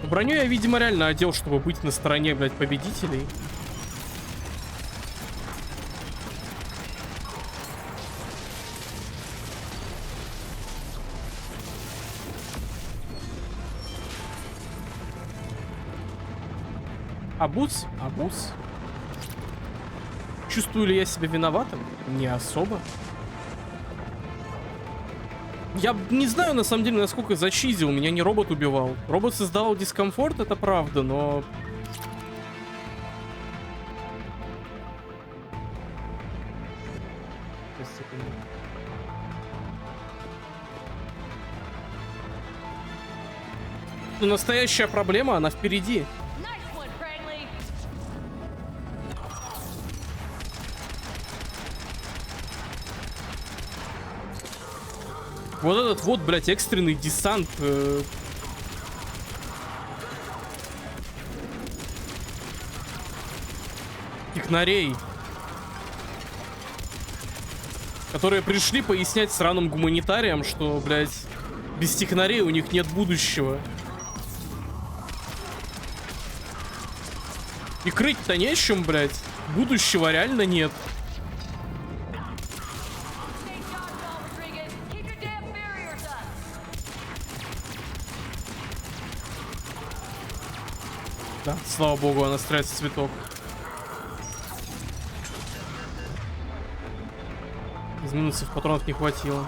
Броню я, видимо, реально одел, чтобы быть на стороне, блядь, победителей. Абуз? Абуз. Чувствую ли я себя виноватым? Не особо. Я не знаю, на самом деле, насколько зачизил. Меня не робот убивал. Робот создавал дискомфорт, это правда, но... Но настоящая проблема, она впереди. Вот этот вот, блядь, экстренный десант. Технарей. Которые пришли пояснять сраным гуманитариям, что, блядь, без технарей у них нет будущего. И крыть-то нечем, блядь. Будущего реально нет. Да, слава богу, она стреляет в цветок. Из минусов патронов не хватило.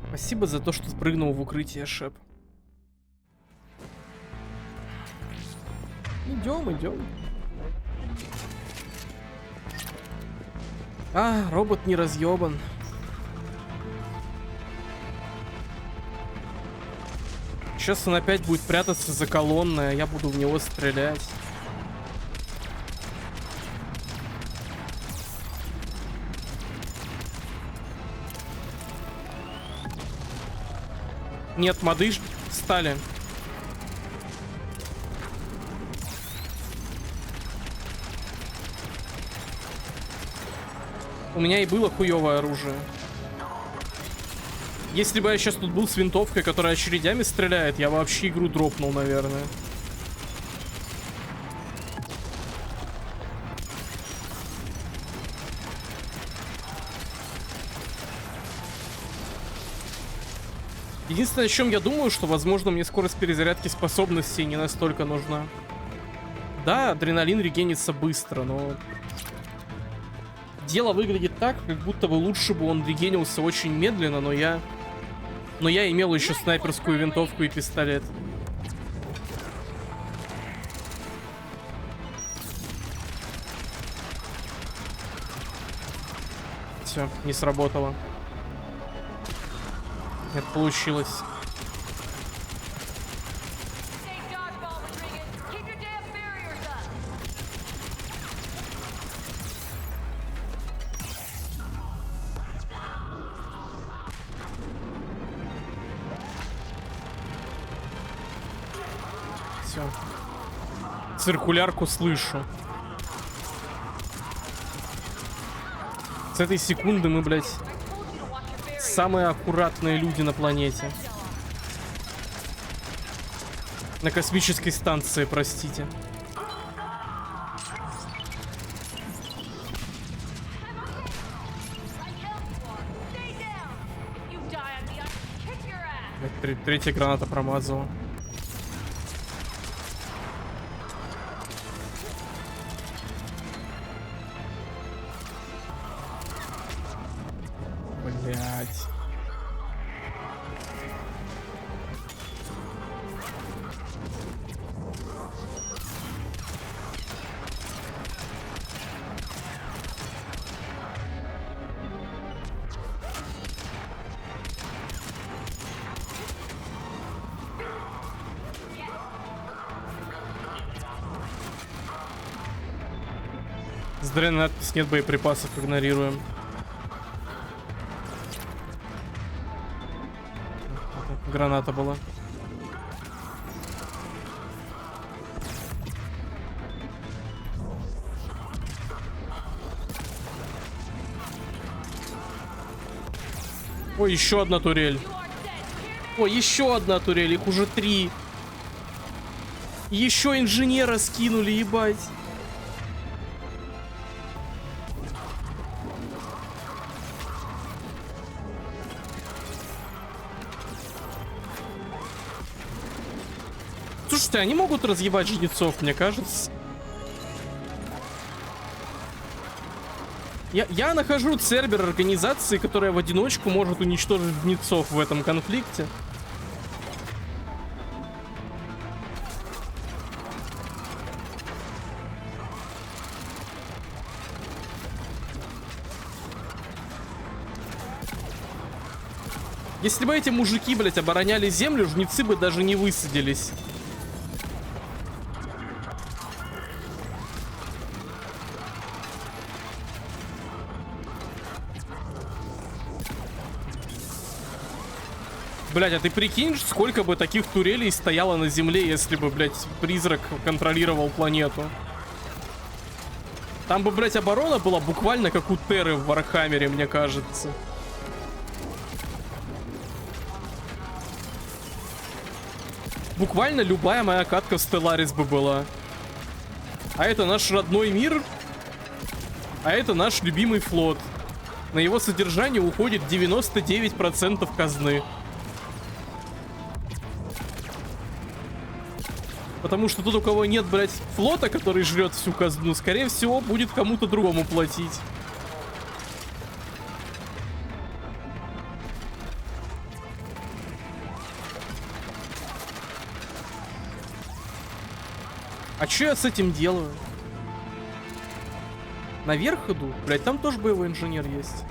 Спасибо за то, что спрыгнул в укрытие, Шеп. Идем, идем. А, робот не разъебан. Сейчас он опять будет прятаться за колонной, а я буду в него стрелять. Нет, моды встали. У меня и было хуёвое оружие. Если бы я сейчас тут был с винтовкой, которая очередями стреляет, я вообще игру дропнул, наверное. Единственное, о чем я думаю, что, возможно, мне скорость перезарядки способностей не настолько нужна. Да, адреналин регенится быстро, но... Дело выглядит так, как будто бы лучше бы он регенился очень медленно, но я имел еще снайперскую винтовку и пистолет. Все, не сработало. Это получилось. Все. Циркулярку слышу. С этой секунды мы, блядь, самые аккуратные люди на планете. На космической станции, простите. Третья граната промазала. Блять. Зря надпись «Нет боеприпасов», игнорируем. Граната была. Ой, еще одна турель. Ой, еще одна турель, их уже 3. Еще инженера скинули, ебать. Слушайте, они могут разъебать жнецов, мне кажется. Я нахожу цербер организации, которая в одиночку может уничтожить жнецов в этом конфликте. Если бы эти мужики, блять, обороняли землю, жнецы бы даже не высадились. Блядь, а ты прикинь, сколько бы таких турелей стояло на Земле, если бы, блядь, призрак контролировал планету. Там бы, блядь, оборона была буквально как у Терры в Вархаммере, мне кажется. Буквально любая моя катка в Stellaris бы была. А это наш родной мир. А это наш любимый флот. На его содержание уходит 99% казны. Потому что тот, у кого нет, блядь, флота, который жрет всю казну, скорее всего, будет кому-то другому платить. А что я с этим делаю? Наверх иду? Блядь, там тоже боевой инженер есть.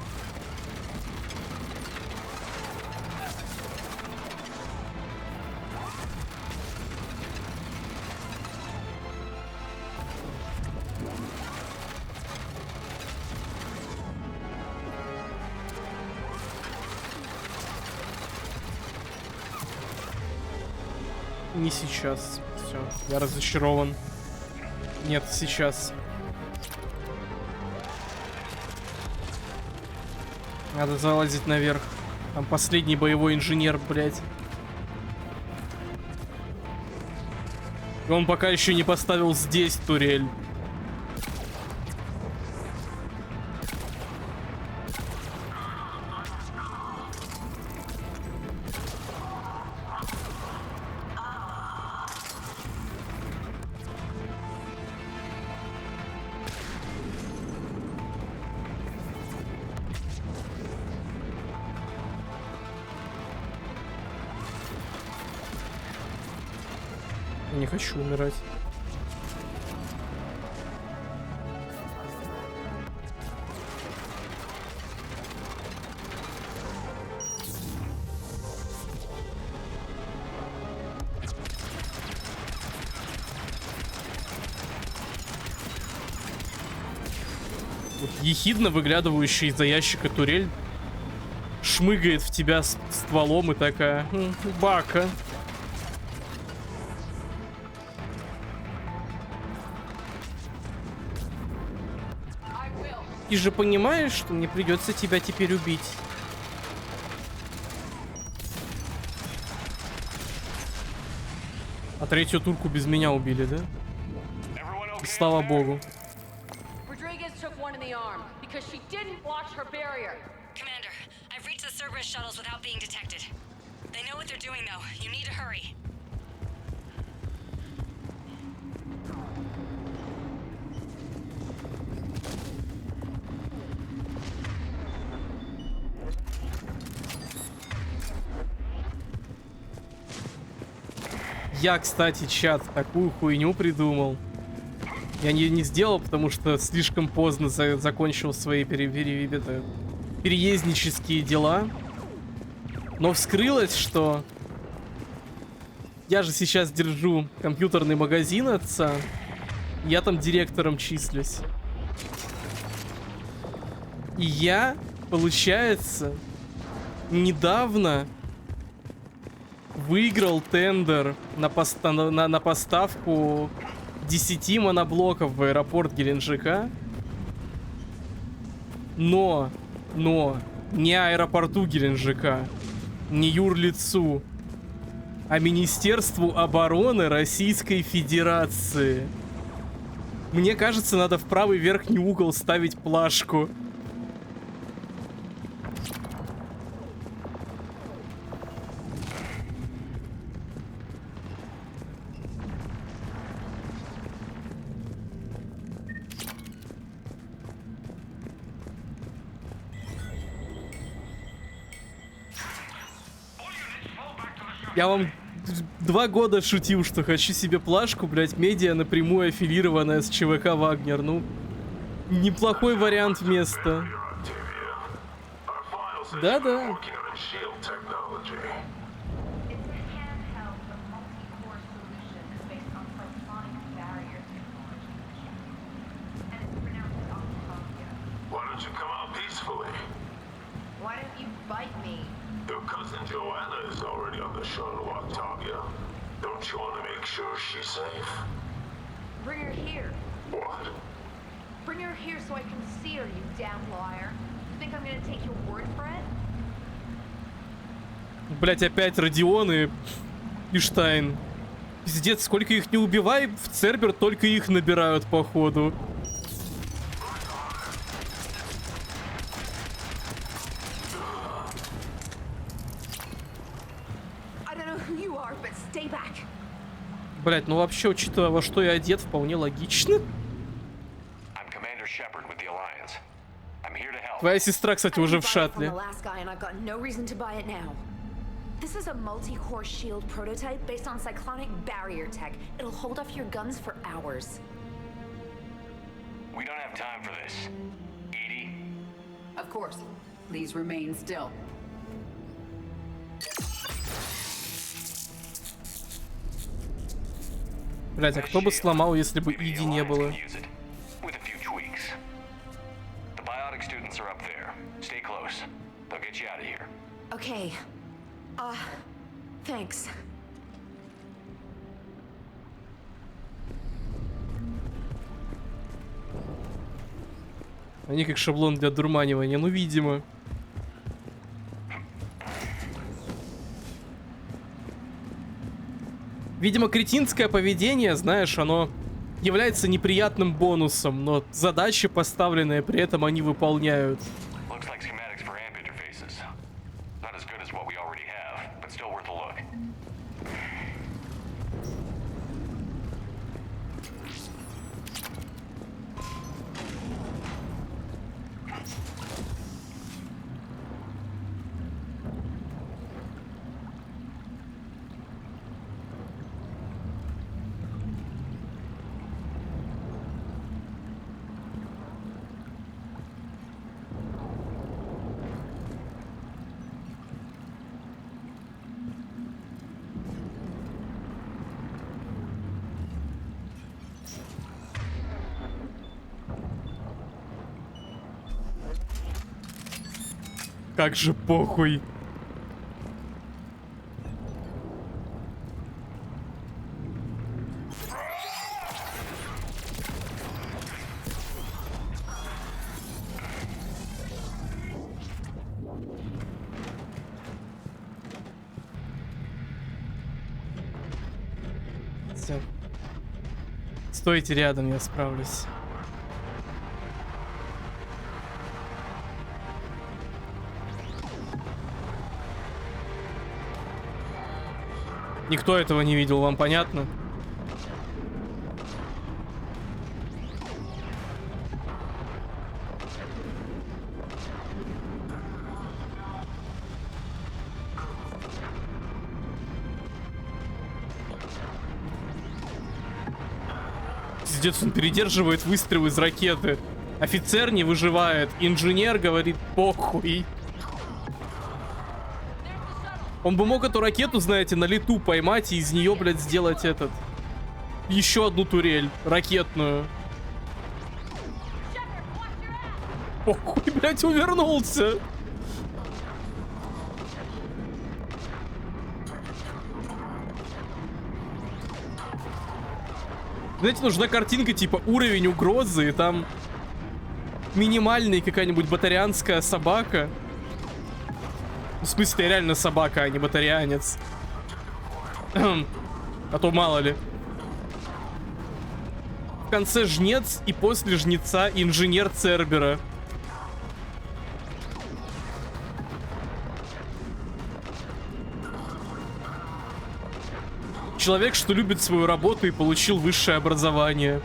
Не сейчас. Все, я разочарован. Нет, сейчас. Надо залазить наверх. Там последний боевой инженер, блядь. И он пока еще не поставил здесь турель. Не хочу умирать. Вот ехидно выглядывающая из-за ящика турель шмыгает в тебя стволом и такая: бака. Ты же понимаешь, что мне придется тебя теперь убить. А третью турку без меня убили, да? И слава богу. Commander, I've reached the Cerberus shuttles without being detected. They know what they're doing, though. You need to hurry. Я, кстати, чат, такую хуйню придумал. Я не сделал, потому что слишком поздно закончил свои переезднические дела. Но вскрылось, что я же сейчас держу компьютерный магазин отца. Я там директором числюсь. И я, получается, недавно выиграл тендер на поставку 10 моноблоков в аэропорт Геленджика. Но не аэропорту Геленджика, не юрлицу, а Министерству обороны Российской Федерации. Мне кажется, надо в правый верхний угол ставить плашку. Я вам 2 года шутил, что хочу себе плашку, блять, медиа напрямую аффилированная с ЧВК Вагнер. Ну, неплохой вариант места. Да-да. Why don't you come out peacefully? Why don't you bite me? Because Cousin Joanna is already on the shuttle, Octavia. Don't you want to make sure she's safe? Bring her here. What? Bring her here so I can see her, you damn liar. You think I'm gonna take your word for it? Блять, опять Родион и Штайн. Пиздец, сколько их не убивай, в Цербер только их набирают, походу. Блять, ну вообще, учитывая, во что я одет, вполне логично. Твоя сестра, кстати, уже в шаттле. This is a multi-core shield prototype based on cyclonic barrier tech. It'll hold off your guns for hours. We don't have time for this. Edie? Of course. Please remain still. Блять, а кто бы сломал, если бы Иди не было? Okay. Thanks. Они как шаблон для дурманивания, ну видимо. Видимо, кретинское поведение, знаешь, оно является неприятным бонусом, но задачи, поставленные при этом, они выполняют. Как же похуй. Всё. Стойте рядом, я справлюсь. Никто этого не видел, вам понятно? Пиздец, он передерживает выстрел из ракеты. Офицер не выживает. Инженер говорит, похуй. Он бы мог эту ракету, знаете, на лету поймать и из нее, блядь, сделать этот... Еще одну турель ракетную. Похуй, блядь, увернулся. Знаете, нужна картинка типа уровень угрозы, и там минимальный какая-нибудь батарианская собака. В смысле, реально собака, а не батарианец. А то мало ли. В конце жнец и после жнеца инженер Цербера. Человек, что любит свою работу и получил высшее образование.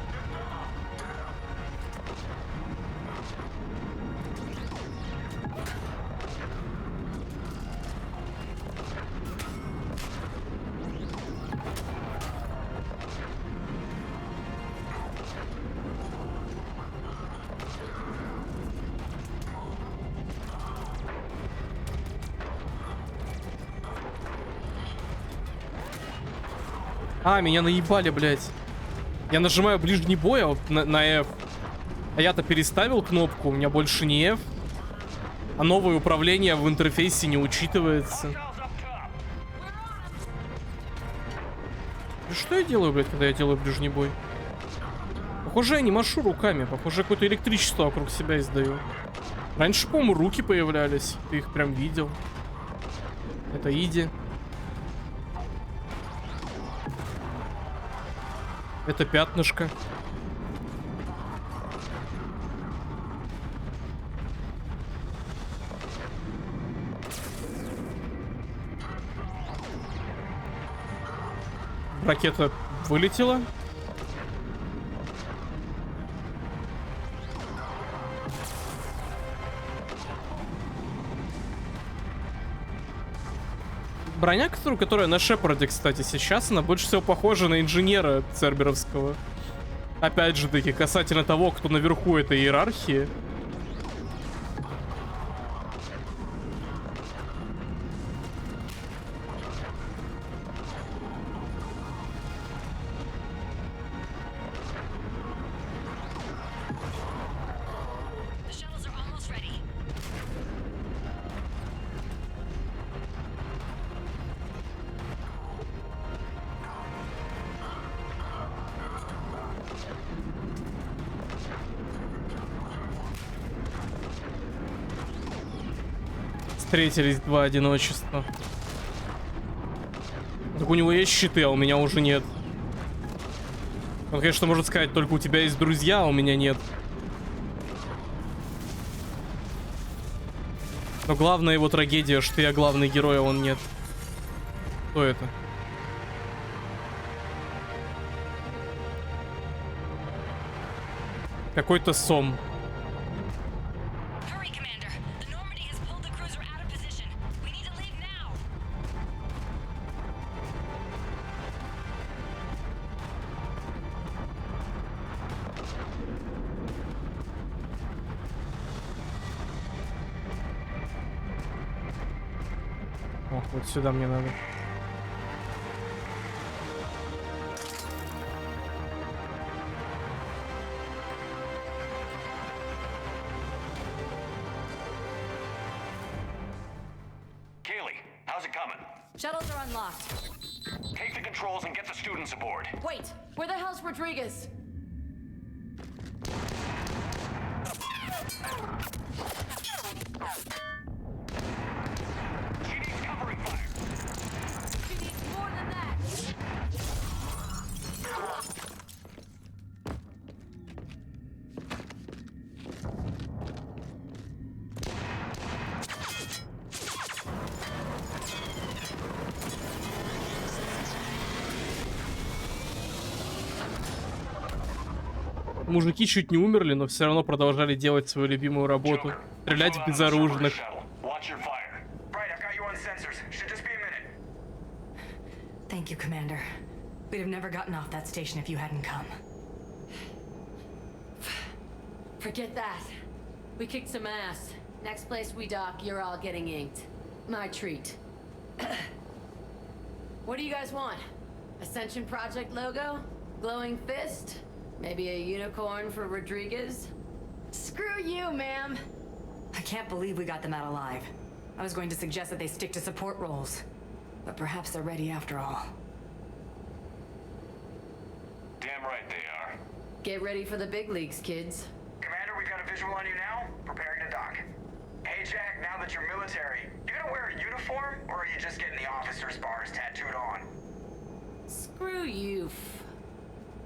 А, меня наебали, блядь. Я нажимаю ближний бой на F. А я-то переставил кнопку, у меня больше не F. А новое управление в интерфейсе не учитывается. Что я делаю, блядь, когда я делаю ближний бой? Похоже, я не машу руками. Похоже, я какое-то электричество вокруг себя издаю. Раньше, по-моему, руки появлялись. Ты их прям видел. Это Иди. Это пятнышко. Ракета вылетела. Броня, которая на Шепарде, кстати, сейчас, она больше всего похожа на инженера церберовского. Опять же таки, касательно того, кто наверху этой иерархии. Встретились два одиночества. Так у него есть щиты, а у меня уже нет. Он, конечно, может сказать, только у тебя есть друзья, а у меня нет. Но главная его трагедия, что я главный герой, а он нет. Кто это? Какой-то сом. Вот сюда мне надо. Kaylee, how's it coming? Shuttles are unlocked. Take the controls and get the students aboard. Wait, where the hell's Rodriguez? Мужики чуть не умерли, но все равно продолжали делать свою любимую работу. Стрелять в безоружных. Thank you, Commander. We'd have never gotten off that station if you hadn't come. Forget that. We kicked some ass. Next place we dock, you're all getting inked. My treat. What do you guys want? Ascension Project logo? Glowing fist? Maybe a unicorn for Rodriguez? Screw you, ma'am. I can't believe we got them out alive. I was going to suggest that they stick to support roles. But perhaps they're ready after all. Damn right they are. Get ready for the big leagues, kids. Commander, we got a visual on you now. Preparing to dock. Hey, Jack, now that you're military, you gonna wear a uniform, or are you just getting the officer's bars tattooed on? Screw you,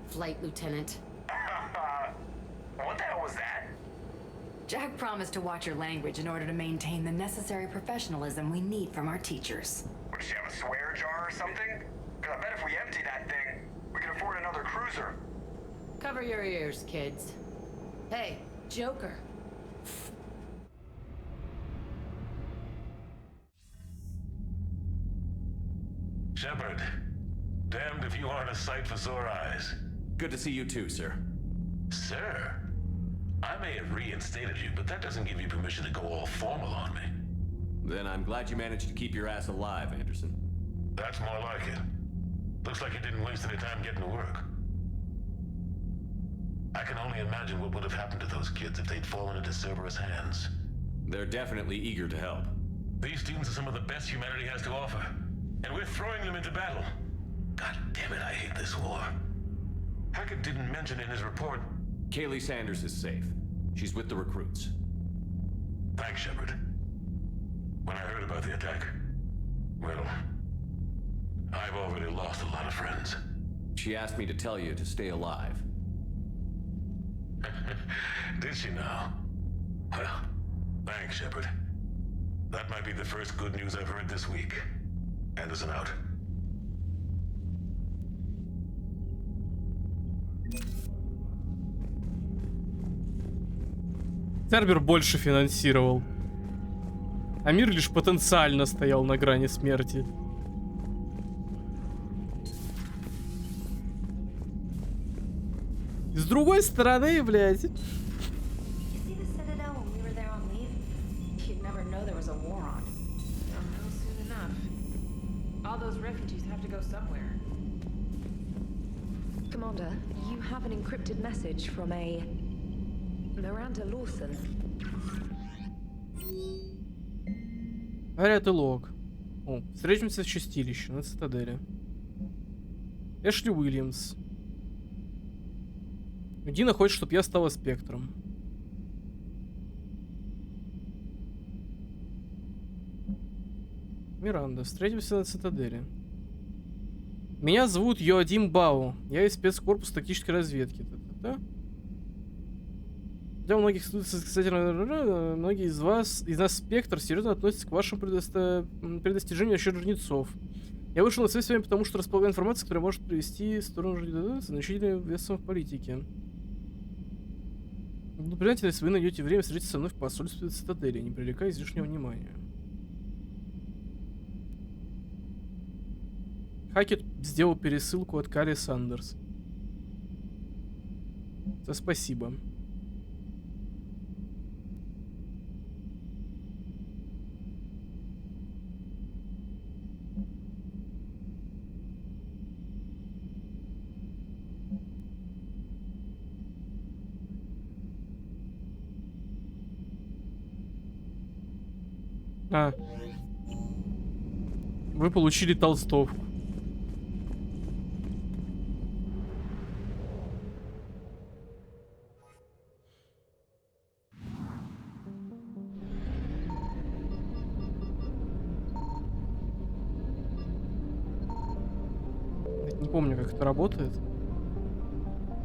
Flight Lieutenant. What the hell was that? Jack promised to watch your language in order to maintain the necessary professionalism we need from our teachers. Would she have a swear jar or something? Because I bet if we empty that thing, we can afford another cruiser. Cover your ears, kids. Hey, Joker. Shepard, damned if you aren't a sight for sore eyes. Good to see you too, sir. Sir? I may have reinstated you, but that doesn't give you permission to go all formal on me. Then I'm glad you managed to keep your ass alive, Anderson. That's more like it. Looks like you didn't waste any time getting to work. I can only imagine what would have happened to those kids if they'd fallen into Cerberus' hands. They're definitely eager to help. These students are some of the best humanity has to offer, and we're throwing them into battle. God damn it, I hate this war. Hackett didn't mention in his report. Kaylee Sanders is safe. She's with the recruits. Thanks, Shepard. When I heard about the attack, well, I've already lost a lot of friends. She asked me to tell you to stay alive. Did she now? Well, thanks, Shepard. That might be the first good news I've heard this week. Anderson out. Цербер больше финансировал. А мир лишь потенциально стоял на грани смерти. С другой стороны, блядь. Commander, you have an encrypted message from a Miranda Lawson. Говорят, и лог. О, встретимся в чистилище на цитадели. Эшли Уильямс. Дина хочет, чтобы я стала спектром. Миранда, встретимся на цитадели. Меня зовут Йоадим Бау. Я из спецкорпуса тактической разведки. Для многих, кстати, многие из нас спектр серьезно относятся к вашим предостижениям насчет жнецов. Я вышел на связь с вами, потому что располагаю информацией, которая может привести сторону жнецов значительным весом в политике. Буду признателен, если вы найдете время встретиться со мной в посольстве цитадели, не привлекая излишнего внимания. Хакет сделал пересылку от Кали Сандерс. За спасибо. А. Вы получили толстовку. Не помню, как это работает.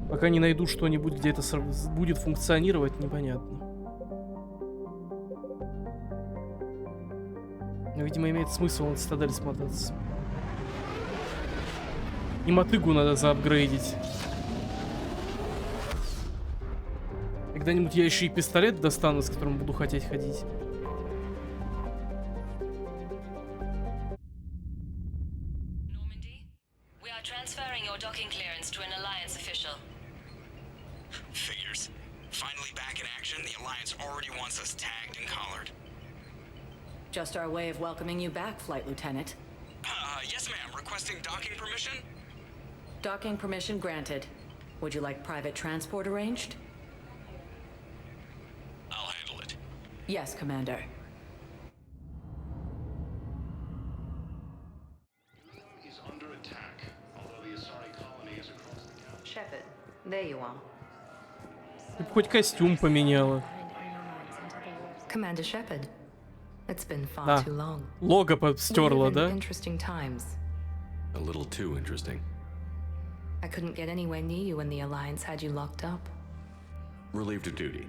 Пока не найду что-нибудь, где это будет функционировать, непонятно. Но, видимо, имеет смысл на цитадель смотаться. И мотыгу надо заапгрейдить. Когда-нибудь я еще и пистолет достану, с которым буду хотеть ходить. Figures. Finally back in action, the Alliance already wants us tagged and collared. Just our way of welcoming you back, Flight Lieutenant. Yes, ma'am. Requesting docking permission? Docking permission granted. Would you like private transport arranged? I'll handle it. Yes, Commander. Is under attack, although the Asari colony is across the galaxy. Shepard, there you are. Ты бы хоть костюм поменяла. Commander Shepard. It's been far too long. Лого стерла, да? Interesting times. A little too interesting. I couldn't get anywhere near you when the Alliance had you locked up. Relieved of duty.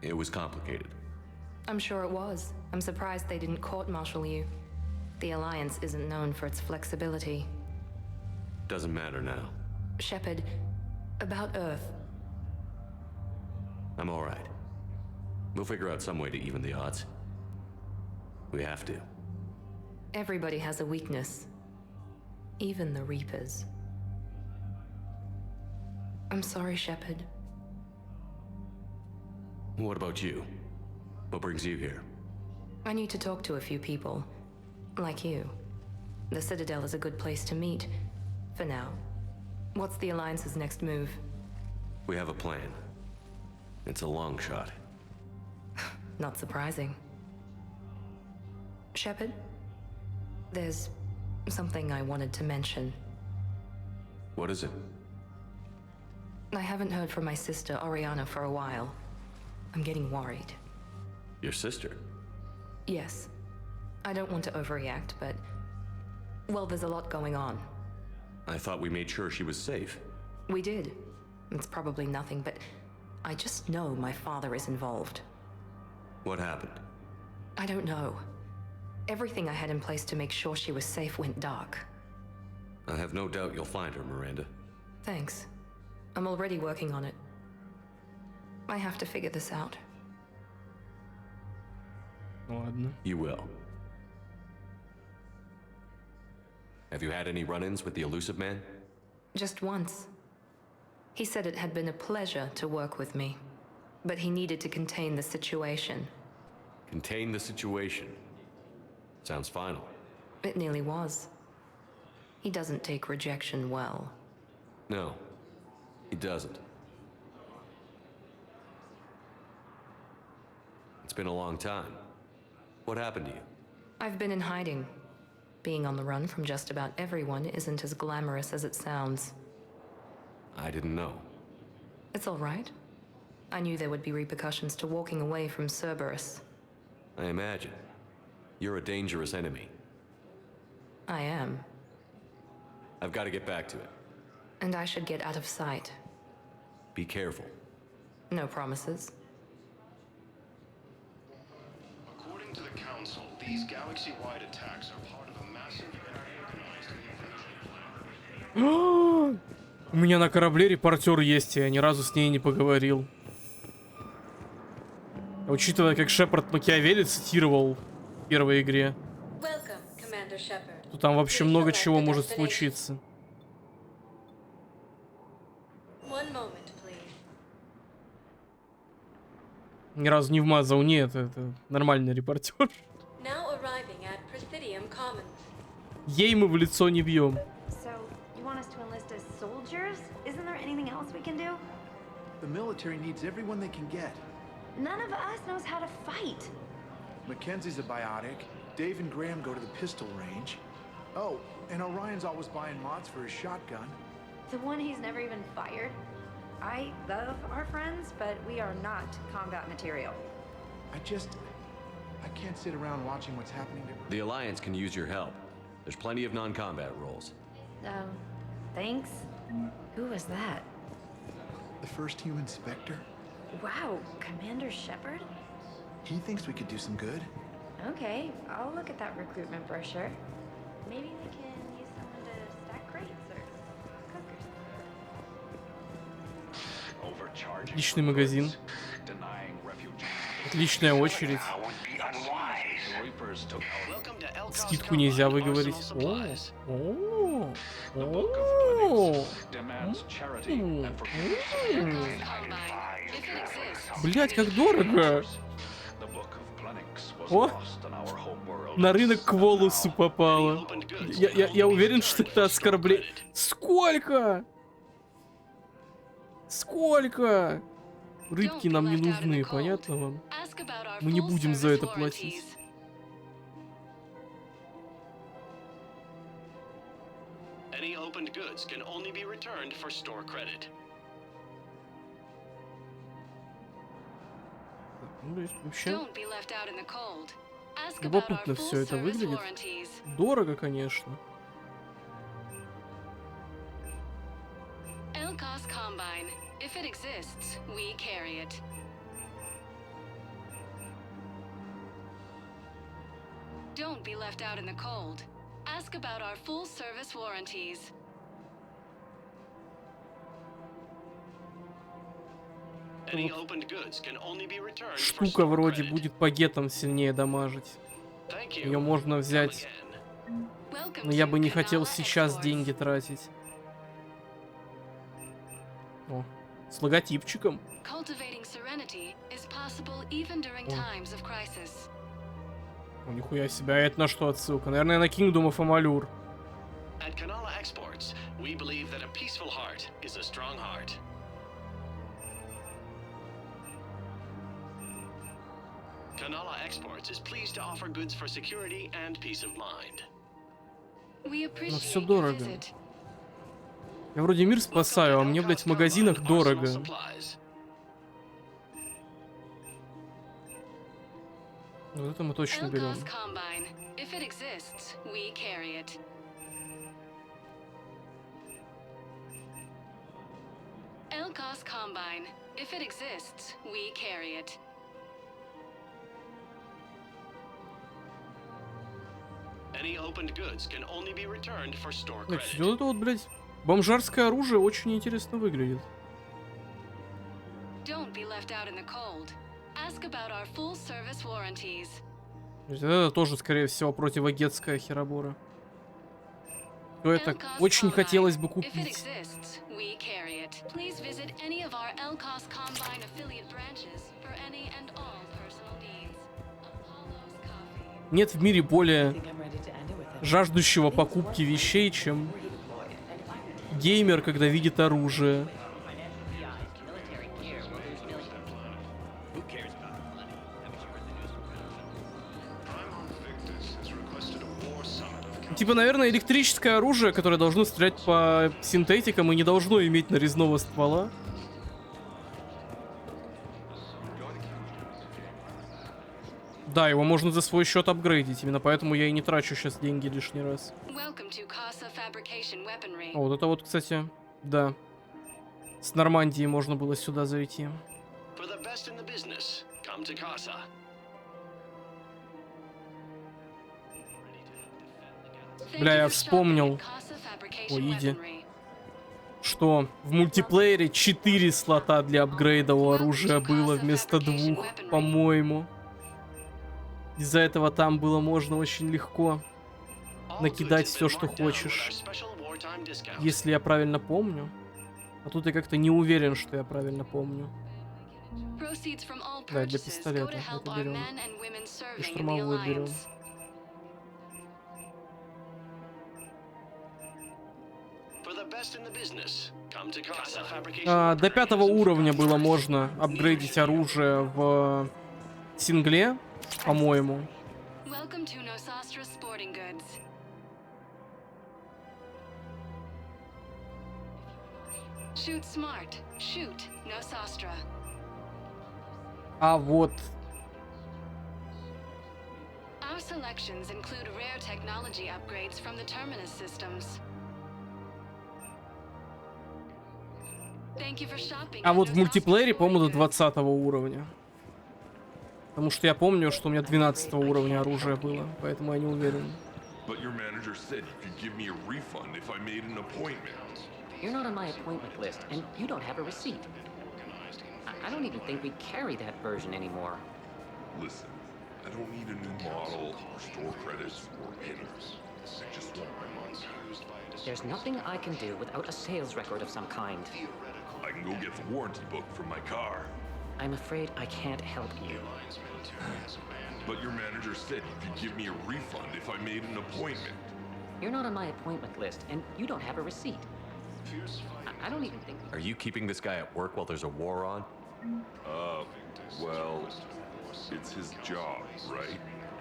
It was complicated. I'm sure it was. I'm surprised they didn't court-martial you. The Alliance isn't known for its flexibility. Doesn't matter now. Shepard, about Earth. I'm all right. We'll figure out some way to even the odds. We have to. Everybody has a weakness. Even the Reapers. I'm sorry, Shepard. What about you? What brings you here? I need to talk to a few people. Like you. The Citadel is a good place to meet. For now. What's the Alliance's next move? We have a plan. It's a long shot. Not surprising. Shepard, there's something I wanted to mention. What is it? I haven't heard from my sister, Oriana, for a while. I'm getting worried. Your sister? Yes. I don't want to overreact, but... well, there's a lot going on. I thought we made sure she was safe. We did. It's probably nothing, but... I just know my father is involved. What happened? I don't know. Everything I had in place to make sure she was safe went dark. I have no doubt you'll find her, Miranda. Thanks. I'm already working on it. I have to figure this out. Ладно. You will. Have you had any run-ins with the Elusive Man? Just once. He said it had been a pleasure to work with me, but he needed to contain the situation. Contain the situation. Sounds final. It nearly was. He doesn't take rejection well. No, he doesn't. It's been a long time. What happened to you? I've been in hiding. Being on the run from just about everyone isn't as glamorous as it sounds. I didn't know. It's all right. I knew there would be repercussions to walking away from Cerberus. I imagine. You're a dangerous enemy. I am. I've got to get back to it. And I should get out of sight. Be careful. No promises. According to the Council, these galaxy-wide attacks are part of a massive and organized plan. У меня на корабле репортер есть, я ни разу с ней не поговорил. Учитывая, как Шепард Макиавелли цитировал в первой игре, то там вообще много чего может случиться. Ни разу не вмазал, нет, это нормальный репортер. Ей мы в лицо не бьем. The military needs everyone they can get. None of us knows how to fight. Mackenzie's a biotic. Dave and Graham go to the pistol range. Oh, and Orion's always buying mods for his shotgun. The one he's never even fired. I love our friends, but we are not combat material. I can't sit around watching what's happening to... The Alliance can use your help. There's plenty of non-combat roles. Thanks. Who was that? The first human Spectre? Wow, Commander Shepard? He thinks we could do some good. Okay, I'll look at that recruitment brochure. Maybe we can use someone to stack crates or cook or something. Отличный магазин. Отличная очередь. Скидку нельзя выговорить. Блять, как дорого! О! На рынок к волосу попало. Я уверен, что это оскорбление. Сколько? Сколько? Рыбки нам не нужны, понятно вам? Мы не будем за это платить. Any opened goods can only be returned for store credit. Ну, то есть, вообще... Любопытно все это выглядит. Дорого, конечно. Elcos Combine. If it exists, we carry it. Don't be left out in the cold. Ask about our full-service warranties. Any opened goods can only be returned for Штука store вроде credit. будет по гетам сильнее дамажить. Ее можно взять. Но я бы не хотел сейчас деньги тратить. О, с логотипчиком. Cultivating serenity is possible even during times of crisis. О, нихуя себе, а это на что отсылка? Наверное, на Kingdom of Amalur. At Kanala Exports, we believe that a peaceful heart is a strong heart. Kanala Exports is pleased to offer goods for security and peace of mind. We Ну appreciate все your дорого. visit. Я вроде мир спасаю, а мне, блядь, в магазинах дорого. Вот это мы точно берем. Elcos Combine. If it exists, we carry it. Any opened goods can only be returned for store Так, credit. вот это вот, блядь, бомжарское оружие очень интересно выглядит. Don't be left out in the cold. Ask about our full service warranties. То есть это тоже, скорее всего, противогетская херобора. То это очень хотелось бы купить. We carry it. Please visit any of our Elcos Combine affiliate branches for any and all personal needs. Apollo's Coffee. Нет в мире более жаждущего покупки вещей, чем геймер, когда видит оружие. Типа, наверное, электрическое оружие, которое должно стрелять по синтетикам и не должно иметь нарезного ствола. Да, его можно за свой счет апгрейдить, именно поэтому я и не трачу сейчас деньги лишний раз. О, вот это вот, кстати, да. С Нормандии можно было сюда зайти. Бля, я вспомнил. Ой, иди. Что в мультиплеере 4 слота для апгрейда у оружия было вместо 2, по-моему. Из-за этого там было можно очень легко накидать все, что хочешь. Если я правильно помню. А тут я как-то не уверен, что я правильно помню. Да, для пистолета это берем. И штурмовую берем. До 5 уровня было можно апгрейдить оружие в сингле, по-моему. А вот в мультиплеере, по-моему, до 20 уровня. Потому что я помню, что у меня 12 уровня оружия было, поэтому я не уверен. You're not on my appointment list, and you don't have a receipt. I don't even think we carry that version anymore. Listen, I don't need a new model, or store credits, or anything. I just want my money. There's nothing I can do without a sales record of some kind. I can go get the warranty book from my car. I'm afraid I can't help you. But your manager said you could give me a refund if I made an appointment. You're not on my appointment list, and you don't have a receipt. I don't even think... Are you keeping this guy at work while there's a war on? Well, it's his job, right?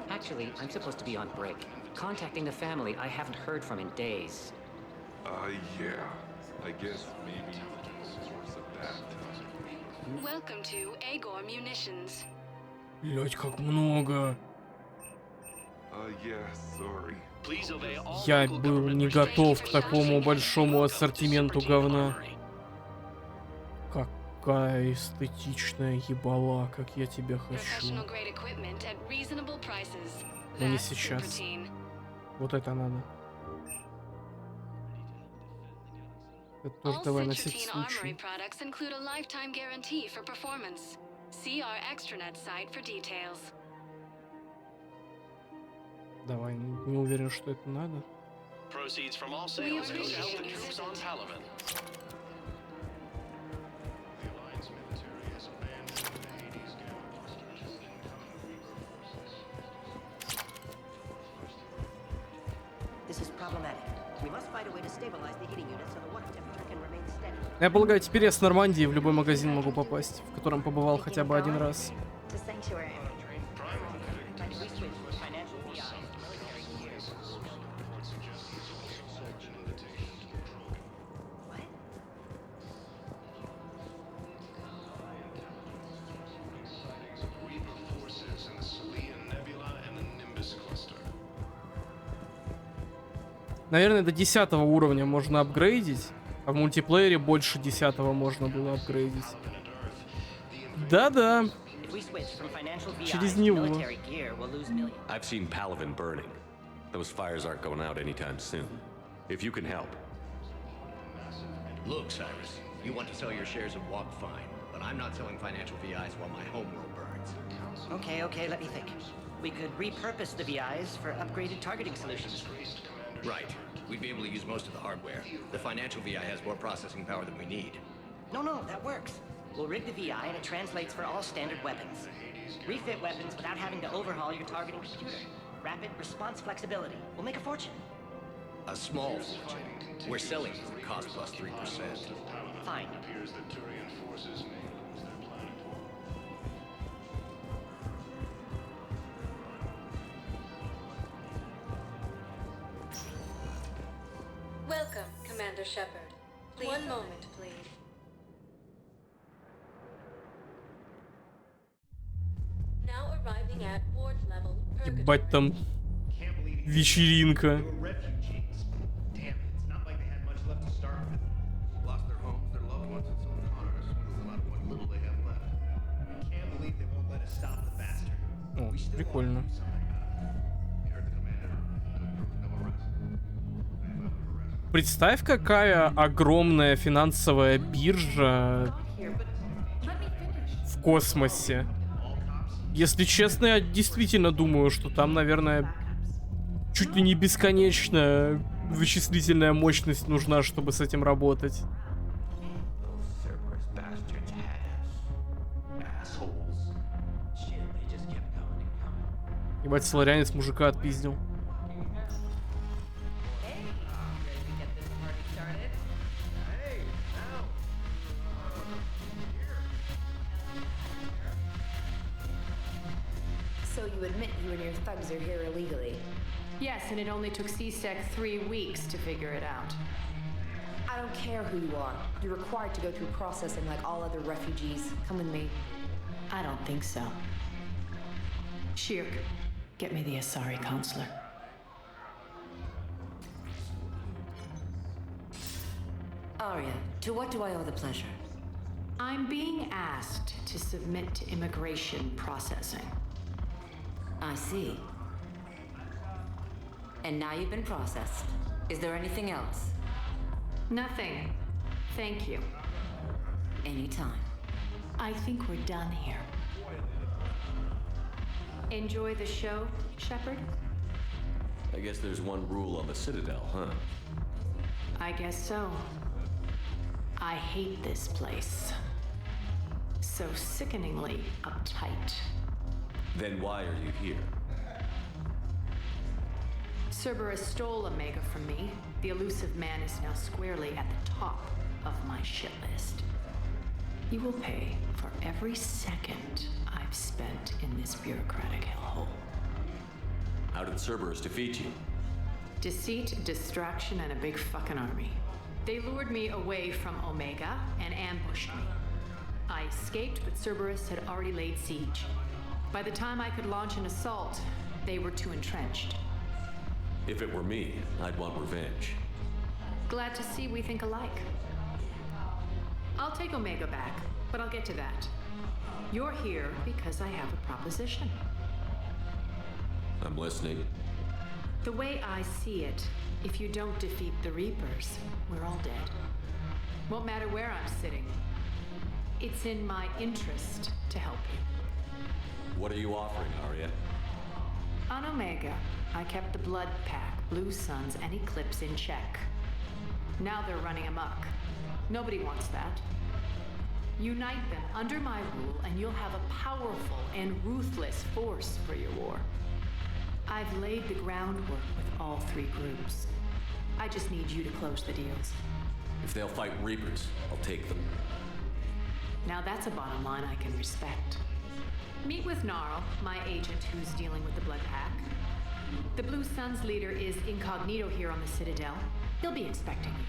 Actually, I'm supposed to be on break. Contacting the family I haven't heard from in days. Yeah. I guess maybe sorts of that. Welcome to Agor Munitions. Блять, как много. Yeah, sorry. Я был не готов к такому большому ассортименту говна. Какая эстетичная ебала, как я тебя хочу. Но не сейчас. Вот это надо. Это тоже давай на всякий случай. Давай, не уверен, что это надо. Я полагаю, теперь я с Нормандии в любой магазин могу попасть, в котором побывал хотя бы один раз. Наверное, до 10 уровня можно апгрейдить, а в мультиплеере больше 10 можно было апгрейдить. Да-да. Через него. I've seen Palaven burning. Those fires aren't going out anytime soon. If you can help. Look, Cyrus, you want to sell your shares of Walk fine, but I'm not selling financial VIs while my homeworld burns. Okay, let me think. We could repurpose the VIs for upgraded targeting solutions. Right. We'd be able to use most of the hardware. The financial VI has more processing power than we need. No, that works. We'll rig the VI and it translates for all standard weapons. Refit weapons without having to overhaul your targeting computer. Rapid response flexibility. We'll make a fortune. A small fortune. We're selling these at cost plus 3%. Fine. Welcome, Commander Shepard. One moment, please. Now arriving at ward level. Ебать там вечеринка. О, прикольно. Представь, какая огромная финансовая биржа в космосе. Если честно, я действительно думаю, что там, наверное, чуть ли не бесконечная вычислительная мощность нужна, чтобы с этим работать. Ебать, соларянец мужика отпиздил. So you admit you and your thugs are here illegally? Yes, and it only took C-Sec 3 weeks to figure it out. I don't care who you are. You're required to go through processing like all other refugees. Come with me. I don't think so. Shirk, get me the Asari counselor. Arya, to what do I owe the pleasure? I'm being asked to submit to immigration processing. I see. And now you've been processed. Is there anything else? Nothing. Thank you. Anytime. I think we're done here. Enjoy the show, Shepard? I guess there's one rule on the Citadel, huh? I guess so. I hate this place. So sickeningly uptight. Then why are you here? Cerberus stole Omega from me. The elusive man is now squarely at the top of my shit list. You will pay for every second I've spent in this bureaucratic hellhole. How did Cerberus defeat you? Deceit, distraction, and a big fucking army. They lured me away from Omega and ambushed me. I escaped, but Cerberus had already laid siege. By the time I could launch an assault, they were too entrenched. If it were me, I'd want revenge. Glad to see we think alike. I'll take Omega back, but I'll get to that. You're here because I have a proposition. I'm listening. The way I see it, if you don't defeat the Reapers, we're all dead. Won't matter where I'm sitting. It's in my interest to help you. What are you offering, Arya? On Omega, I kept the Blood Pack, Blue Suns, and Eclipse in check. Now they're running amok. Nobody wants that. Unite them under my rule, and you'll have a powerful and ruthless force for your war. I've laid the groundwork with all three groups. I just need you to close the deals. If they'll fight Reapers, I'll take them. Now that's a bottom line I can respect. Meet with Gnarl, my agent who's dealing with the Blood Pack. The Blue Suns leader is incognito here on the Citadel. He'll be expecting you.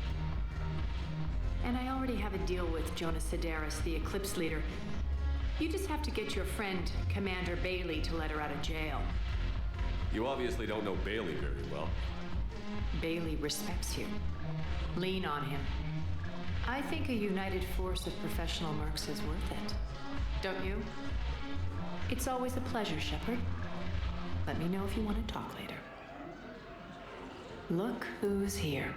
And I already have a deal with Jonas Sidaris, the Eclipse leader. You just have to get your friend, Commander Bailey, to let her out of jail. You obviously don't know Bailey very well. Bailey respects you. Lean on him. I think a united force of professional mercs is worth it. Don't you? It's always a pleasure, Shepard. Let me know if you want to talk later. Look who's here.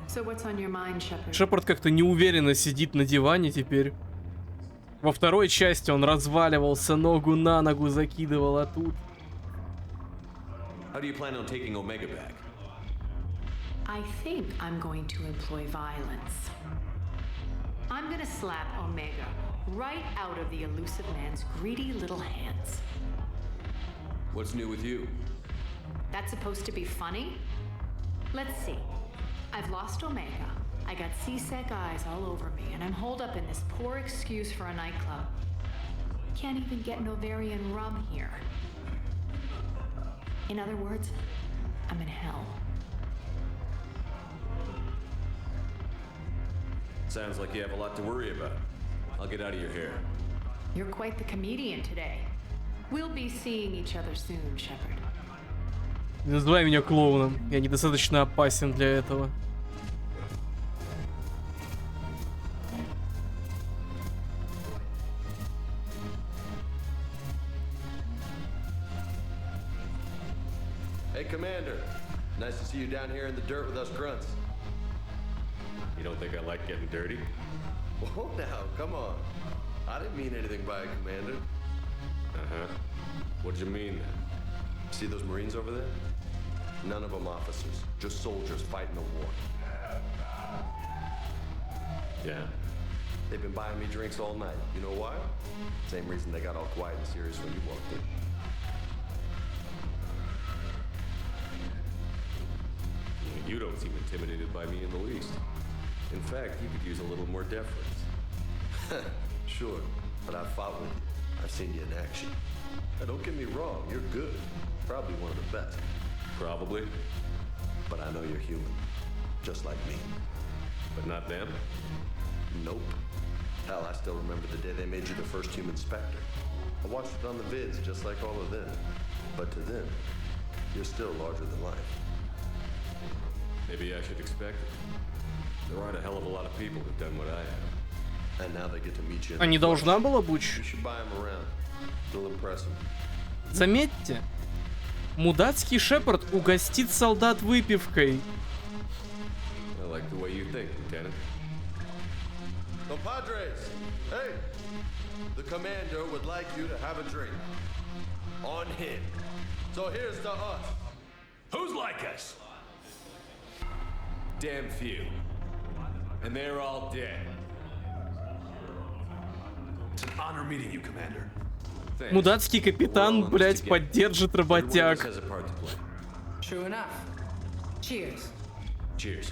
So what's on your mind, Shepard? Шепард как-то неуверенно сидит на диване теперь. Во второй части он разваливался, ногу на ногу закидывал, а тут... How do you plan on taking Omega back? I think I'm going to employ violence. I'm gonna slap Omega right out of the elusive man's greedy little hands. What's new with you? That's supposed to be funny? Let's see. I've lost Omega. I got C-Sec eyes all over me, and I'm holed up in this poor excuse for a nightclub. Can't even get an Ovarian rum here. In other words, I'm in hell. Sounds like you have a lot to worry about. I'll get out of your hair. You're quite the comedian today. We'll be seeing each other soon, Shepard. Не называй меня клоуном. Я недостаточно опасен для этого. Hey, Commander. Nice to see you down here in the dirt with us grunts. You don't think I like getting dirty? Whoa, now, come on. I didn't mean anything by it, Commander. Uh-huh. What'd you mean then? See those Marines over there? None of them officers, just soldiers fighting the war. Yeah. They've been buying me drinks all night. You know why? Same reason they got all quiet and serious when you walked in. You don't seem intimidated by me in the least. In fact, you could use a little more deference. Sure, but I've fought with you. I've seen you in action. Now, don't get me wrong, you're good. Probably one of the best. Probably. But I know you're human. Just like me. But not them? Nope. Hell, I still remember the day they made you the first human Spectre. I watched it on the vids, just like all of them. But to them, you're still larger than life. Maybe I should expect it. There aren't a hell of a lot of people who've done what I have. And now they get to meet you. А не должна была Буч? You should buy them around. They'll impress them. Заметьте, мудацкий Шепард угостит солдат выпивкой. I like the way you think, Lieutenant. Compadres, hey! The commander would like you to have a drink. On him. So here's to us. Who's like us? Damn few. And they're all dead. It's an honor meeting you, Commander. Мудацкий капитан, блять, поддержит работяг. True enough. Cheers. Cheers.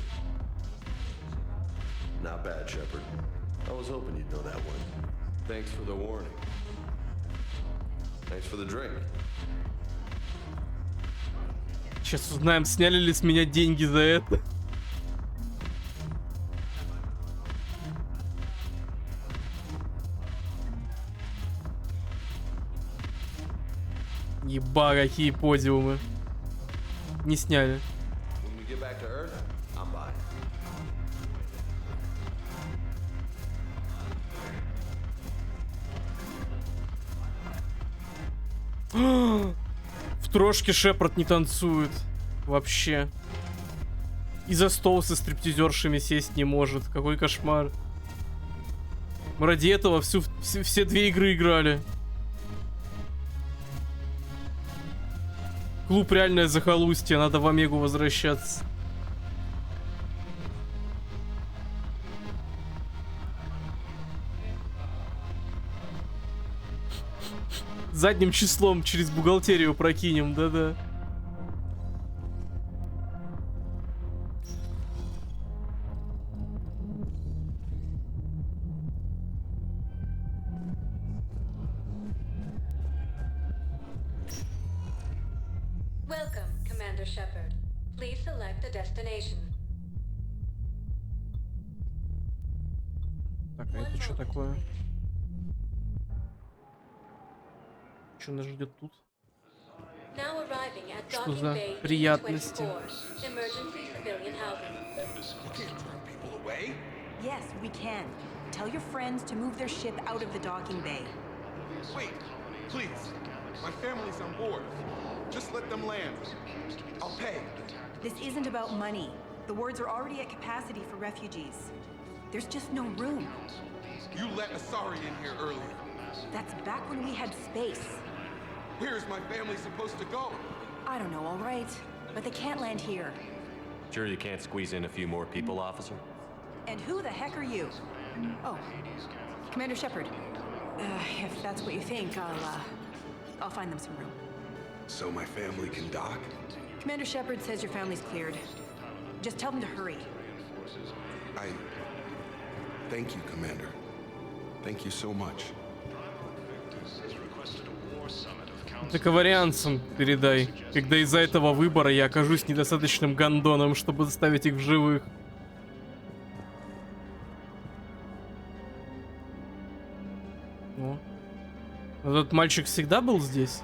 Not bad, Shepard. I was hoping you'd know that one. Thanks for the warning. Thanks for the drink. Сейчас узнаем, сняли ли с меня деньги за это. Еба, какие подиумы. Не сняли. When we get back to Earth, I'm buying. В трошке Шепард не танцует. Вообще. И за стол со стриптизершами сесть не может. Какой кошмар. Мы ради этого все две игры играли. Клуб реальное захолустье. Надо в Омегу возвращаться. Задним числом через бухгалтерию прокинем, да-да. Welcome, Commander Shepard. Please select a destination. Так, а это что такое? Что нас ждет тут? Now arriving at Что Docking за Bay приятности? E24, emergency civilian housing. Yes, we can. Tell your friends to move their ship out of the docking bay. Wait, please. My family's on board. Just let them land. I'll pay. This isn't about money. The wards are already at capacity for refugees. There's just no room. You let Asari in here earlier. That's back when we had space. Where is my family supposed to go? I don't know, all right. But they can't land here. Sure you can't squeeze in a few more people, officer? And who the heck are you? Oh, Commander Shepard. If that's what you think, I'll find them some room. So my family can dock? Commander Shepard says your family's cleared. Just tell them to hurry. Thank you, Commander. Thank you so much. Доковарианцам передай, когда из-за этого выбора я окажусь недостаточным гондоном, чтобы заставить их в живых. О. Этот мальчик всегда был здесь?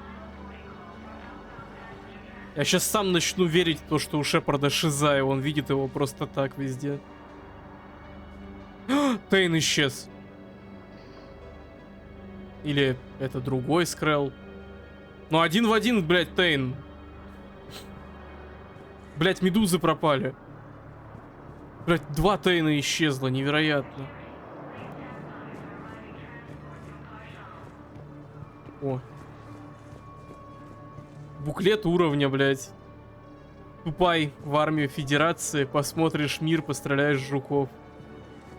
Я сейчас сам начну верить в то, что у Шепарда шиза, и он видит его просто так везде. Тейн исчез. Или это другой Скрелл. Ну, один в один, блядь, Тейн. Блядь, медузы пропали. Блядь, 2 Тейна исчезло, невероятно. О. Буклет уровня, блядь. Тупай в армию Федерации, посмотришь мир, постреляешь жуков.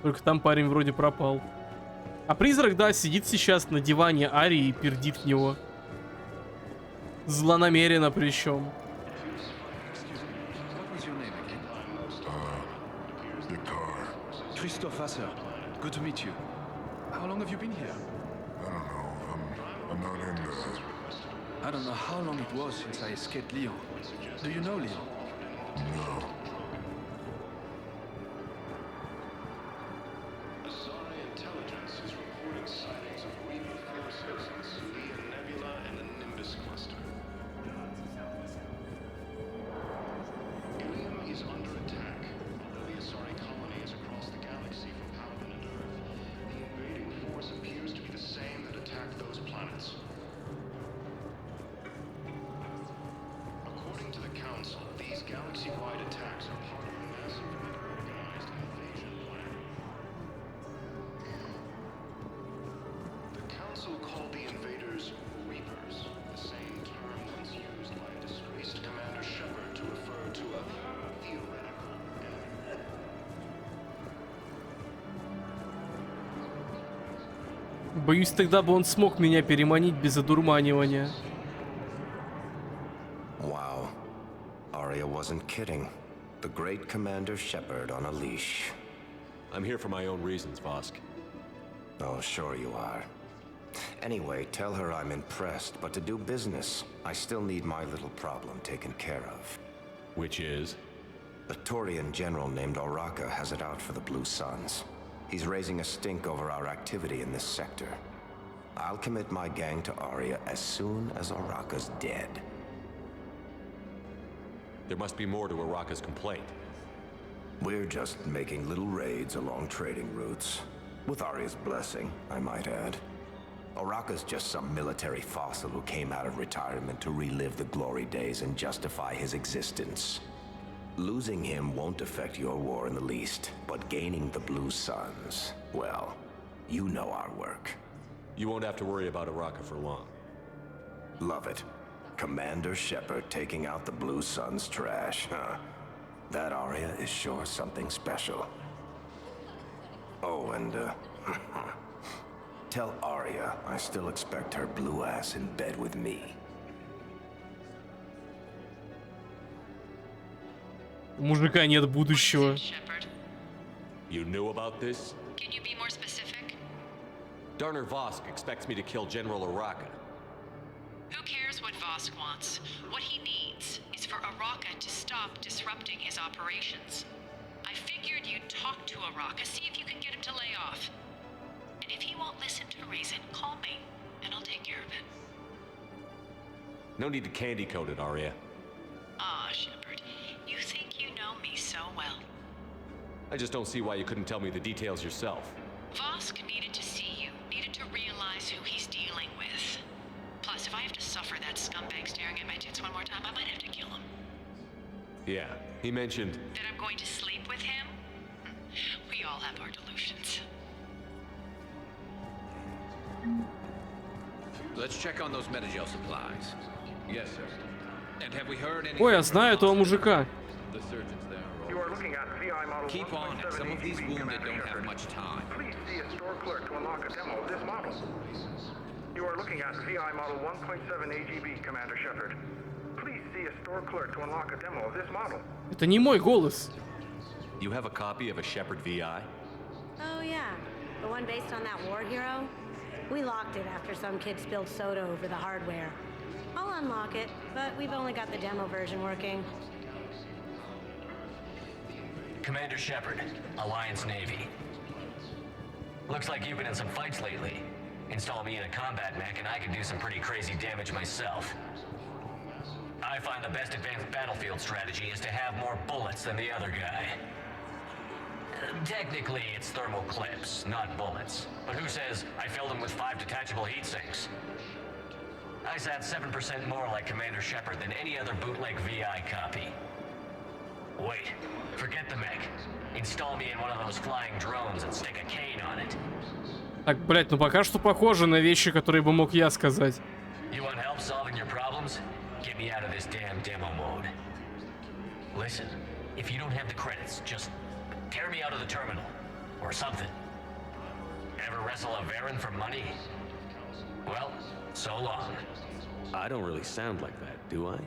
Только там парень вроде пропал. А призрак, да, сидит сейчас на диване Арии и пердит в него. Злонамеренно причем. Christophe Vasseur. Good to meet you. How long have you been here? I don't know. I'm not in the... I don't know how long it was since I escaped Lyon. Do you know Lyon? No. Боюсь, тогда бы он смог меня переманить без одурманивания. Wow. Arya wasn't kidding. The great Commander Shepard on a leash. I'm here for my own reasons, Vosk. Oh, sure you are. Anyway, tell her I'm impressed, but to do business, I still need my little problem taken care of. Which is? A Turian general named Oraka has it out for the Blue Suns. He's raising a stink over our activity in this sector. I'll commit my gang to Arya as soon as Oraka's dead. There must be more to Oraka's complaint. We're just making little raids along trading routes. With Arya's blessing, I might add. Oraka's just some military fossil who came out of retirement to relive the glory days and justify his existence. Losing him won't affect your war in the least, but gaining the Blue Suns, well, you know our work. You won't have to worry about Oraka for long. Love it. Commander Shepard taking out the Blue Suns trash, huh? That Arya is sure something special. Oh, and, tell Arya I still expect her blue ass in bed with me. У мужика нет будущего. You knew about this? Can you be more specific? Darner Vosk expects me to kill General Oraka. Who cares what Vosk wants? What he needs is for Oraka to stop disrupting his operations. I figured you'd talk to Oraka, see if you can get him to lay off. And if he won't listen to reason, call me, and I'll take care of it. No need to candy coat it, Arya. Ah, Shepard, you think you know me so well. I just don't see why you couldn't tell me the details yourself. Vosk needed to see you, needed to realize who he's dealing with. Plus, if I have to suffer that scumbag staring at my tits one more time, I might have to kill him. Yeah, he mentioned... That I'm going to sleep with him? We all have our delusions. Let's check on those Metagel supplies. Yes, sir. And have we heard any... Ой, я знаю этого мужика. The surgeons there are... You are looking at VI model. Keep on it. Some of these wounded don't have much time. Please see a store clerk to unlock a demo of this model. You are looking at VI model 1.7 AGB, Commander Shepard. Please see a store clerk to unlock a demo of this model. Это не мой голос. You have a copy of a Shepard VI? Oh yeah, the one based on that war hero? We locked it after some kid spilled soda over the hardware. I'll unlock it, but we've only got the demo version working. Commander Shepard, Alliance Navy. Looks like you've been in some fights lately. Install me in a combat mech and I can do some pretty crazy damage myself. I find the best advanced battlefield strategy is to have more bullets than the other guy. Technically, it's thermal clips, not bullets. But who says I filled them with 5 detachable heat sinks? I sat 7% more like Commander Shepard than any other bootleg VI copy. Wait, forget the mech. Install me in one of those flying drones and stick a cane on it. Так, блять, ну пока что похоже на вещи, которые бы мог я сказать. You want help solving your problems? Get me out of this damn demo mode. Listen, if you don't have the credits, just tear me out of the terminal. Or something. Ever wrestle a Varen for money? Well, so long. I don't really sound like that, do I?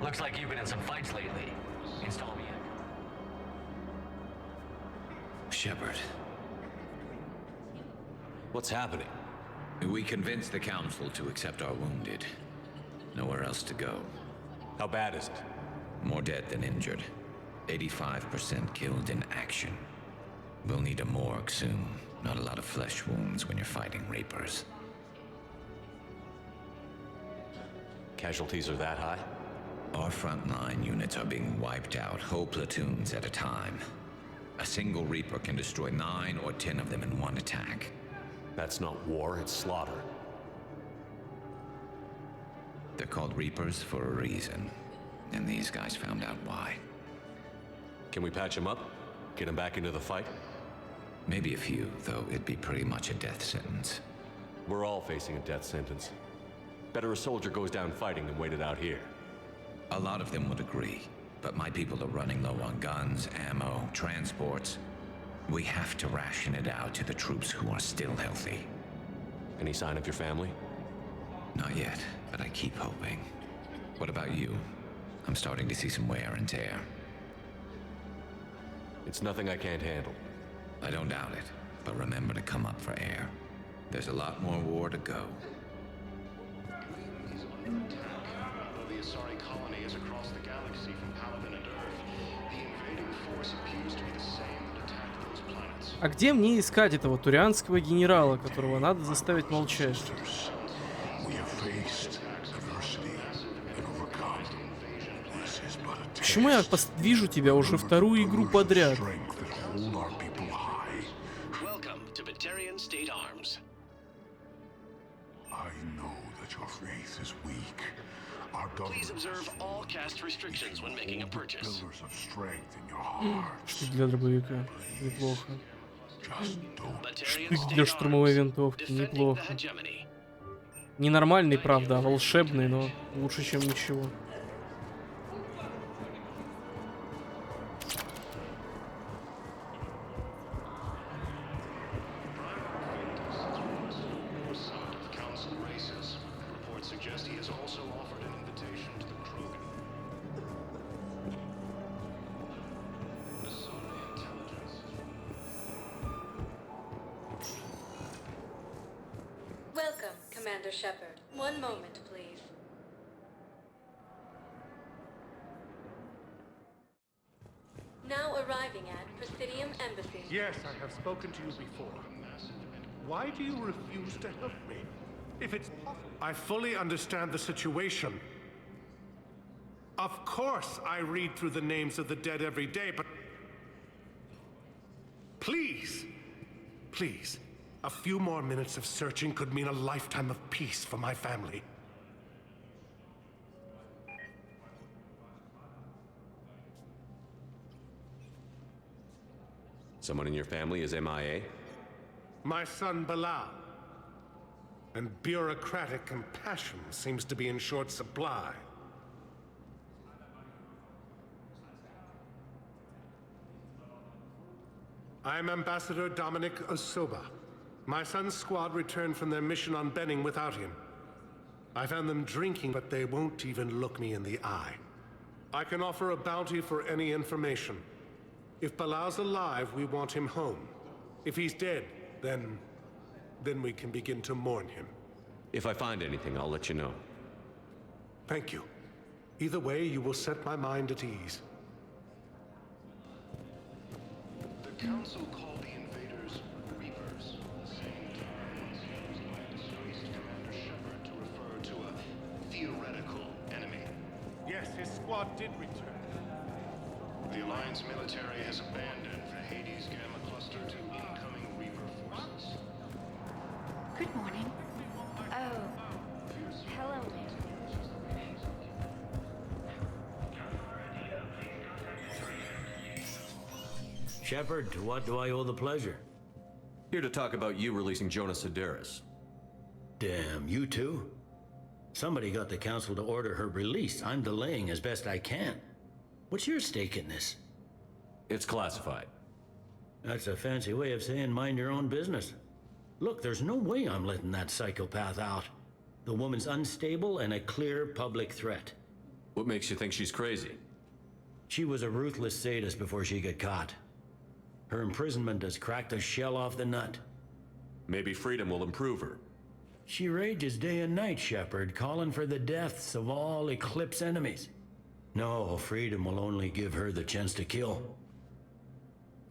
Looks like you've been in some fights lately. Install me in. Shepard. What's happening? We convinced the Council to accept our wounded. Nowhere else to go. How bad is it? More dead than injured. 85% killed in action. We'll need a morgue soon. Not a lot of flesh wounds when you're fighting Reapers. Casualties are that high? Our frontline units are being wiped out, whole platoons at a time. A single Reaper can destroy 9 or 10 of them in one attack. That's not war, it's slaughter. They're called Reapers for a reason. And these guys found out why. Can we patch them up? Get them back into the fight? Maybe a few, though it'd be pretty much a death sentence. We're all facing a death sentence. Better a soldier goes down fighting than wait it out here. A lot of them would agree, but my people are running low on guns, ammo, transports. We have to ration it out to the troops who are still healthy. Any sign of your family? Not yet, but I keep hoping. What about you? I'm starting to see some wear and tear. It's nothing I can't handle. I don't doubt it, but remember to come up for air. There's a lot more war to go. Though the Asari colony is across the galaxy from Paladin and Earth, the invading force appears to be the same and attacked those planets. А где мне искать этого турианского генерала, которого надо заставить молчать? Почему я вижу тебя уже вторую игру подряд? Welcome to Batarian State Arms. I know that your faith is weak. Our Please observe all caste restrictions when making a purchase. pillars of strength in your heart. Что для дробовика? Неплохо. Batarian Штык для State штурмовой Arms, винтовки. defending the Неплохо. hegemony. Ненормальный, правда, а волшебный, но лучше, чем ничего. Council races. Reports suggest he has also offered an invitation to the Krogan. Asari intelligence. Welcome, Commander Shepard. One moment, please. Now arriving at Presidium Embassy. Yes, I have spoken to you before. Why do you refuse to help me? If it's possible. I fully understand the situation. Of course I read through the names of the dead every day, but... Please, please, a few more minutes of searching could mean a lifetime of peace for my family. Someone in your family is MIA? My son Bilal. And bureaucratic compassion seems to be in short supply. I'm Ambassador Dominic Osoba. My son's squad returned from their mission on Benning without him. I found them drinking, but they won't even look me in the eye. I can offer a bounty for any information. If Bilal's alive, we want him home. If he's dead, then we can begin to mourn him. If I find anything, I'll let you know. Thank you. Either way, you will set my mind at ease. The Council called the invaders Reapers, the same term was used by disgraced Commander Shepard to refer to a theoretical enemy. Yes, his squad did return. The Alliance military has abandoned the Hades Gamma Cluster to incoming Reaper forces. Good morning. Oh. Hello. Shepard, to what do I owe the pleasure? Here to talk about you releasing Jonas Sedaris. Damn, you too? Somebody got the Council to order her release. I'm delaying as best I can. What's your stake in this? It's classified. That's a fancy way of saying mind your own business. Look, there's no way I'm letting that psychopath out. The woman's unstable and a clear public threat. What makes you think she's crazy? She was a ruthless sadist before she got caught. Her imprisonment has cracked the shell off the nut. Maybe freedom will improve her. She rages day and night, Shepard, calling for the deaths of all Eclipse enemies. No, freedom will only give her the chance to kill.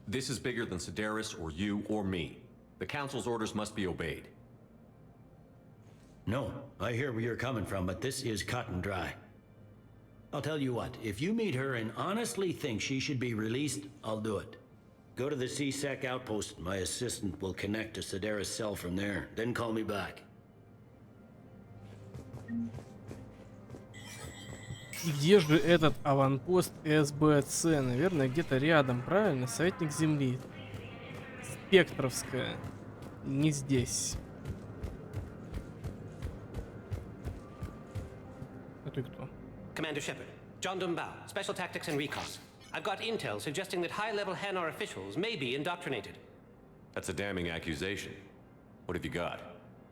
This is bigger than Sedaris or you or me. The Council's orders must be obeyed. No, I hear where you're coming from, but this is cut and dry. I'll tell you what, if you meet her and honestly think she should be released, I'll do it. Go to the C-Sec outpost. My assistant will connect to Sedaris' cell from there. Then call me back. И где же этот аванпост СБЦ? Наверное, где-то рядом, правильно? Советник Земли. Спектровская. Не здесь. А ты кто? Commander Shepard, John Dumbao, Special Tactics and Recon. I've got intel suggesting that high-level Hanar officials may be indoctrinated. That's a damning accusation. What have you got?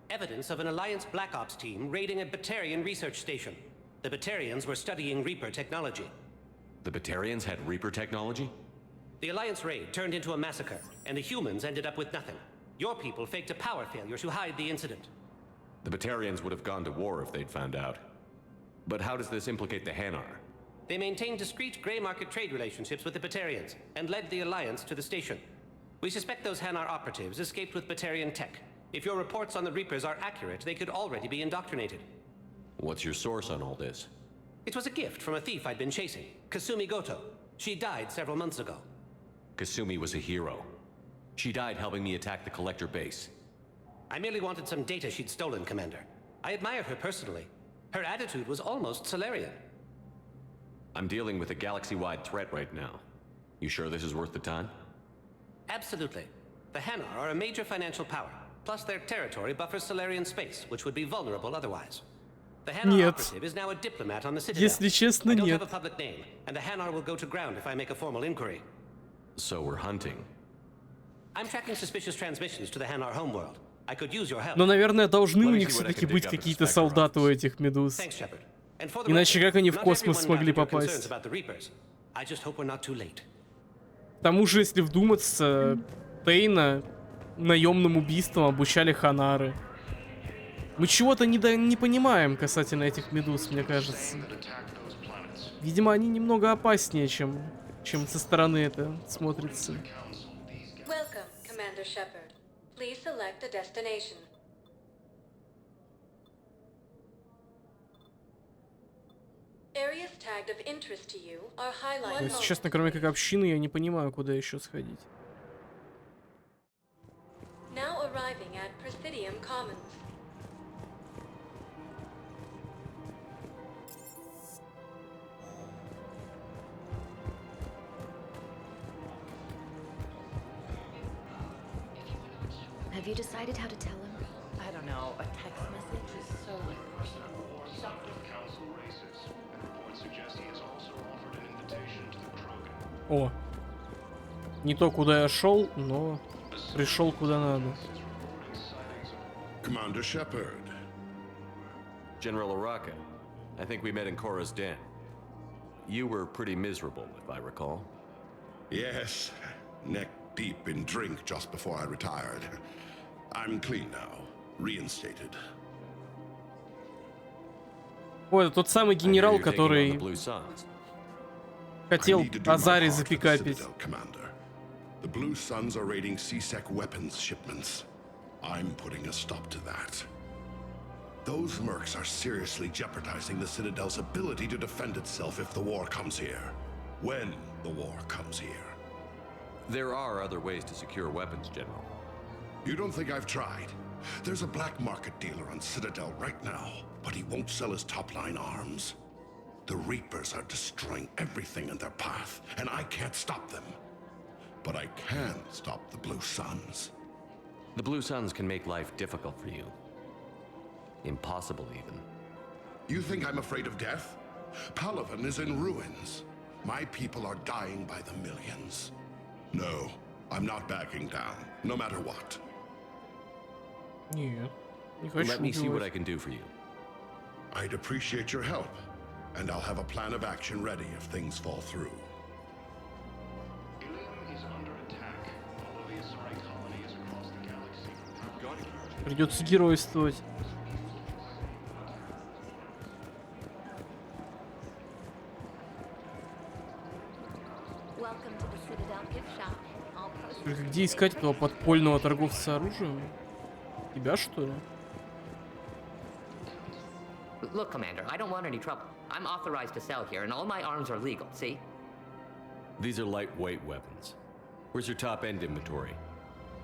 Evidence of an Alliance Black Ops team raiding a Batarian research station. The Batarians were studying Reaper technology. The Batarians had Reaper technology? The Alliance raid turned into a massacre, and the humans ended up with nothing. Your people faked a power failure to hide the incident. The Batarians would have gone to war if they'd found out. But how does this implicate the Hanar? They maintained discreet gray market trade relationships with the Batarians, and led the Alliance to the station. We suspect those Hanar operatives escaped with Batarian tech. If your reports on the Reapers are accurate, they could already be indoctrinated. What's your source on all this? It was a gift from a thief I'd been chasing, Kasumi Goto. She died several months ago. Kasumi was a hero. She died helping me attack the Collector base. I merely wanted some data she'd stolen, Commander. I admired her personally. Her attitude was almost Solarian. I'm dealing with a galaxy-wide threat right now. You sure this is worth the time? Absolutely. The Hanar are a major financial power. Plus their territory buffers Solarian space, which would be vulnerable otherwise. The Hanar operative is now a diplomat on the Citadel. Если честно, I don't нет. have a public name, and the Hanar will go to ground if I make a formal inquiry. So we're hunting. I'm tracking suspicious transmissions to the Hanar homeworld. I could use your help. Но, наверное, должны у них все-таки быть какие-то солдаты у этих медуз. Thanks, Shepard. And for the Иначе record, как они в not космос everyone смогли gathered your concerns попасть? about the Reapers. I just hope we're not too late. К тому же, если вдуматься, Тейна наемным убийством обучали Ханары. Мы чего-то не понимаем касательно этих медуз, мне кажется. Видимо, они немного опаснее, чем со стороны это смотрится. Welcome, Commander Shepard. Please select a destination. tagged of interest to you are highlighted. Если честно, кроме как общины, я не понимаю, куда еще сходить. Now arriving at Presidium Commons. Have you decided how to tell him? I don't know. A text message is so О. Не то, куда я шел, но пришел куда надо. Commander Shepard. General Araka, I think we met in Korra's den. You were pretty miserable, if I recall. Yes, neck deep in drink just before I retired. I'm clean now, reinstated. О, это тот самый генерал, который хотел Азари запикапить. The Blue Suns are raiding C-Sec weapons shipments. I'm putting a stop to that. Those mercs are seriously jeopardizing the Citadel's ability to defend itself if the war comes here. When the war comes here. There are other ways to secure weapons, General. You don't think I've tried? There's a black market dealer on Citadel right now, but he won't sell his top-line arms. The Reapers are destroying everything in their path, and I can't stop them. But I can stop the Blue Suns. The Blue Suns can make life difficult for you. Impossible, even. You think I'm afraid of death? Palaven is in ruins. My people are dying by the millions. No, I'm not backing down, no matter what. Нет, не хочу Let me see what убивать. I can do for you. I'd appreciate your help, and I'll have a plan of action ready if things fall through. Придется геройствовать. Welcome to the Citadel gift shop. All proceeds. Только где искать этого подпольного торговца оружием? Тебя, что ли? Look, Commander, I don't want any trouble. I'm authorized to sell here, and all my arms are legal, see? These are lightweight weapons. Where's your top-end inventory?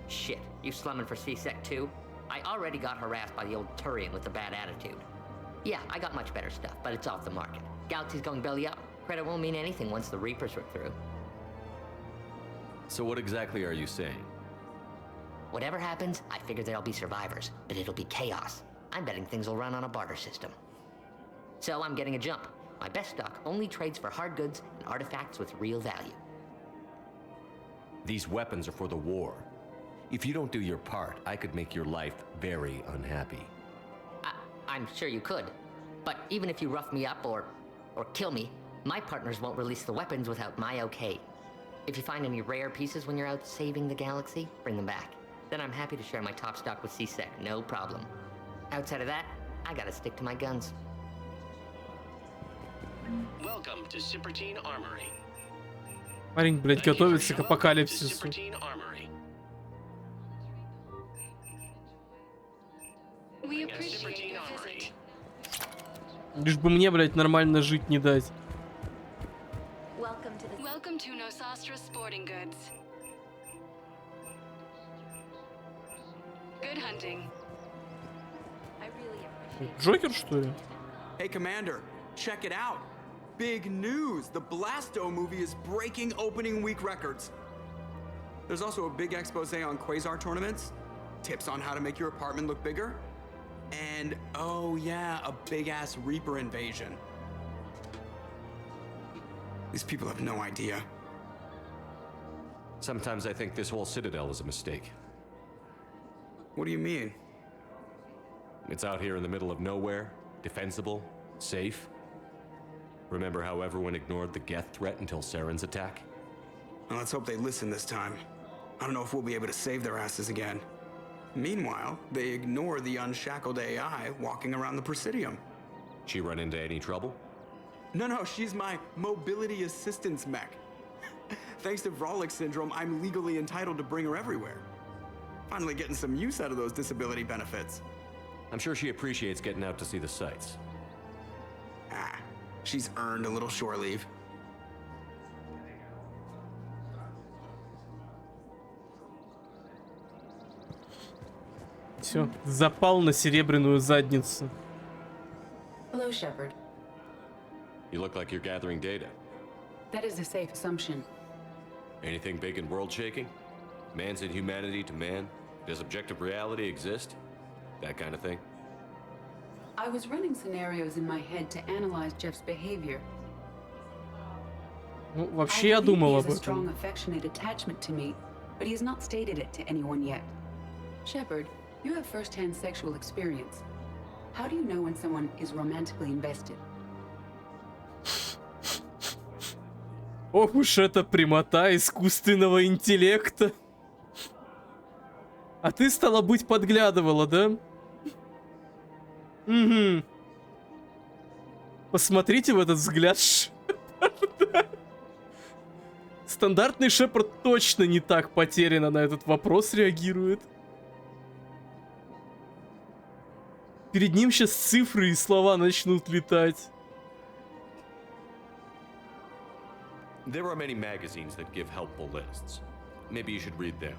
Shit, you slumming for C-Sec too? I already got harassed by the old Turian with a bad attitude. Yeah, I got much better stuff, but it's off the market. Galaxy's going belly up. Credit won't mean anything once the Reapers rip through. So what exactly are you saying? Whatever happens, I figure there'll be survivors, but it'll be chaos. I'm betting things will run on a barter system. So I'm getting a jump. My best stock only trades for hard goods and artifacts with real value. These weapons are for the war. If you don't do your part, I could make your life very unhappy. I'm sure you could. But even if you rough me up or kill me, my partners won't release the weapons without my okay. If you find any rare pieces when you're out saving the galaxy, bring them back. Then I'm happy to share my top stock with C-Sec, no problem. Outside of that, I gotta stick to my guns. Welcome to Cipertine Armory. Парень, блядь, готовится к апокалипсису. We appreciate your visit. Лишь бы мне, блядь, нормально жить не дать. Welcome to Nosastra Sporting Goods. Good hunting. I really appreciate. Джокер, что ли? Hey, Commander, check it out. Big news! The Blasto movie is breaking opening week records. There's also a big expose on Quasar tournaments, tips on how to make your apartment look bigger, and oh yeah, a big-ass Reaper invasion. These people have no idea. Sometimes I think this whole Citadel is a mistake. What do you mean? It's out here in the middle of nowhere, defensible, safe. Remember how everyone ignored the Geth threat until Saren's attack? Well, let's hope they listen this time. I don't know if we'll be able to save their asses again. Meanwhile, they ignore the unshackled AI walking around the Presidium. She run into any trouble? No, she's my mobility assistance mech. Thanks to Vrolic syndrome, I'm legally entitled to bring her everywhere. Finally getting some use out of those disability benefits. I'm sure she appreciates getting out to see the sights. She's earned a little shore leave. Все, запал на серебряную задницу. Hello, Shepard. You look like you're gathering data. That is a safe assumption. Anything big and world-shaking? Man's inhumanity to man? Does objective reality exist? That kind of thing? I was running scenarios in my head to analyze Jeff's behavior. Ну, вообще я думал об He has a strong, этом. affectionate attachment to me, but he has not stated it to anyone yet. Shepard, you have first-hand sexual experience. How do you know when someone is romantically invested? Ох уж эта прямота искусственного интеллекта. А ты, стало быть, подглядывала, да? Угу. Посмотрите в этот взгляд Шепарда. Стандартный Шепард точно не так потерянно на этот вопрос реагирует. Перед ним сейчас цифры и слова начнут летать. There are many magazines that give helpful lists. Maybe you should read them.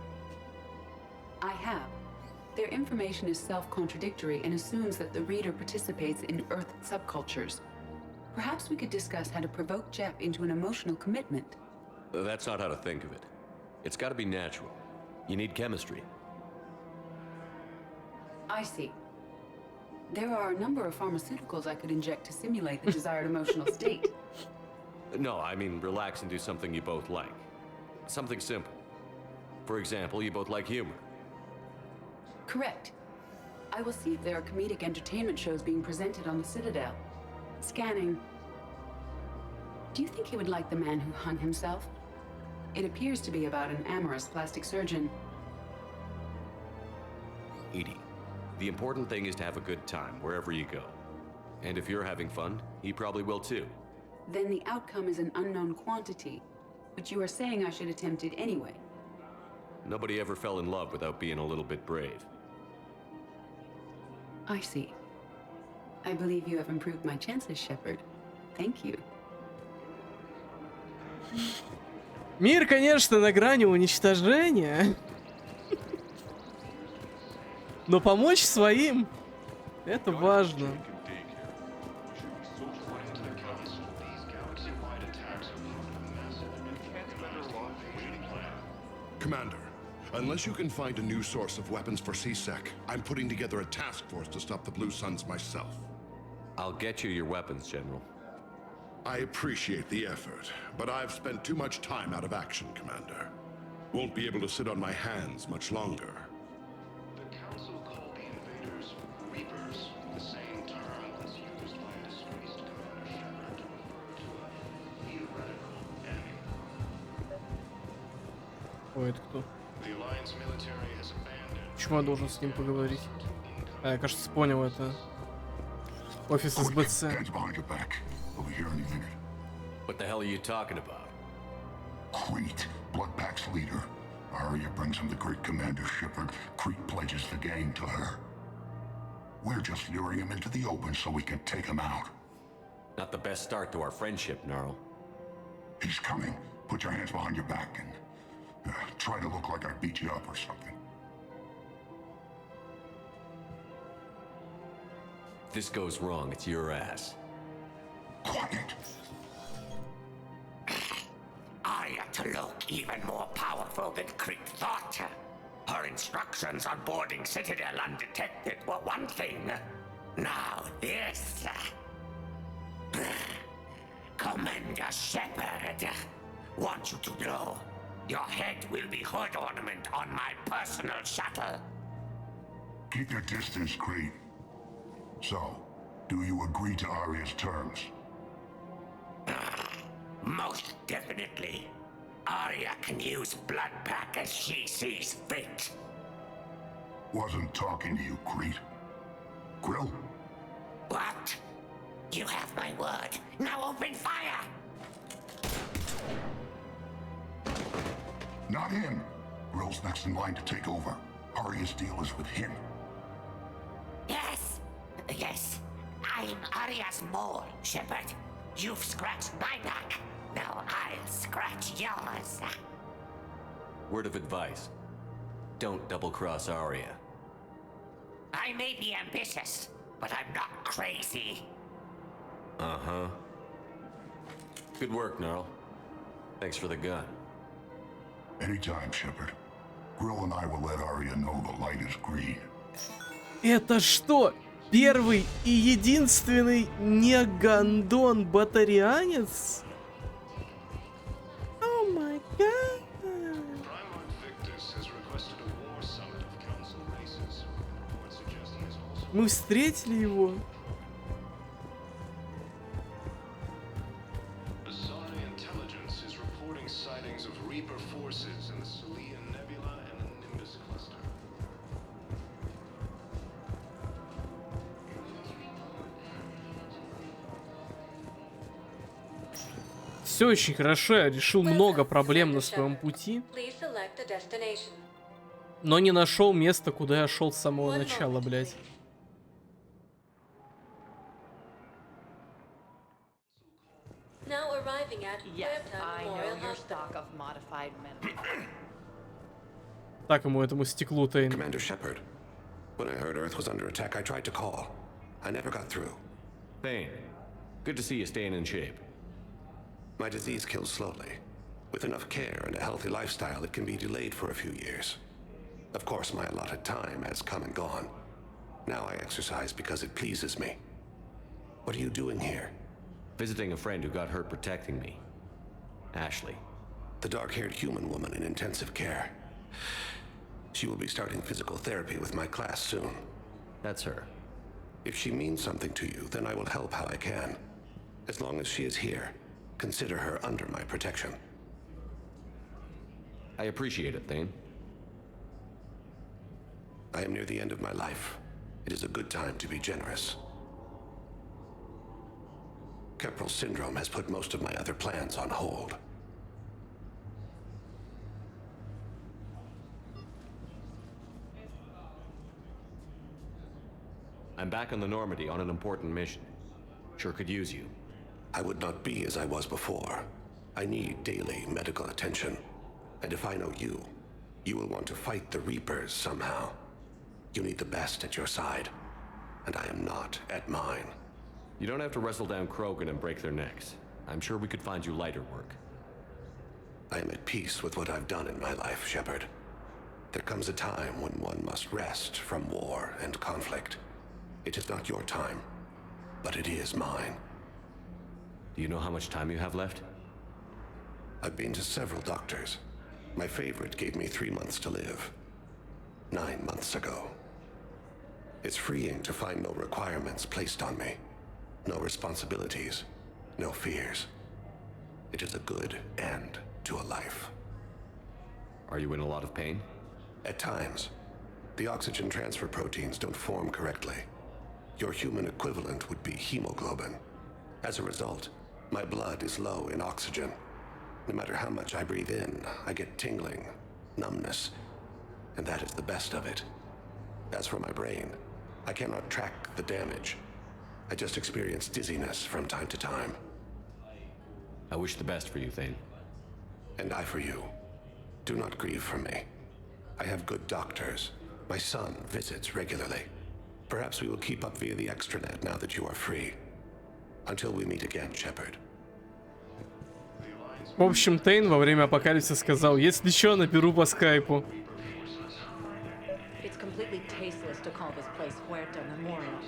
I have. Their information is self-contradictory and assumes that the reader participates in Earth subcultures. Perhaps we could discuss how to provoke Jeff into an emotional commitment. That's not how to think of it. It's got to be natural. You need chemistry. I see. There are a number of pharmaceuticals I could inject to simulate the desired emotional state. No, I mean relax and do something you both like. Something simple. For example, you both like humor. Correct. I will see if there are comedic entertainment shows being presented on the Citadel. Scanning. Do you think he would like The Man Who Hung Himself? It appears to be about an amorous plastic surgeon. Edie, the important thing is to have a good time wherever you go. And if you're having fun, he probably will too. Then the outcome is an unknown quantity, but you are saying I should attempt it anyway. Nobody ever fell in love without being a little bit brave. I see. I believe you have improved my chances, Shepard. Thank you. Мир, конечно, на грани уничтожения. Но помочь своим — это важно. Commander, unless you can find a new source of weapons for C-Sec, I'm putting together a task force to stop the Blue Suns myself. I'll get you your weapons, General. I appreciate the effort, but I've spent too much time out of action, Commander. Won't be able to sit on my hands much longer. The Council called the invaders Reapers, the same term was used by disgraced Commander Shepard to refer to a theoretical enemy. Ой, это кто? The Alliance military has abandoned. Почему я должен с ним поговорить? А, я, кажется, понял это. Офис СБЦ. We'll be here any minute. What the hell are you talking about? Crete, Bloodpack's leader. Arya brings him the great Commander Shepard. Crete pledges the gang to her. We're just luring him into the open so we can take him out. Not the best start to our friendship, Gnarl. He's coming. Put your hands behind your back and try to look like I beat you up or something. If this goes wrong, it's your ass. Quiet. Arya to look even more powerful than Crete thought. Her instructions on boarding Citadel undetected were one thing. Now this. Commander Shepard, want you to know, your head will be hood ornament on my personal shuttle. Keep your distance, Crete. So, do you agree to Arya's terms? Most definitely. Arya can use Bloodpack as she sees fit. Wasn't talking to you, Crete. Grill? What? You have my word. Now open fire! Not him. Grill's next in line to take over. Arya's deal is with him. Yes. Yes. I'm Arya's mole, Shepard. You've scratched my back. Now I'll scratch yours. Word of advice. Don't double-cross Arya. I may be ambitious, but I'm not crazy. Uh-huh. Good work, Gnarl. Thanks for the gun. Anytime, Shepard. Grill and I will let Arya know the light is green. Это что? Первый и единственный не гандон-батарианец? О май гад. Primarch Victus has requested a war summit of council races. Would suggest he is also... Мы встретили его. Asari intelligence is reporting sightings of Reaper forces in the Celian Nebula and the Nimbus cluster. Все очень хорошо, я решил много проблем на своем пути, но не нашел места, куда я шел с самого начала, блядь. Так ему этому стеклу, Тейн. Commander Shepard, when I heard Earth was under attack, I tried to call. I never got through. Thane, good to see you staying in shape. My disease kills slowly. With enough care and a healthy lifestyle, it can be delayed for a few years. Of course, my allotted time has come and gone. Now I exercise because it pleases me. What are you doing here? Visiting a friend who got hurt protecting me. Ashley. The dark-haired human woman in intensive care. She will be starting physical therapy with my class soon. That's her. If she means something to you, then I will help how I can. As long as she is here, consider her under my protection. I appreciate it, Thane. I am near the end of my life. It is a good time to be generous. Keppel syndrome has put most of my other plans on hold. I'm back on the Normandy on an important mission. Sure could use you. I would not be as I was before. I need daily medical attention. And if I know you, you will want to fight the Reapers somehow. You need the best at your side, and I am not at mine. You don't have to wrestle down Krogan and break their necks. I'm sure we could find you lighter work. I am at peace with what I've done in my life, Shepard. There comes a time when one must rest from war and conflict. It is not your time, but it is mine. Do you know how much time you have left? I've been to several doctors. My favorite gave me 3 months to live. 9 months ago. It's freeing to find no requirements placed on me. No responsibilities. No fears. It is a good end to a life. Are you in a lot of pain? At times. The oxygen transfer proteins don't form correctly. Your human equivalent would be hemoglobin. As a result, my blood is low in oxygen. No matter how much I breathe in, I get tingling, numbness, and that is the best of it. As for my brain, I cannot track the damage. I just experience dizziness from time to time. I wish the best for you, Thane. And I for you. Do not grieve for me. I have good doctors. My son visits regularly. Perhaps we will keep up via the extranet now that you are free. Until we meet again, Shepard. В общем, Тейн во время апокалипсиса сказал: если что, наберу по скайпу. It's completely tasteless to call this place Huerta Memorial.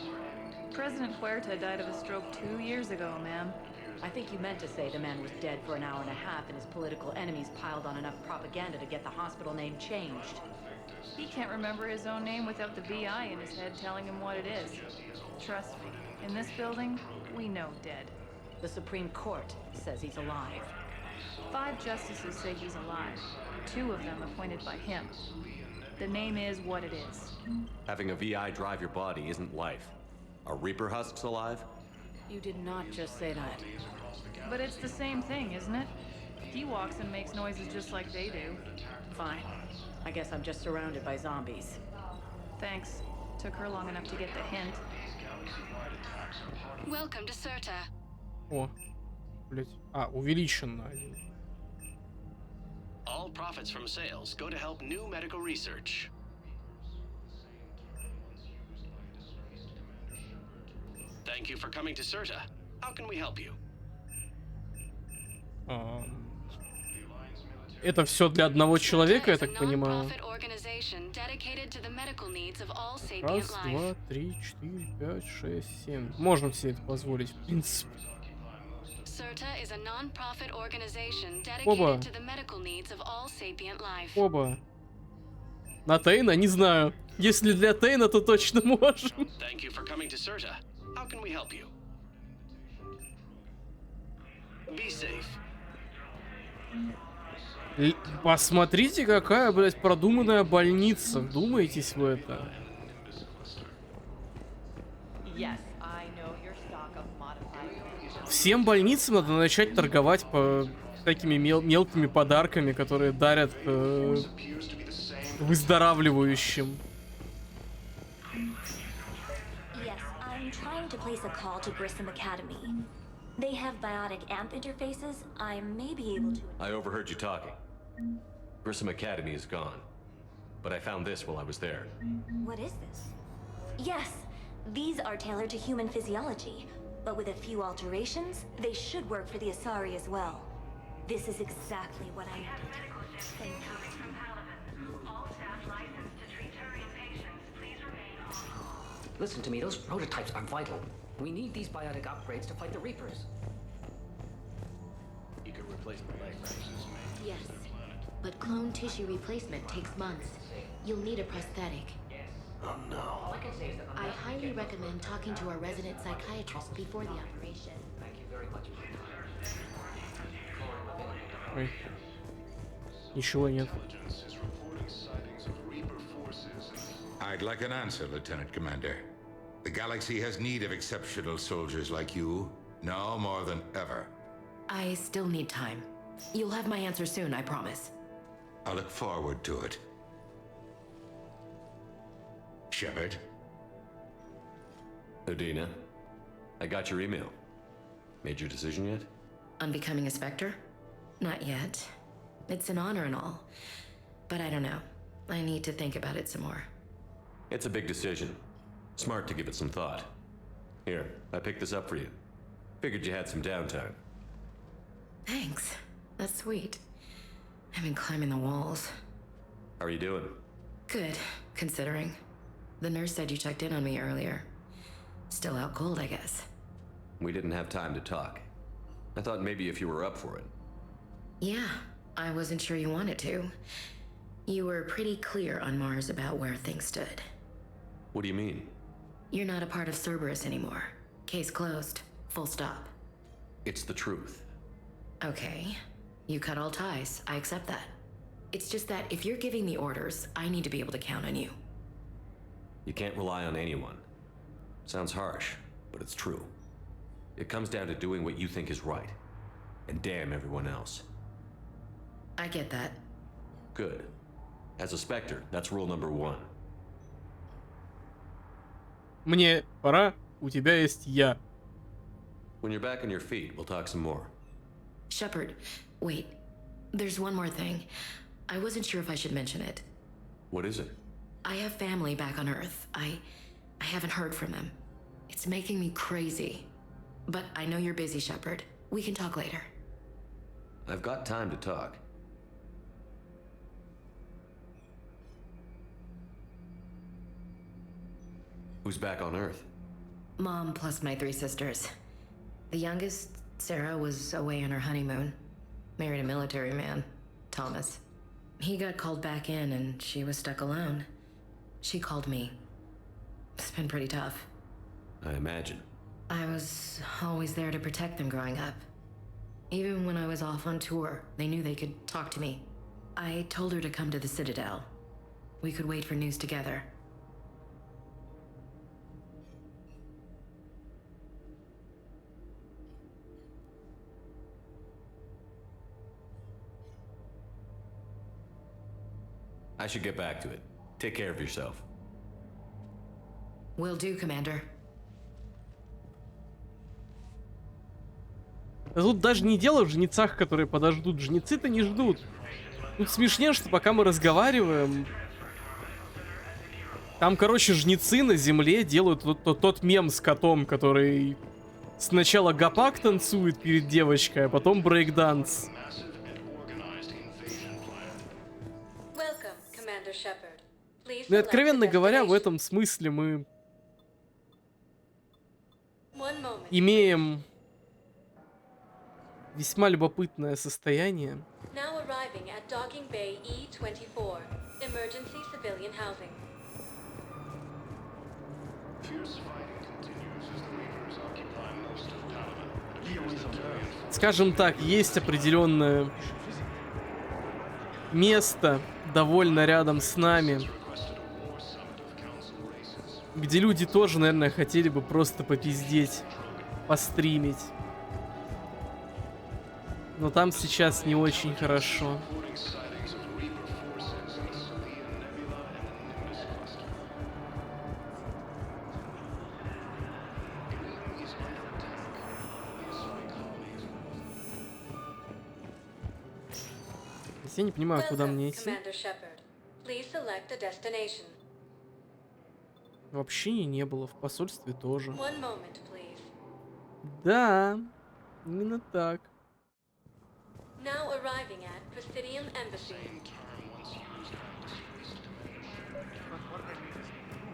President Huerta died of a stroke 2 years ago, ma'am. I think you meant to say the man was dead for an hour and a half and his political enemies piled on enough propaganda to get the hospital name changed. He can't remember his own name without the VI in his head telling him what it is. Trust me, in this building, we know dead. The Supreme Court says he's alive. 5 justices say he's alive. 2 of them appointed by him. The name is what it is. Having a VI drive your body isn't life. Are Reaper husks alive? You did not just say that. But it's the same thing, isn't it? He walks and makes noises just like they do. Fine. I guess I'm just surrounded by zombies. Thanks. Took her long enough to get the hint. Welcome to Serta. О, Блять. А, увеличен на 1. All profits from sales go to help new medical research. Thank you for coming to CERTA. How can we help you? Это все для одного человека, я так понимаю. Non-profit organization dedicated to the medical needs of all sapient Раз, life. 2, 3, 4, 5, 6, 7. Можем себе это позволить, в принципе. CERTA is a non-profit organization Оба. dedicated to the medical needs of all sapient life. Оба. На Тейна? Не знаю. Если для Тейна, то точно можем. Thank you for coming to CERTA. How can we help you? Be safe. Посмотрите, какая, блядь, продуманная больница. Вдумаетесь в это? Всем больницам надо начать торговать по такими мелкими подарками, которые дарят выздоравливающим. Yes, I'm trying to place a call to Grissom Academy. They have biotic amp interfaces. I may be able to. I overheard you talking. Grissom Academy is gone. But I found this while I was there. What is this? Yes, these are tailored to human physiology, but with a few alterations, they should work for the Asari as well. This is exactly what I needed. Thank you. Listen to me, those prototypes are vital. We need these biotic upgrades to fight the Reapers. You could replace the leg, right? Yes, but clone tissue replacement takes months. You'll need a prosthetic. Oh no. I highly recommend talking to our resident psychiatrist before the operation. Thank you very much. Ой. Ничего нет. I'd like an answer, Lieutenant Commander. The galaxy has need of exceptional soldiers like you, now more than ever. I still need time. You'll have my answer soon, I promise. I look forward to it. Shepard? Udina, I got your email. Made your decision yet? On becoming a Spectre? Not yet. It's an honor and all. But I don't know. I need to think about it some more. It's a big decision. Smart to give it some thought. Here, I picked this up for you. Figured you had some downtime. Thanks. That's sweet. I've been climbing the walls. How are you doing? Good, considering. The nurse said you checked in on me earlier. Still out cold, I guess. We didn't have time to talk. I thought maybe if you were up for it. Yeah, I wasn't sure you wanted to. You were pretty clear on Mars about where things stood. What do you mean? You're not a part of Cerberus anymore. Case closed. Full stop. It's the truth. Okay. You cut all ties. I accept that. It's just that if you're giving the orders, I need to be able to count on you. You can't rely on anyone. Sounds harsh, but it's true. It comes down to doing what you think is right. And damn everyone else. I get that. Good. As a Spectre, that's rule number 1. Мне пора, у тебя есть я. When you're back on your feet, we'll talk some more. Shepard, wait. There's one more thing. I wasn't sure if I should mention it. What is it? I have family back on Earth. I haven't heard from them. It's making me crazy. But I know you're busy, Shepard. We can talk later. I've got time to talk. Who's back on Earth? Mom plus my 3 sisters. The youngest, Sarah, was away on her honeymoon. Married a military man, Thomas. He got called back in and she was stuck alone. She called me. It's been pretty tough. I imagine. I was always there to protect them growing up. Even when I was off on tour, they knew they could talk to me. I told her to come to the Citadel. We could wait for news together. I should get back to it. Take care of yourself. Will do, Commander. Да тут даже не дело в жнецах, которые подождут. Жнецы-то не ждут. Тут смешнее, что пока мы разговариваем... Там, короче, жнецы на земле делают тот мем с котом, который сначала гопак танцует перед девочкой, а потом брейкданс. Ну и, откровенно говоря, в этом смысле мы имеем весьма любопытное состояние. Скажем так, есть определенное место довольно рядом с нами, где люди тоже, наверное, хотели бы просто попиздеть, постримить. Но там сейчас не очень хорошо. Я не понимаю, куда мне идти. В общине не было, в посольстве тоже. Да, именно так.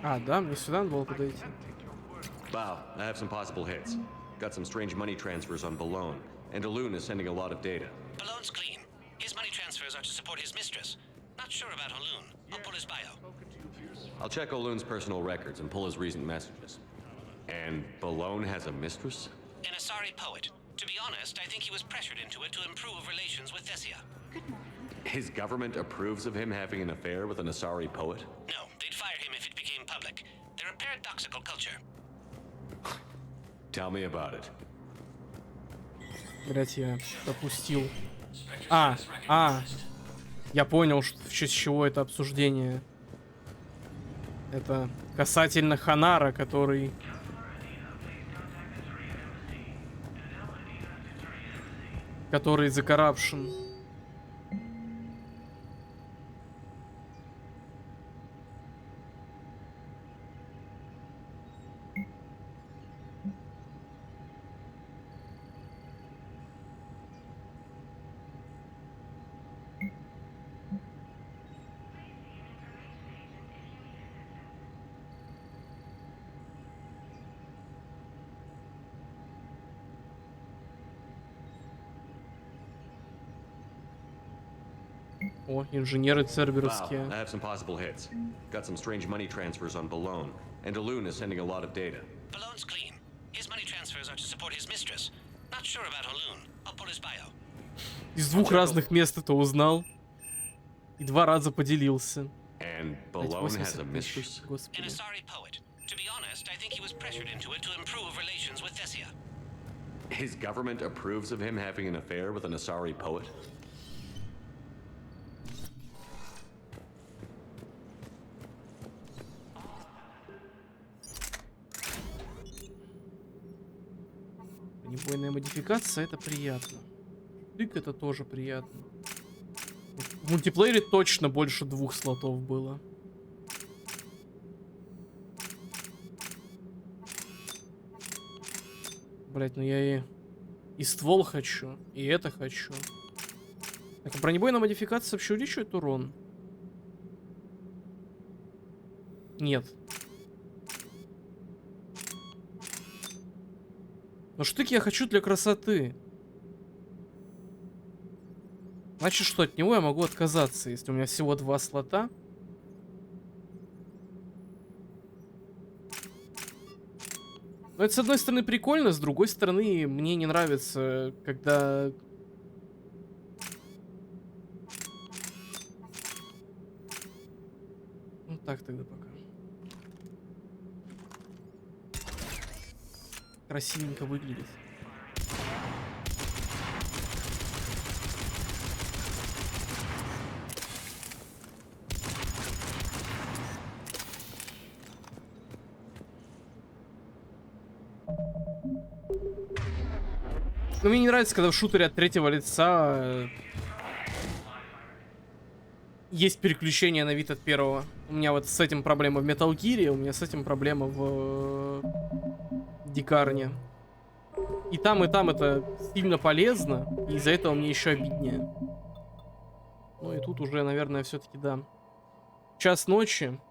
А, да, мне сюда надо было подойти. Bow, I have some possible hits. Got some strange money transfers on Balone, and Alun is sending a lot of data. Balone's clean. His money transfers are to support his mistress. Not sure about Alun. I'll pull his bio. I'll check Alun's personal records and pull his recent messages. And Balone has a mistress? An Asari poet. To be honest, I think he was pressured into it to improve relations with Thessia. His government approves of him having an affair with an Asari poet? No, they'd fire him if it became public. They're a paradoxical culture. Tell me about it. Блять, я пропустил. Я понял, что в честь чего это обсуждение. Это касательно Ханара, который... Который за коррупшн. О, инженеры церберовские. Wow, I have some possible hits. Got some strange money transfers on Balone, and Alun is sending a lot of data. Balone's clean. His money transfers are to support his mistress. Not sure about Alun. I'll pull his bio. Из двух разных мест это узнал. И 2 раза поделился. And Balone has a mistress? Господи. An Asari poet. To be honest, I think he was pressured into it to improve relations with Thessia. His government approves of him having an affair with an Asari poet? Бронебойная модификация, это приятно. Дык, это тоже приятно. В мультиплеере точно больше 2 слотов было. Блять, ну я и ствол хочу, и это хочу. Так, а бронебойная модификация вообще увеличивает урон? Нет. Но штык я хочу для красоты. Значит, что от него я могу отказаться, если у меня всего 2 слота. Но это, с одной стороны, прикольно, с другой стороны, мне не нравится, когда... Ну так тогда пока. Красивенько выглядит. Ну, мне не нравится, когда в шутере от третьего лица есть переключение на вид от первого. У меня вот с этим проблема в Metal Gear, у меня с этим проблема в Дикарне. И там это сильно полезно, и из-за этого мне еще обиднее. Ну и тут уже, наверное, все-таки да. Час ночи.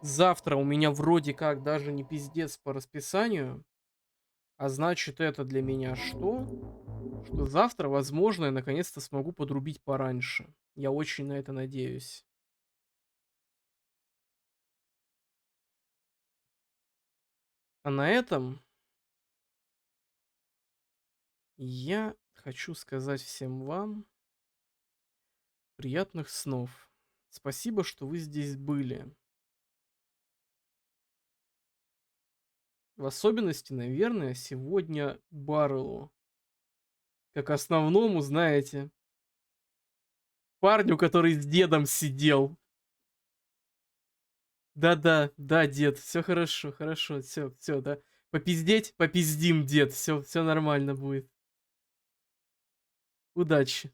Завтра у меня вроде как даже не пиздец по расписанию. А значит, это для меня что? Что завтра, возможно, я наконец-то смогу подрубить пораньше. Я очень на это надеюсь. А на этом я хочу сказать всем вам приятных снов. Спасибо, что вы здесь были. В особенности, наверное, сегодня Баррелу. Как основному, знаете, парню, который с дедом сидел. Да-да, да, дед, все хорошо, все, да. Попиздеть, попиздим, дед, все нормально будет. Удачи.